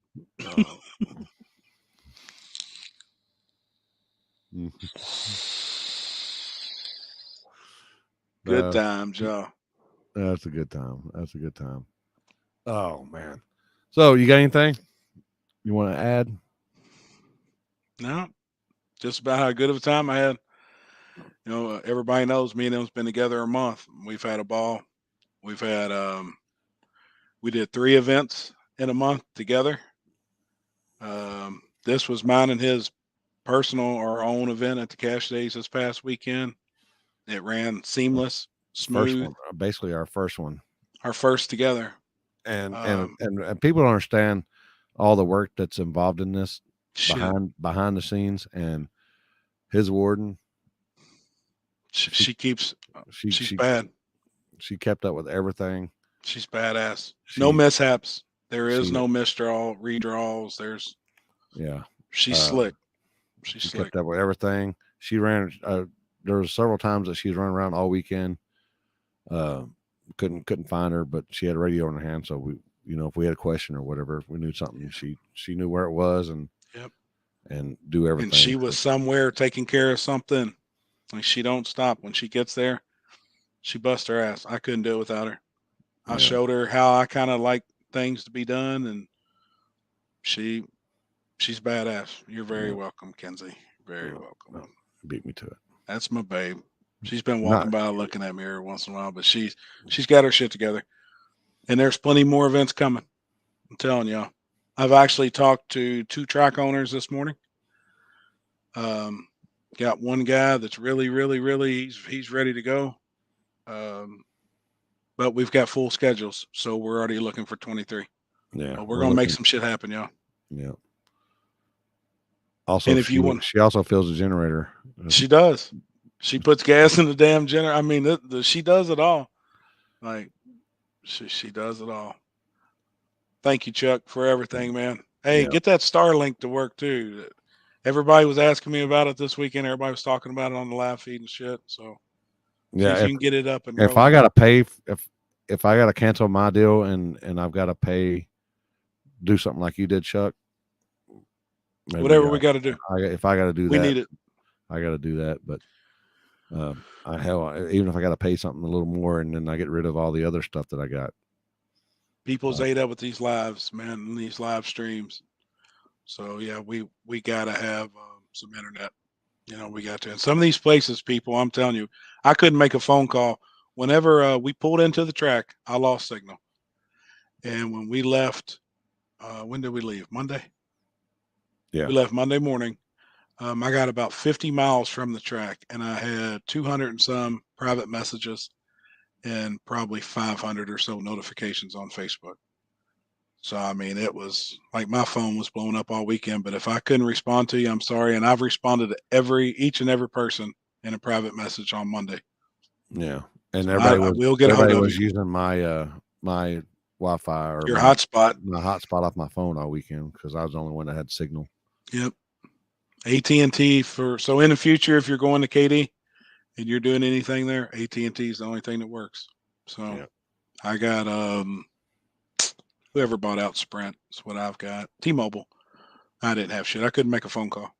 Good times, y'all. That's a good time. That's a good time. Oh man. So you got anything you want to add? No. Just about how good of a time I had. Everybody knows me and them's been together a month. We've had a ball. We've had we did 3 events in a month together. This was mine and his personal or own event at the Cash Days this past weekend. It ran seamless, smooth. First one, basically our first one. Our first together. And people don't understand all the work that's involved in this behind the scenes. And his warden, she's bad. She kept up with everything. She's badass. No mishaps. There is no redraws. She's slick. She's slick. Kept up with everything. She ran. There was several times that she was running around all weekend. Couldn't find her, but she had a radio in her hand. So we, if we had a question or whatever, if we knew something, she knew where it was and do everything. And she was somewhere taking care of something. Like, she don't stop. When she gets there, she busts her ass. I couldn't do it without her. I showed her how I kind of like things to be done, and she's badass. You're very welcome, Kenzie. Very welcome. Beat me to it. That's my babe. She's been walking by looking at me every once in a while, but she's got her shit together. And there's plenty more events coming. I'm telling y'all. I've actually talked to 2 track owners this morning. Got one guy that's really, really, really, he's ready to go. But we've got full schedules, so we're already looking for 23. Yeah. But we're gonna make some shit happen, y'all. Yeah. Also, and if you want, she also fills the generator. She does. She puts gas in the damn generator. I mean, she does it all. Like, she does it all. Thank you, Chuck, for everything, man. Hey, get that Starlink to work too. Everybody was asking me about it this weekend. Everybody was talking about it on the live feed and shit. So yeah, if you can get it up and if I gotta pay, if I gotta cancel my deal and I've got to pay, do something like you did, Chuck. Whatever we got to do. If I got to do that, we need it. I got to do that. But even if I got to pay something a little more, and then I get rid of all the other stuff that I got. People's ate up with these lives, man, and these live streams. So yeah, we gotta have some internet. We got to. And some of these places, people, I'm telling you, I couldn't make a phone call. Whenever we pulled into the track, I lost signal. And when we left, when did we leave? Monday. Yeah, we left Monday morning. I got about 50 miles from the track, and I had 200 and some private messages and probably 500 or so notifications on Facebook. So, I mean, it was like my phone was blowing up all weekend, but if I couldn't respond to you, I'm sorry. And I've responded to each and every person in a private message on Monday. Yeah. And so everybody was using my, my Wi-Fi or your hotspot, my hotspot off my phone all weekend, because I was the only one that had signal. Yep. AT&T so in the future, if you're going to KD and you're doing anything there, AT&T is the only thing that works. So I got Whoever bought out Sprint is what I've got. T-Mobile. I didn't have shit. I couldn't make a phone call.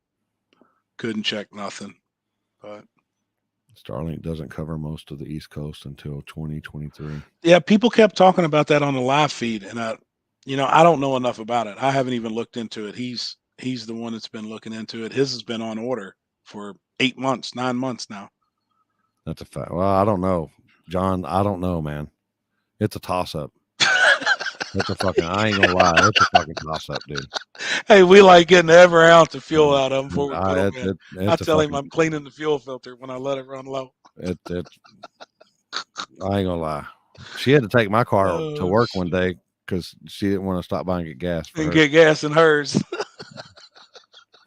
Couldn't check nothing. But Starlink doesn't cover most of the East Coast until 2023. yeah, people kept talking about that on the live feed, and I don't know enough about it. I haven't even looked into it. He's the one that's been looking into it. His has been on order for 8 months, 9 months now. That's a fact. Well, I don't know, John. I don't know, man. It's a toss up. It's a fucking. I ain't gonna lie. It's a fucking toss up, dude. Hey, we like getting every ounce of fuel out of them before we put them in. I It's a tell him fucking- I'm cleaning the fuel filter when I let it run low. I ain't gonna lie. She had to take my car to work one day because she didn't want to stop by and get gas. For And her. get gas in hers.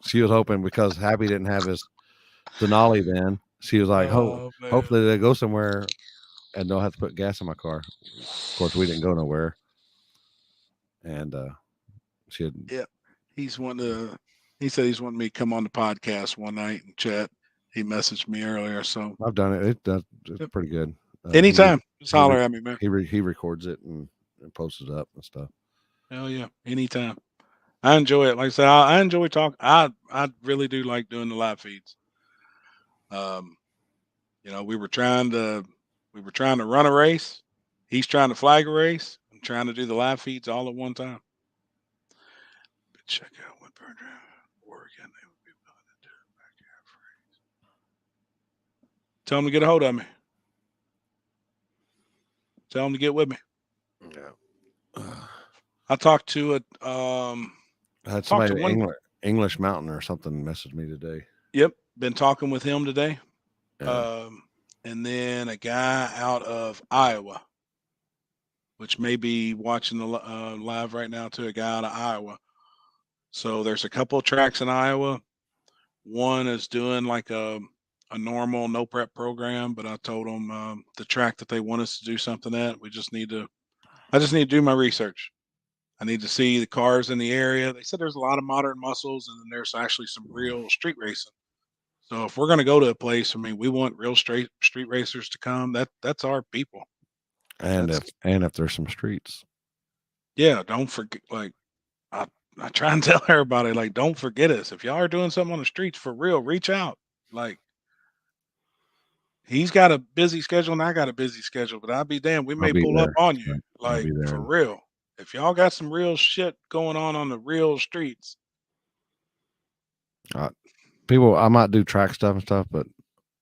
She was hoping because Happy didn't have his Denali then. She was like, Oh, man. hopefully they go somewhere and don't have to put gas in my car. Of course, we didn't go nowhere. And she had, Yeah. He's wanting to. He said he's wanting me to come on the podcast one night and chat. He messaged me earlier, so I've done it. It's pretty good. anytime, just holler at me, man. He records it and posts it up and stuff. Hell yeah, anytime. I enjoy it. Like I said, I enjoy talking. I really do like doing the live feeds. We were trying to run a race. He's trying to flag a race. I'm trying to do the live feeds all at one time. But check out Woodburn Drive, Oregon. They would be willing to do it back here for. Tell them to get a hold of me. Tell them to get with me. Yeah. I talked to it. I had somebody English Mountain or something message me today. Yep, been talking with him today. Yeah. And then a guy out of Iowa, which may be watching the live right now too. A guy out of Iowa. So there's a couple of tracks in Iowa. One is doing like a normal no prep program, but I told them the track that they want us to do something at. I just need to do my research. I need to see the cars in the area. They said there's a lot of modern muscles, and then there's actually some real street racing. So if we're going to go to a place, I mean, we want real street racers to come. That's our people. And if there's some streets. Yeah, don't forget. Like I try and tell everybody, like, don't forget us. If y'all are doing something on the streets for real, reach out. Like he's got a busy schedule and I got a busy schedule, but I'll be damned. We may pull up on you, like for real. If y'all got some real shit going on the real streets. People, I might do track stuff and stuff, but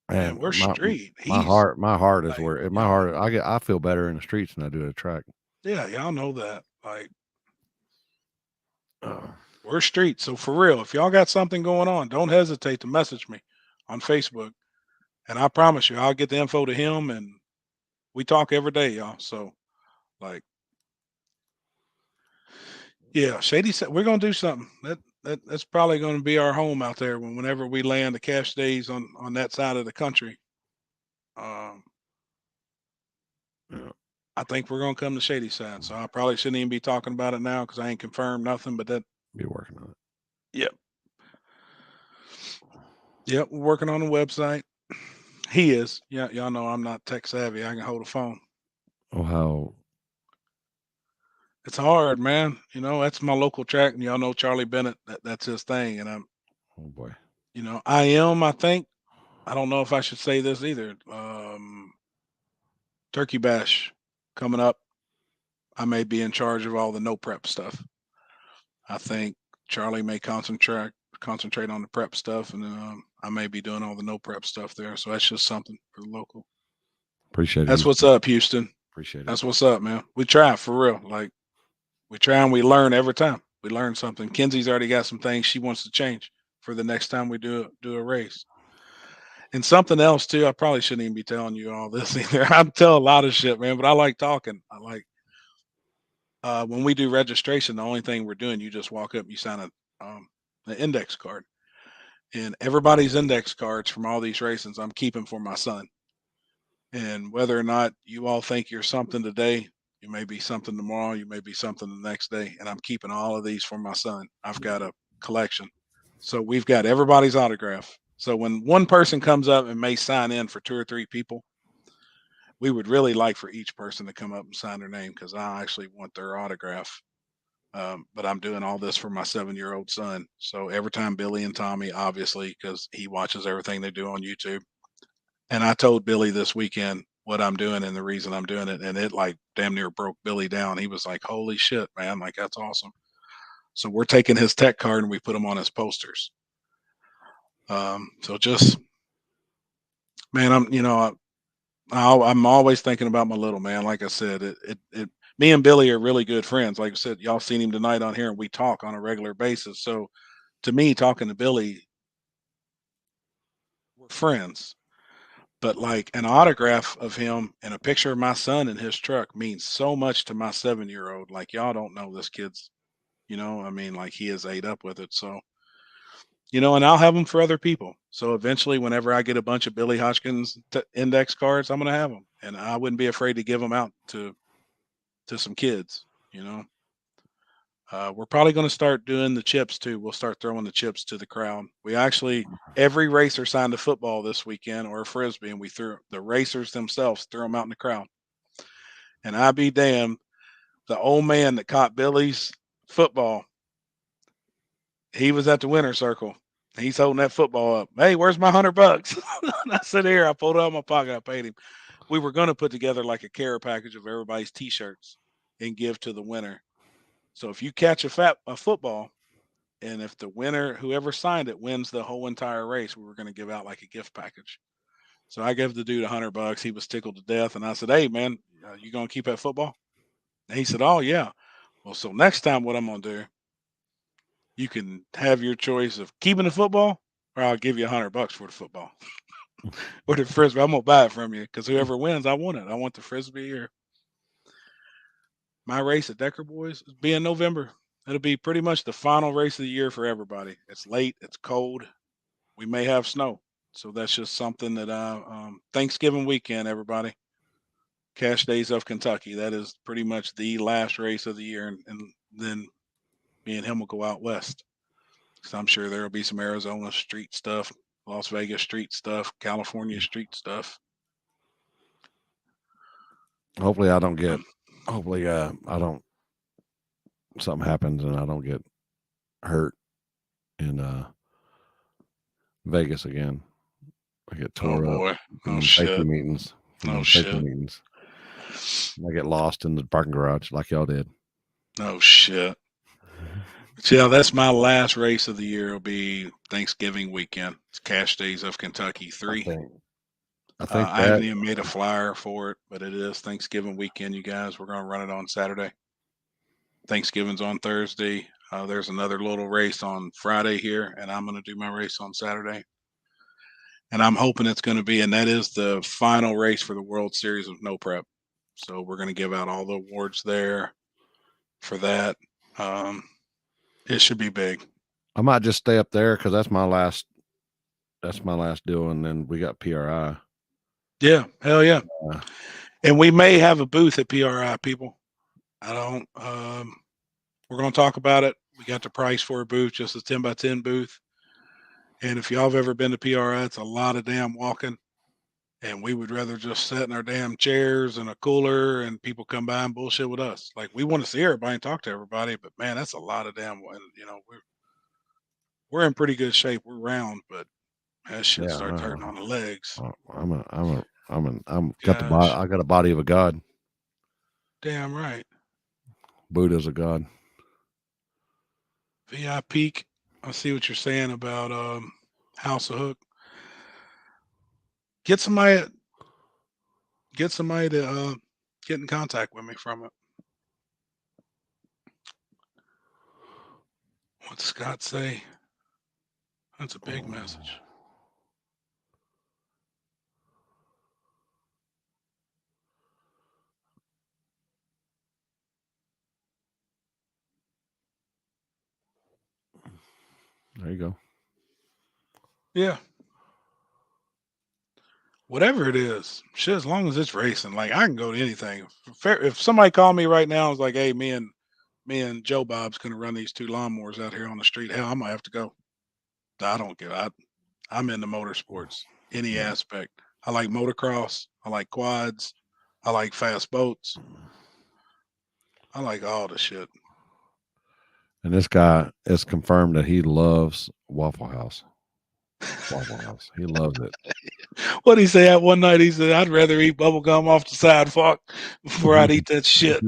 man, we're street. My heart is where my heart. I feel better in the streets than I do at a track. Yeah, y'all know that. Like we're street. So for real, if y'all got something going on, don't hesitate to message me on Facebook, and I promise you, I'll get the info to him. And we talk every day, y'all. So like. Yeah, Shady said we're gonna do something. That's probably gonna be our home out there whenever we land the cash days on that side of the country. I think we're gonna come to Shady side. So I probably shouldn't even be talking about it now because I ain't confirmed nothing. But that be working on it. Yep. Yep, we're working on the website. He is. Yeah, y'all know I'm not tech savvy. I can hold a phone. Oh, how. It's hard, man. That's my local track, and y'all know Charlie Bennett. That's his thing, and I'm. Oh boy. I think. I don't know if I should say this either. Turkey Bash coming up. I may be in charge of all the no prep stuff. I think Charlie may concentrate on the prep stuff, and I may be doing all the no prep stuff there. So that's just something for the local. Appreciate it. That's what's up, Houston. Appreciate it. That's what's up, man. We try for real. Like. We try and we learn every time. We learn something. Kenzie's already got some things she wants to change for the next time we do a race. And something else too, I probably shouldn't even be telling you all this either. I tell a lot of shit, man, but I like talking. I like when we do registration, the only thing we're doing, you just walk up, you sign an index card. And everybody's index cards from all these races I'm keeping for my son. And whether or not you all think you're something today, you may be something tomorrow. You may be something the next day. And I'm keeping all of these for my son. I've got a collection. So we've got everybody's autograph. So when one person comes up and may sign in for 2 or 3 people, we would really like for each person to come up and sign their name because I actually want their autograph But I'm doing all this for my 7-year-old son. So every time Billy and Tommy, obviously, because he watches everything they do on YouTube. And I told Billy this weekend what I'm doing and the reason I'm doing it. And it like damn near broke Billy down. He was like, holy shit, man. Like, that's awesome. So we're taking his tech card and we put them on his posters. So just, man, I'm always thinking about my little man. Like I said, me and Billy are really good friends. Like I said, y'all seen him tonight on here and we talk on a regular basis. So to me, talking to Billy, we're friends. But like an autograph of him and a picture of my son in his truck means so much to my 7-year-old. Like, y'all don't know this kid's, I mean, like, he is ate up with it. So, and I'll have them for other people. So eventually, whenever I get a bunch of Billy Hodgkins index cards, I'm going to have them, and I wouldn't be afraid to give them out to some kids. We're probably going to start doing the chips too. We'll start throwing the chips to the crowd. We actually, every racer signed a football this weekend or a Frisbee, and we threw the racers themselves, threw them out in the crowd. And I be damned, the old man that caught Billy's football, he was at the winner's circle. He's holding that football up. Hey, where's my $100? And I said, here, I pulled it out of my pocket. I paid him. We were going to put together like a care package of everybody's T-shirts and give to the winner. So if you catch a football, and if the winner, whoever signed it, wins the whole entire race, we were going to give out like a gift package. So I gave the dude $100. He was tickled to death. And I said, hey, man, you going to keep that football? And he said, oh, yeah. Well, so next time what I'm going to do, you can have your choice of keeping the football, or I'll give you $100 for the football. Or the Frisbee. I'm going to buy it from you because whoever wins, I want it. I want the Frisbee. Or my race at Decker Boys will be in November. It'll be pretty much the final race of the year for everybody. It's late. It's cold. We may have snow. So that's just something that Thanksgiving weekend, everybody. Cash Days of Kentucky. That is pretty much the last race of the year. And then me and him will go out west. So I'm sure there will be some Arizona street stuff, Las Vegas street stuff, California street stuff. Hopefully I don't something happens and I don't get hurt in Vegas again. I get tore up in safety meetings. Meetings. I get lost in the parking garage like y'all did. Oh shit. Yeah, that's my last race of the year. It'll be Thanksgiving weekend. It's Cash Days of Kentucky 3. I think I haven't even made a flyer for it, but it is Thanksgiving weekend, you guys. We're going to run it on Saturday. Thanksgiving's on Thursday. There's another little race on Friday here, and I'm going to do my race on Saturday. And I'm hoping it's going to be, and that is the final race for the World Series of No Prep. So we're going to give out all the awards there for that. It should be big. I might just stay up there because that's my last deal, and then we got PRI. Yeah, hell yeah. And we may have a booth at PRI, people. We're going to talk about it. We got the price for a booth, just a 10x10 booth. And if y'all have ever been to PRI, it's a lot of damn walking. And we would rather just sit in our damn chairs and a cooler and people come by and bullshit with us. Like, we want to see everybody and talk to everybody, but man, that's a lot of damn, we're in pretty good shape. We're round, but that shit starts hurting on the legs. I got a body of a god. Damn right. Buddha's a god. VI Peak. I see what you're saying about House of Hook. Get somebody to get in contact with me from it. What's Scott say? That's a big message. There you go. Yeah. Whatever it is, shit, as long as it's racing, like I can go to anything. If somebody called me right now and was like, hey, me and Joe Bob's gonna run these 2 lawnmowers out here on the street, hell, I might have to go. I don't give. I'm into motorsports, any aspect. I like motocross. I like quads. I like fast boats. I like all the shit. And this guy is confirmed that he loves Waffle House. Waffle House. He loves it. What did he say that one night? He said, I'd rather eat bubble gum off the sidewalk before I'd eat that shit.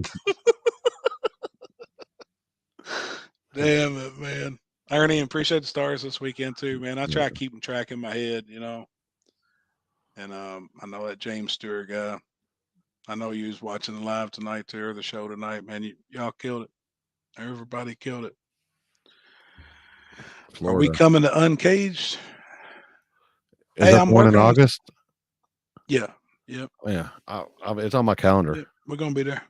Damn it, man. Ernie, appreciate the stars this weekend too, man. I try to keep them track in my head, you know. And I know that James Stewart guy. I know you was watching the live tonight too, or the show tonight, man. Y'all killed it. Everybody killed it. Florida. Are we coming to Uncaged? Is that one in August? Yeah. Yep. Yeah. It's on my calendar. Yep. We're gonna be there.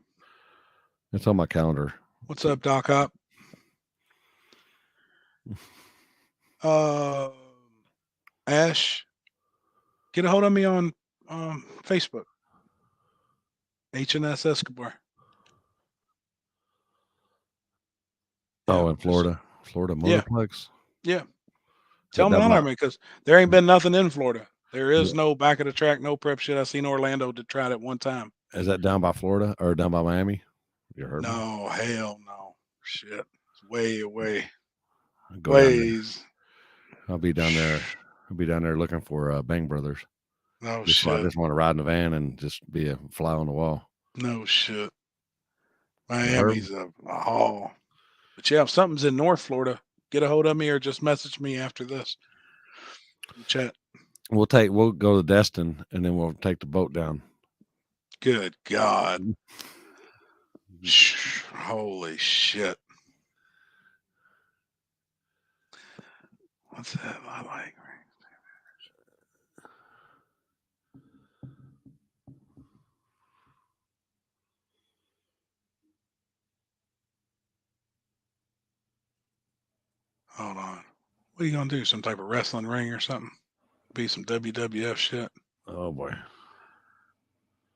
It's on my calendar. What's up, Doc Hop? Ash, get a hold of me on Facebook. HNS Escobar. Oh, in Florida. Florida Motorplex? Yeah. Tell them on me, because there ain't been nothing in Florida. There is no back of the track, no prep shit. I seen Orlando did try it one time. Is that down by Florida or down by Miami? You heard me? No, hell no. Shit. It's way away. Ways. I'll be down there. I'll be down there looking for Bang Brothers. No shit. I just want to ride in the van and just be a fly on the wall. No shit. Miami's a haul. But yeah, if something's in North Florida, get a hold of me or just message me after this. Chat. We'll go to Destin and then we'll take the boat down. Good God. Holy shit. What's that? I like. Hold on. What are you going to do? Some type of wrestling ring or something? Be some WWF shit? Oh, boy.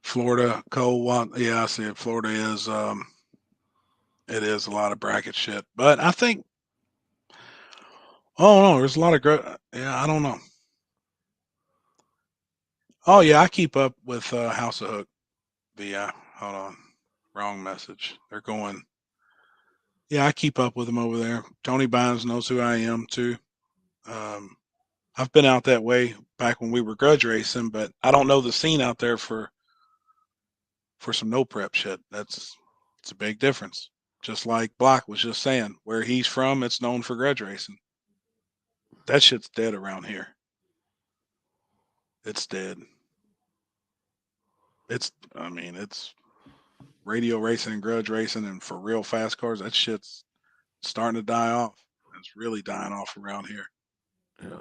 Florida, cold one. Yeah, I see it. Florida is, it is a lot of bracket shit. But I think, oh, no, there's a lot of, yeah, I don't know. Oh, yeah, I keep up with House of Hook. Hold on. Wrong message. They're going. Yeah, I keep up with them over there. Tony Bynes knows who I am too. I've been out that way back when we were grudge racing, but I don't know the scene out there for some no prep shit. It's a big difference. Just like Block was just saying, where he's from, it's known for grudge racing. That shit's dead around here. It's dead. It's radio racing and grudge racing, and for real fast cars, that shit's starting to die off. It's really dying off around here. Yeah.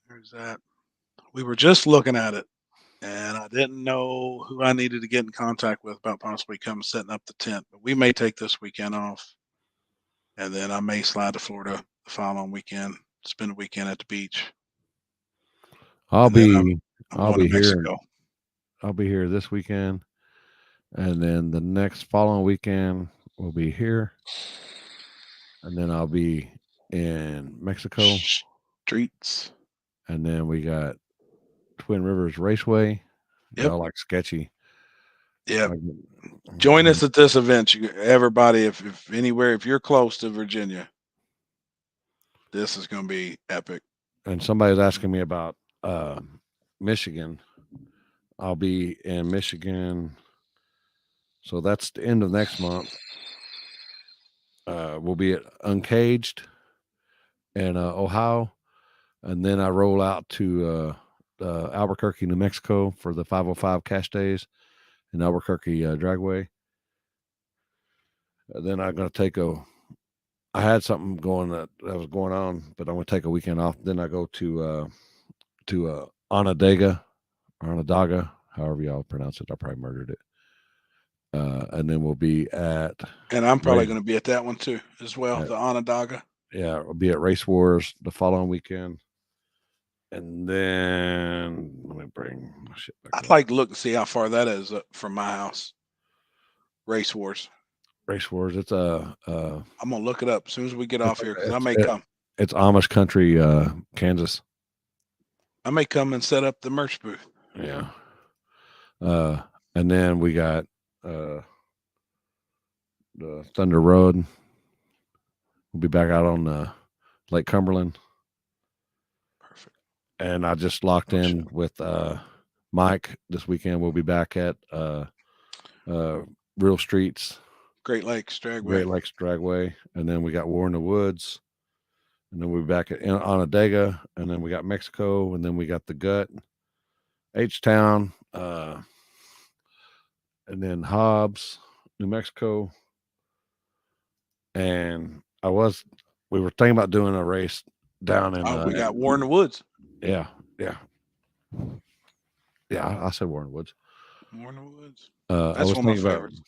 There's that. We were just looking at it, and I didn't know who I needed to get in contact with about possibly coming setting up the tent. But we may take this weekend off, and then I may slide to Florida the following weekend, spend a weekend at the beach. I'll be here. I'll be here this weekend, and then the next following weekend we'll be here, and then I'll be in Mexico streets, and then we got Twin Rivers Raceway. Yep. I like sketchy. Yeah. Join us at this event. Everybody, if anywhere, if you're close to Virginia, this is going to be epic. And somebody's asking me about Michigan. I'll be in Michigan. So that's the end of next month. We'll be at Uncaged in Ohio. And then I roll out to Albuquerque, New Mexico for the 505 Cash Days in Albuquerque Dragway. And then I'm going to take I had something going that was going on, but I'm going to take a weekend off. Then I go to Onondaga, however y'all pronounce it. I probably murdered it. And then we'll be at. And I'm probably going to be at that one too, as well, the Onondaga. Yeah, we'll be at Race Wars the following weekend. And then let me bring my shit back. I'd like to look and see how far that is from my house. Race Wars. It's I'm gonna look it up as soon as we get off here, because I may come. It's Amish country, Kansas. I may come and set up the merch booth. Yeah. And then we got the Thunder Road. We'll be back out on Lake Cumberland. Perfect. And I just locked in with Mike this weekend. We'll be back at Real Streets, Great Lakes Dragway. Great Lakes Dragway, and then we got War in the Woods, and then we'll be back at Onondaga, and then we got Mexico, and then we got the Gut, H-Town, and then Hobbs, New Mexico. And we were thinking about doing a race down in. We got War in the Woods. Yeah. I said War in the Woods. War in the Woods. That's one of my favorites.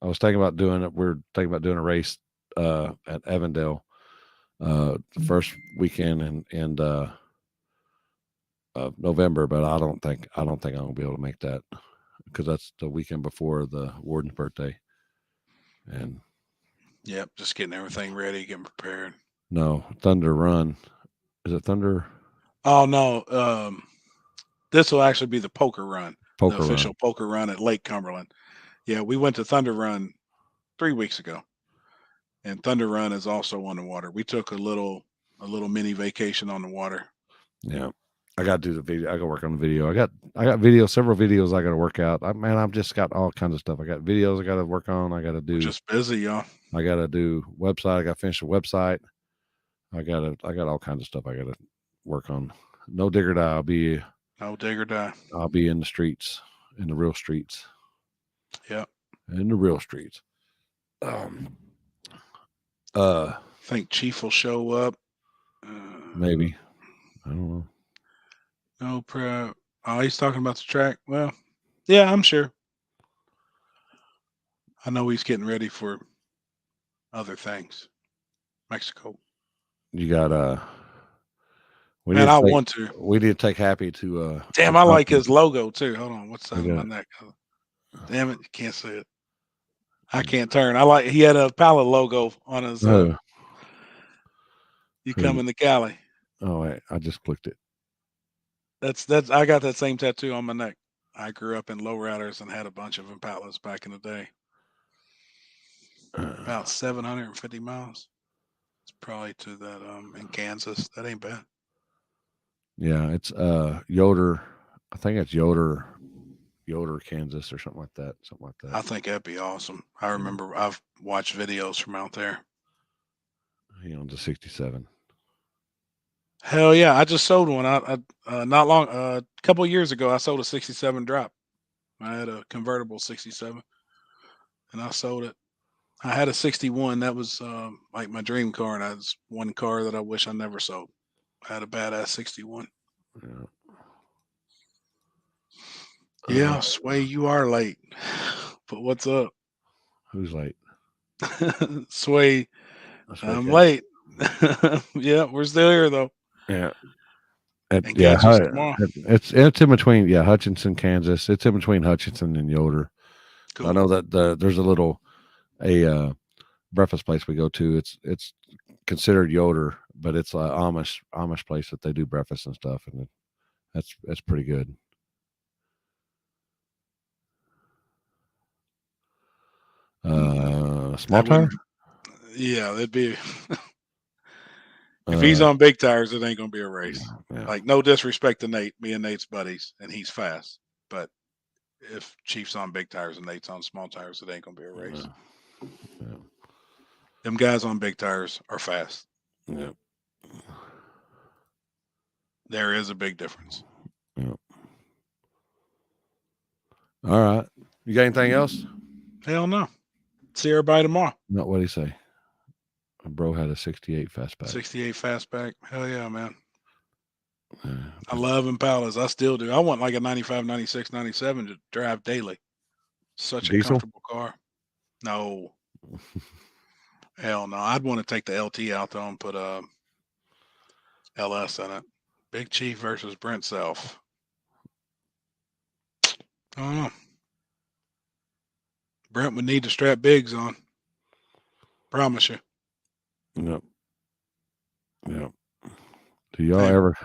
I was thinking about doing it. We're thinking about doing a race at Avondale the first weekend in November, but I don't think I'm gonna be able to make that because that's the weekend before the warden's birthday. And yep, just getting everything ready, getting prepared. No, Thunder Run. Is it Thunder? Oh no. This will actually be the poker run. The official poker run at Lake Cumberland. Yeah, we went to Thunder Run 3 weeks ago. And Thunder Run is also on the water. We took a little mini vacation on the water. Yeah. I got to do the video. I got to work on the video. I got videos, several videos I got to work out. I've just got all kinds of stuff. I got videos I got to work on. I got to do. We're just busy, y'all. I got to do website. I got to finish the website. I got all kinds of stuff I got to work on. No digger die. No digger die. I'll be in the streets, in the real streets. Yep. In the real streets. I think Chief will show up. Maybe. I don't know. No prep. Oh, he's talking about the track. Well, yeah, I'm sure. I know he's getting ready for other things. Mexico. You got we need to take Happy to damn, I like his logo too. Hold on, what's that on my neck? Damn it, you can't see it. I can't turn. He had a pallet logo on his you come in the Cali. Oh wait, I just clicked it. That's I got that same tattoo on my neck. I grew up in Lowriders and had a bunch of Impalas back in the day. About 750 miles. It's probably to that in Kansas. That ain't bad. Yeah, it's Yoder. I think it's Yoder, Kansas or something like that. I think that'd be awesome. I remember I've watched videos from out there. He owns a 67. Hell yeah! I just sold one. A couple of years ago, I sold a 67 drop. I had a convertible 67, and I sold it. I had a 61. That was like my dream car, and that's one car that I wish I never sold. I had a badass 61. Yeah, Sway, you are late. But what's up? Who's late? Sway, I'm late. Yeah, we're still here though. Yeah. Tomorrow. It's in between. Yeah, Hutchinson, Kansas. It's in between Hutchinson and Yoder. Cool. I know that there's a breakfast place we go to. It's considered Yoder, but it's an Amish place that they do breakfast and stuff, and that's pretty good. Small tire? Yeah, that'd be. If he's on big tires, it ain't gonna be a race. Yeah. Like, no disrespect to Nate. Me and Nate's buddies, and he's fast. But if Chief's on big tires and Nate's on small tires, it ain't gonna be a race. Yeah. Them guys on big tires are fast. Yeah. There is a big difference. Yeah. All right. You got anything else? Hell no. See everybody tomorrow. Not what he say. Bro had a 68 fastback. 68 fastback. Hell yeah, man. I love Impalas. I still do. I want like a 95, 96, 97 to drive daily. Such a comfortable car. No. Hell no. I'd want to take the LT out though and put a LS in it. Big Chief versus Brent Self. I don't know. Brent would need to strap Biggs on. Promise you. Yep. Yep. Do y'all ever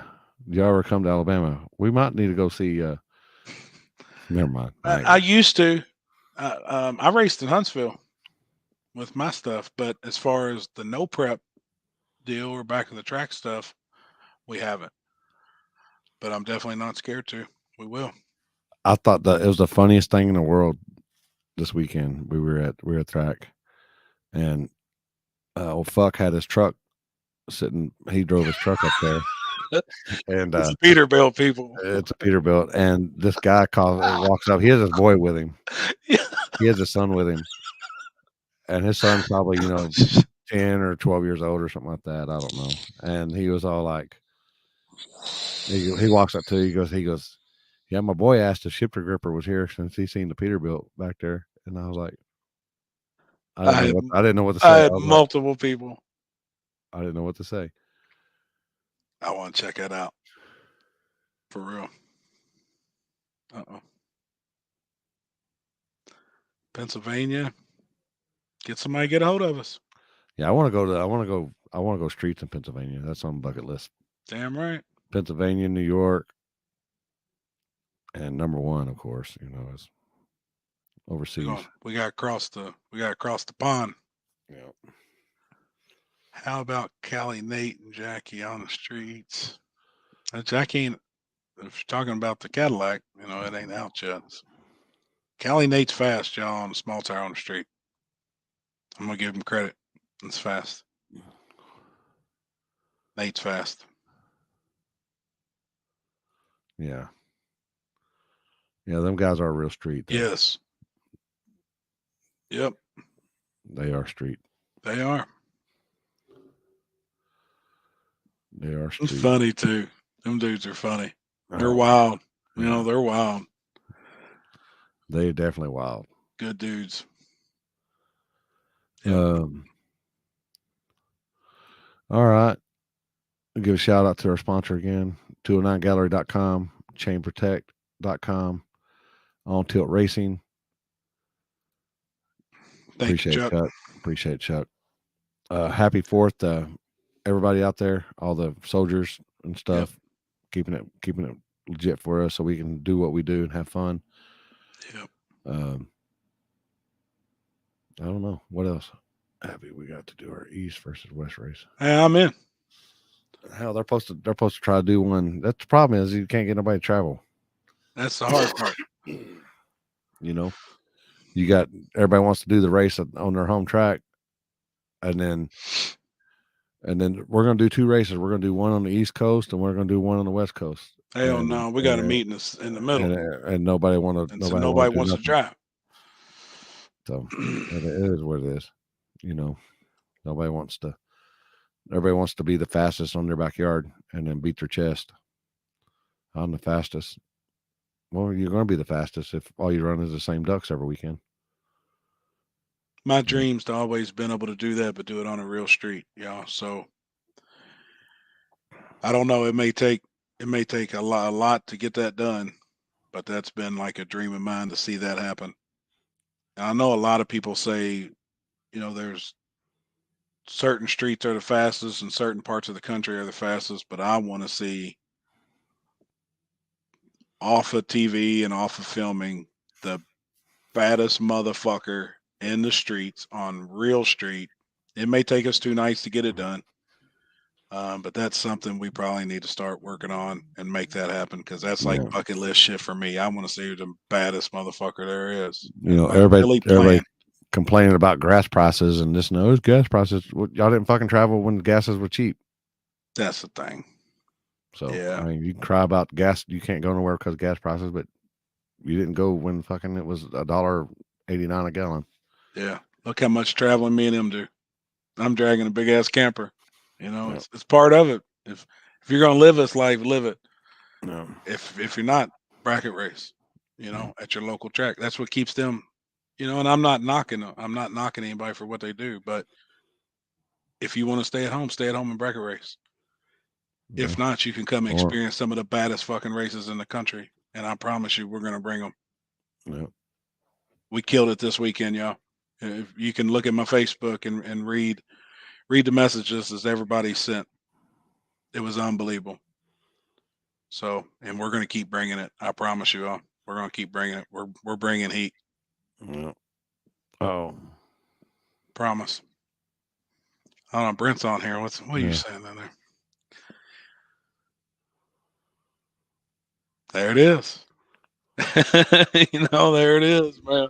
come to Alabama? We might need to go see. Never mind. I used to. I raced in Huntsville with my stuff. But as far as the no prep deal or back of the track stuff, we haven't. But I'm definitely not scared to. We will. I thought that it was the funniest thing in the world this weekend. We were at track, and old fuck had his truck sitting. He drove his truck up there, and It's a Peterbilt, people. it's a Peterbilt, and this guy walks up. He has his boy with him. He has his son with him, and his son's probably 10 or 12 years old or something like that. I don't know. And he was all like, he walks up to, he goes, yeah, my boy asked if Shifter Gripper was here since he seen the Peterbilt back there. And I was like, I didn't know what to say. I had multiple people. I didn't know what to say. I want to check that out. For real. Pennsylvania. Get somebody to get a hold of us. Yeah, I want to go streets in Pennsylvania. That's on the bucket list. Damn right. Pennsylvania, New York, and number one, of course, is overseas. We got to cross the pond. Yeah. How about Callie, Nate, and Jackie on the streets? Jackie, if you're talking about the Cadillac, it ain't out yet. Callie, Nate's fast, y'all, on the small tire on the street. I'm gonna give him credit. It's fast. Nate's fast. Yeah. Yeah, them guys are real street. Though. Yes. Yep. They are street. They are. They are street. It's funny too. Them dudes are funny. They're wild. They're wild. They're definitely wild. Good dudes. All right. I'll give a shout out to our sponsor again, 209gallery.com, chainprotect.com, On Tilt Racing. Appreciate you, Chuck. Appreciate Chuck. Happy 4th, everybody out there, all the soldiers and stuff, keeping it legit for us so we can do what we do and have fun. Yep. I don't know what else. Happy we got to do our East versus West race. Hey, I'm in. Hell, they're supposed to try to do one. That's the problem is you can't get nobody to travel. That's the hard part. You got everybody wants to do the race on their home track, and then we're gonna do 2 races. We're gonna do one on the East Coast and we're gonna do one on the West Coast. Hell no, we got to meet in the middle. And nobody wants to drive. So it is what it is. Everybody wants to be the fastest on their backyard and then beat their chest. I'm the fastest. Well, you're going to be the fastest if all you run is the same ducks every weekend. My dream's to always been able to do that, but do it on a real street, So I don't know. It may take a lot to get that done, but that's been like a dream of mine to see that happen. And I know a lot of people say, there's certain streets are the fastest and certain parts of the country are the fastest, but I want to see off of TV and off of filming the fattest motherfucker in the streets on real street. It may take us 2 nights to get it done. But that's something we probably need to start working on and make that happen because that's like bucket list shit for me. I want to see who the baddest motherfucker there is. Everybody complaining about gas prices and this and those gas prices. Y'all didn't fucking travel when the gases were cheap. That's the thing. So I mean, you can cry about gas. You can't go nowhere because of gas prices, but you didn't go when fucking it was $1.89 a gallon. Yeah, look how much traveling me and him do. I'm dragging a big ass camper. It's part of it. If you're gonna live this life, live it. No. If you're not, bracket race. At your local track. That's what keeps them. And I'm not knocking anybody for what they do, but if you want to stay at home and bracket race. Yeah. If not, you can come experience some of the baddest fucking races in the country, and I promise you, we're gonna bring them. Yeah. We killed it this weekend, y'all. If you can look at my Facebook and read the messages as everybody sent. It was unbelievable. So, and we're going to keep bringing it. I promise you all. We're going to keep bringing it. We're bringing heat. Yeah. Oh. Promise. I don't know. Brent's on here. What are you Yeah. saying down there? There it is. There it is, man.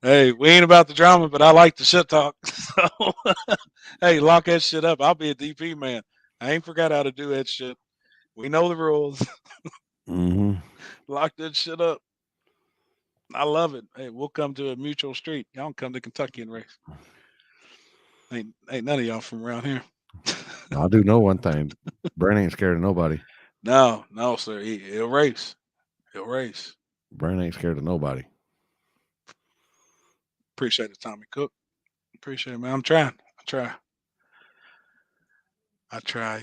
Hey, we ain't about the drama, but I like the shit talk. So, hey, lock that shit up. I'll be a DP, man. I ain't forgot how to do that shit. We know the rules. Mm-hmm. Lock that shit up. I love it. Hey, we'll come to a mutual street. Y'all can come to Kentucky and race. Ain't none of y'all from around here. I do know one thing. Brent ain't scared of nobody. No, sir. He'll race. He'll race. Brent ain't scared of nobody. Appreciate it, Tommy Cook. Appreciate it, man. I'm trying. I try.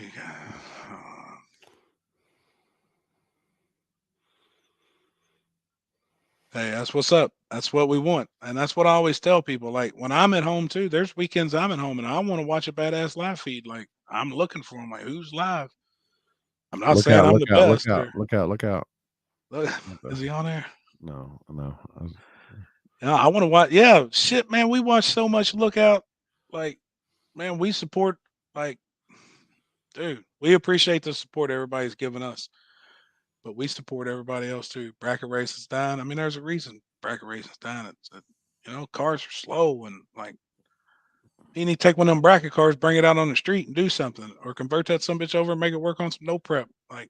Hey, that's what's up. That's what we want. And that's what I always tell people. Like, when I'm at home, too, there's weekends I'm at home, and I want to watch a badass live feed. Like, I'm looking for them. Like, who's live? I'm not saying I'm the best. Look out. Look, is he on there? No. Yeah, I want to watch. Yeah, shit, man. We watch so much Lookout. Like, man, we support, like, dude, we appreciate the support everybody's giving us. But we support everybody else too. Bracket races dying. I mean, there's a reason bracket racing's dying. Cars are slow, and like you need to take one of them bracket cars, bring it out on the street and do something, or convert that some bitch over and make it work on some no prep. Like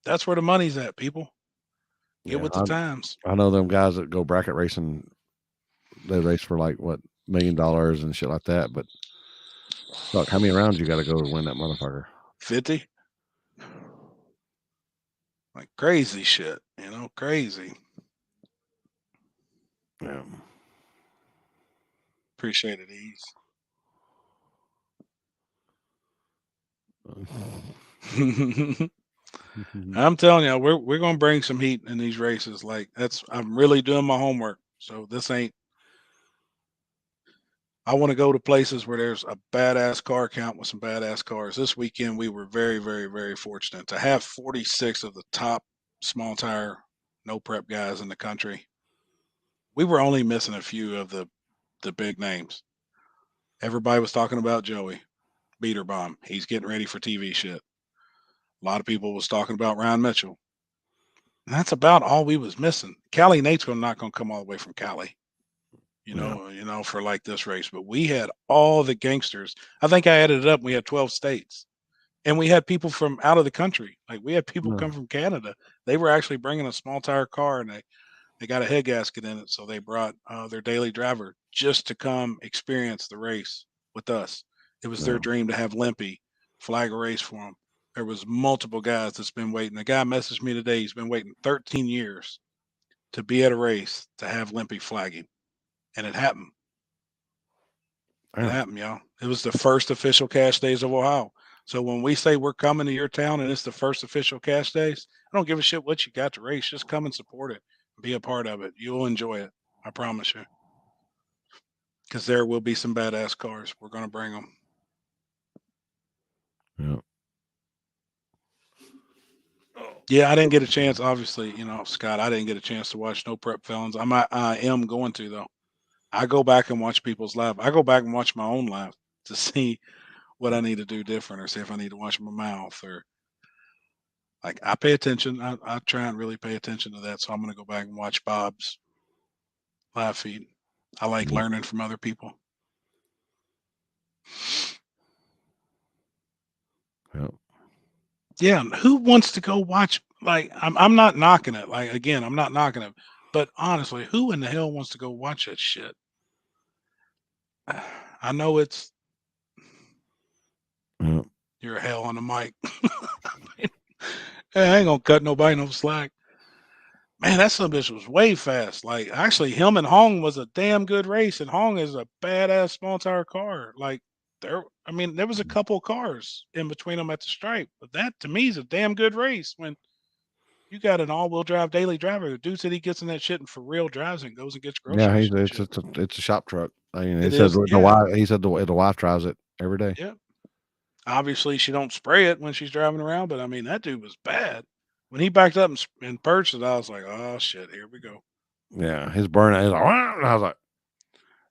that's where the money's at, people. Get with the times. I know them guys that go bracket racing. They race for like what $1 million and shit like that. But fuck, how many rounds you got to go to win that motherfucker? 50. Like crazy shit, crazy. Yeah. Appreciate it, Ease. I'm telling you, we're gonna bring some heat in these races. Like I'm really doing my homework. So this ain't. I want to go to places where there's a badass car count with some badass cars. This weekend, we were very, very, very fortunate to have 46 of the top small tire, no prep guys in the country. We were only missing a few of the big names. Everybody was talking about Joey Beaterbomb. He's getting ready for TV shit. A lot of people was talking about Ryan Mitchell. And that's about all we was missing. Cali Nate's not going to come all the way from Cali. For like this race, but we had all the gangsters. I think I added it up. We had 12 states, and we had people from out of the country. Like we had people come from Canada. They were actually bringing a small tire car, and they got a head gasket in it. So they brought their daily driver just to come experience the race with us. It was their dream to have Limpy flag a race for them. There was multiple guys that's been waiting. A guy messaged me today. He's been waiting 13 years to be at a race to have Limpy flagging. And it happened. It happened, y'all. It was the first official cash days of Ohio. So when we say we're coming to your town and it's the first official cash days, I don't give a shit what you got to race. Just come and support it. Be a part of it. You'll enjoy it. I promise you. Because there will be some badass cars. We're going to bring them. Yeah. Yeah, I didn't get a chance. Obviously, Scott, I didn't get a chance to watch No Prep Felons. I am going to, though. I go back and watch people's live. I go back and watch my own live to see what I need to do different, or see if I need to wash my mouth, or like I pay attention. I try and really pay attention to that. So I'm going to go back and watch Bob's live feed. I like learning from other people. Yep. Yeah. Who wants to go watch? Like, I'm not knocking it. Like, again, I'm not knocking it. But honestly, who in the hell wants to go watch that shit? I know it's you're a hell on the mic. I ain't gonna cut nobody no slack. Man, that son of a bitch was way fast. Like, actually, him and Hong was a damn good race, and Hong is a badass small tire car. Like, there was a couple cars in between them at the stripe, but that to me is a damn good race. When you got an all-wheel drive daily driver, the dude said he gets in that shit and for real drives and goes and gets groceries. Yeah, it's a shop truck. I mean, It said is, the wife. He said the wife drives it every day. Yeah. Obviously, she don't spray it when she's driving around, but I mean, that dude was bad. When he backed up and purged it, I was like, oh shit, here we go. Yeah, his burnout is like, I was like,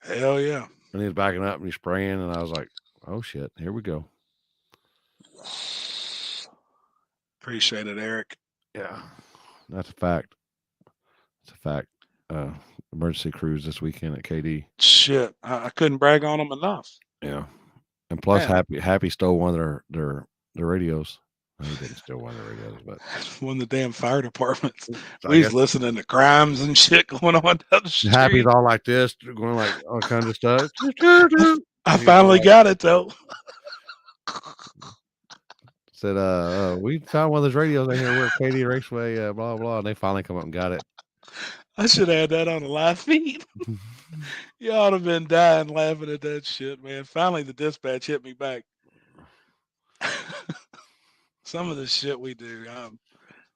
hell yeah. And he was backing up and he's spraying, and I was like, "Oh shit, here we go." Appreciate it, Eric. Yeah, that's a fact. It's a fact. Emergency crews this weekend at KD. Shit, I couldn't brag on them enough. Yeah, and plus Man. Happy stole one of their radios. He didn't steal one of the radios, but one of the damn fire departments. I We was guess- listening to crimes and shit going on down the street. Happy's all like this, going like all kinds of stuff. I finally got it though. Said, we found one of those radios out here. We're at KD Raceway, blah blah. And they finally come up and got it. I should have had that on the live feed. Y'all would have been dying laughing at that shit, man. Finally, the dispatch hit me back. Some of the shit we do,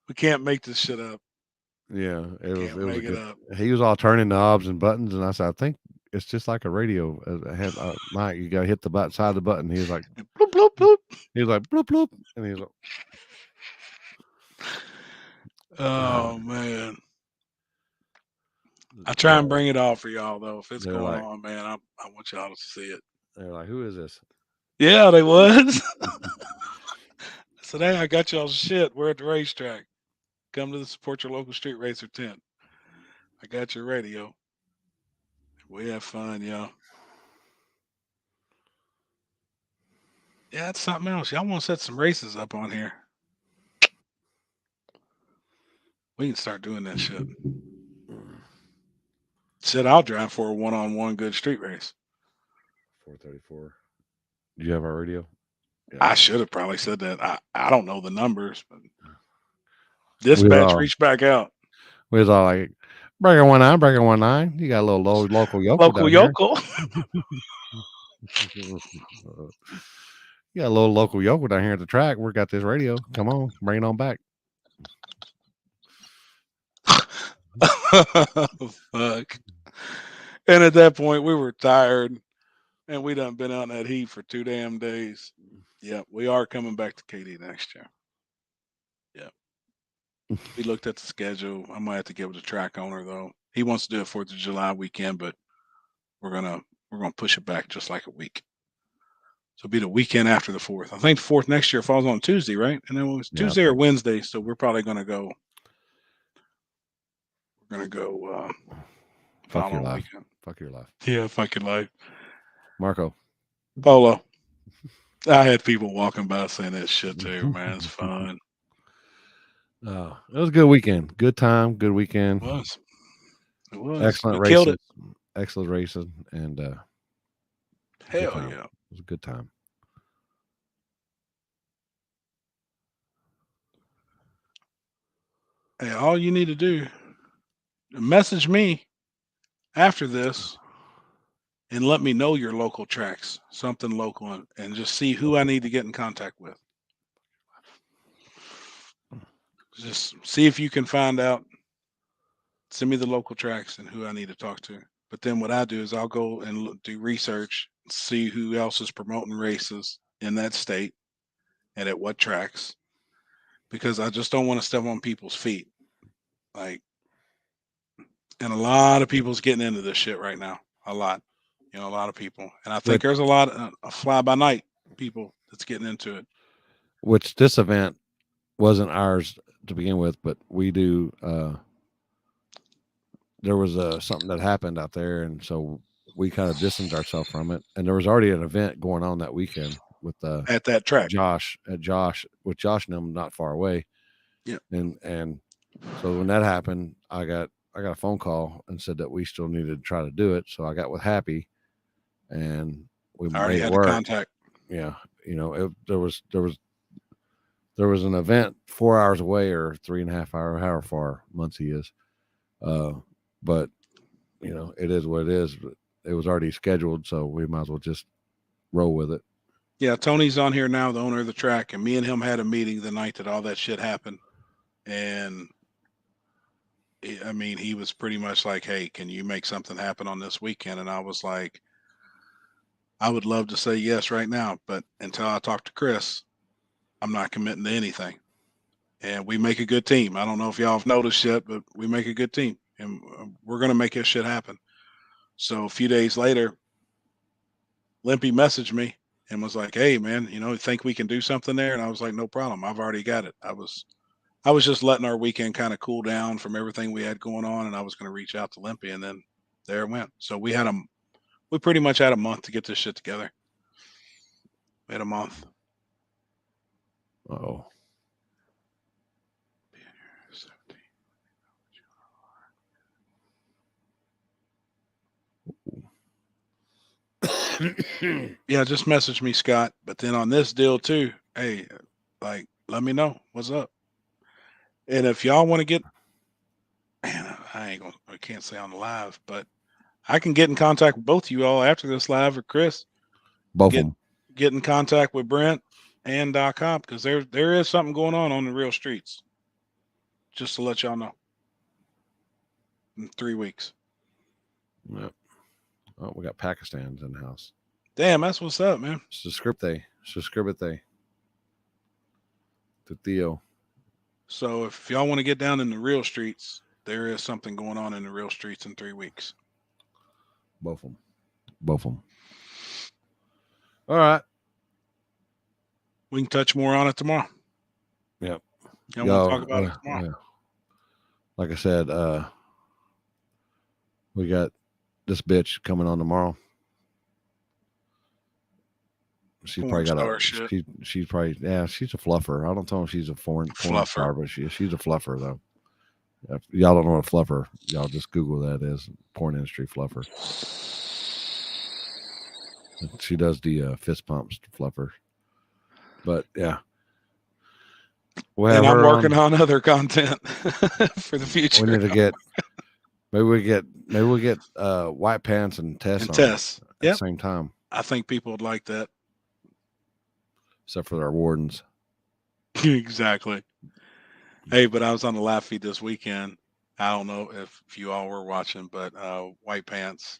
we can't make this shit up. Yeah, it was make it good. up. He was all turning knobs and buttons, and I said, I think it's just like a radio. Mike, you got to hit the side of the button. He was like, bloop bloop bloop. He was like, bloop bloop, and he was like, oh man. I try and bring it all for y'all though. If it's They're going like- on, man, I want y'all to see it. they're like, who is this? Yeah, they was. I said, hey, I got y'all's shit. We're at the racetrack. Come to the support your local street racer tent. I got your radio. We have fun, y'all. Yeah, it's something else. Y'all want to set some races up on here. We can start doing that shit. Shit, I'll drive for a one-on-one good street race. 434. Do you have our radio? I should have probably said that. I don't know the numbers, but dispatch reached back out. We was all like, breaker 19, breaker 19. You got a little local yokel. Local down here. yokel. You got a little local yokel down here at the track. We got this radio. Come on, bring it on back. Fuck. And at that point, we were tired, and we done been out in that heat for 2 damn days. Yeah, we are coming back to KD next year. Yeah. We looked at the schedule. I might have to get with the track owner though. He wants to do a 4th of July weekend, but we're gonna push it back just like a week. So it'll be the weekend after the 4th. I think the 4th next year falls on Tuesday, right? And then it was Tuesday or Wednesday. So we're probably gonna go. We're gonna go. Fuck your following life. weekend. Fuck your life. Yeah, fuck your life. Marco. Polo. I had people walking by saying that shit too, man. It's fun. It was a good weekend. Good time. Good weekend. It was. It was. Excellent We racing. killed it. Excellent racing. And Hell time. yeah. It was a good time. Hey, all you need to do, message me after this and let me know your local tracks, something local, and just see who I need to get in contact with. Just see if you can find out. Send me the local tracks and who I need to talk to. But then what I do is I'll go and do research, see who else is promoting races in that state and at what tracks, because I just don't want to step on people's feet. Like, and a lot of people's getting into this shit right now. A lot, a lot of people. And I think there's a lot of fly by night people that's getting into it. Which this event wasn't ours to begin with, but we do. There was something that happened out there, and so we kind of distanced ourselves from it. And there was already an event going on that weekend with at that track, Josh with Josh and them not far away. Yeah, and so when that happened, I got a phone call and said that we still needed to try to do it. So I got with Happy, and we already made had it work. Contact. Yeah, there was an event 4 hours away or 3.5 hours, however far Muncie is. But it is what it is. But it was already scheduled, so we might as well just roll with it. Yeah, Tony's on here now, the owner of the track, and me and him had a meeting the night that all that shit happened. And he was pretty much like, hey, can you make something happen on this weekend? And I was like, I would love to say yes right now, but until I talk to Chris, I'm not committing to anything. And we make a good team. I don't know if y'all have noticed yet, but we make a good team, and we're going to make this shit happen. So a few days later, Limpy messaged me and was like, "Hey man, think we can do something there?" And I was like, "No problem. I've already got it." I was just letting our weekend kind of cool down from everything we had going on, and I was going to reach out to Limpy, and then there it went. So we pretty much had a month to get this shit together. We had a month. Oh. Yeah, just message me, Scott. But then on this deal too, hey, like, let me know what's up. And if y'all want to get, man, I can't say on the live, but I can get in contact with both of you all after this live, or Chris. Both of them. Get in contact with Brent and Doc Hop, because there is something going on the real streets. Just to let y'all know. In 3 weeks. Yep. Oh, we got Pakistan's in the house. Damn, that's what's up, man. Suscripte. To Theo. So if y'all want to get down in the real streets, there is something going on in the real streets in 3 weeks. Both of them. All right. We can touch more on it tomorrow. Yep. Y'all want to talk about it tomorrow? Yeah. Like I said, we got this bitch coming on tomorrow. She's probably got she's probably she's a fluffer. I don't tell them she's a porn star, but she's a fluffer though. If y'all don't know what a fluffer, y'all just Google that is porn industry fluffer. She does the fist pumps fluffer. But yeah. And I'm working on other content for the future. We need to get maybe we get White Pants and Tess at the same time. I think people would like that. Except for our wardens. Exactly. Hey, but I was on the live feed this weekend. I don't know if you all were watching, but White Pants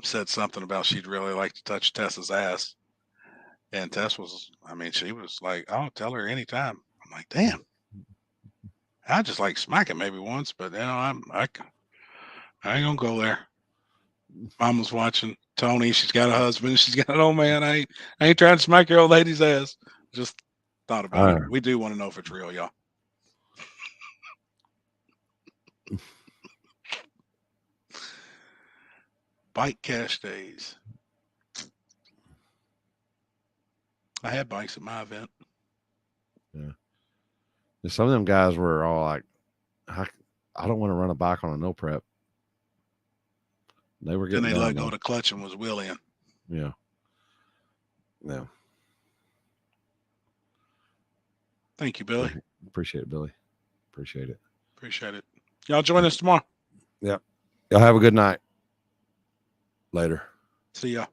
said something about she'd really like to touch Tessa's ass. And Tess she was like, "I'll tell her anytime." I'm like, damn. I just like smacking maybe once, but I ain't gonna go there. Mom was watching. Tony, she's got a husband. She's got an old man. I ain't trying to smack your old lady's ass. Just thought about it. We do want to know if it's real, y'all. Bike cash days. I had bikes at my event. Yeah. And some of them guys were all like, I don't want to run a bike on a no prep. They were getting. Then they let go to clutch and was wheeling. Yeah. Yeah. Thank you, Billy. Appreciate it, Billy. Appreciate it. Appreciate it. Y'all join us tomorrow. Yep. Y'all have a good night. Later. See ya.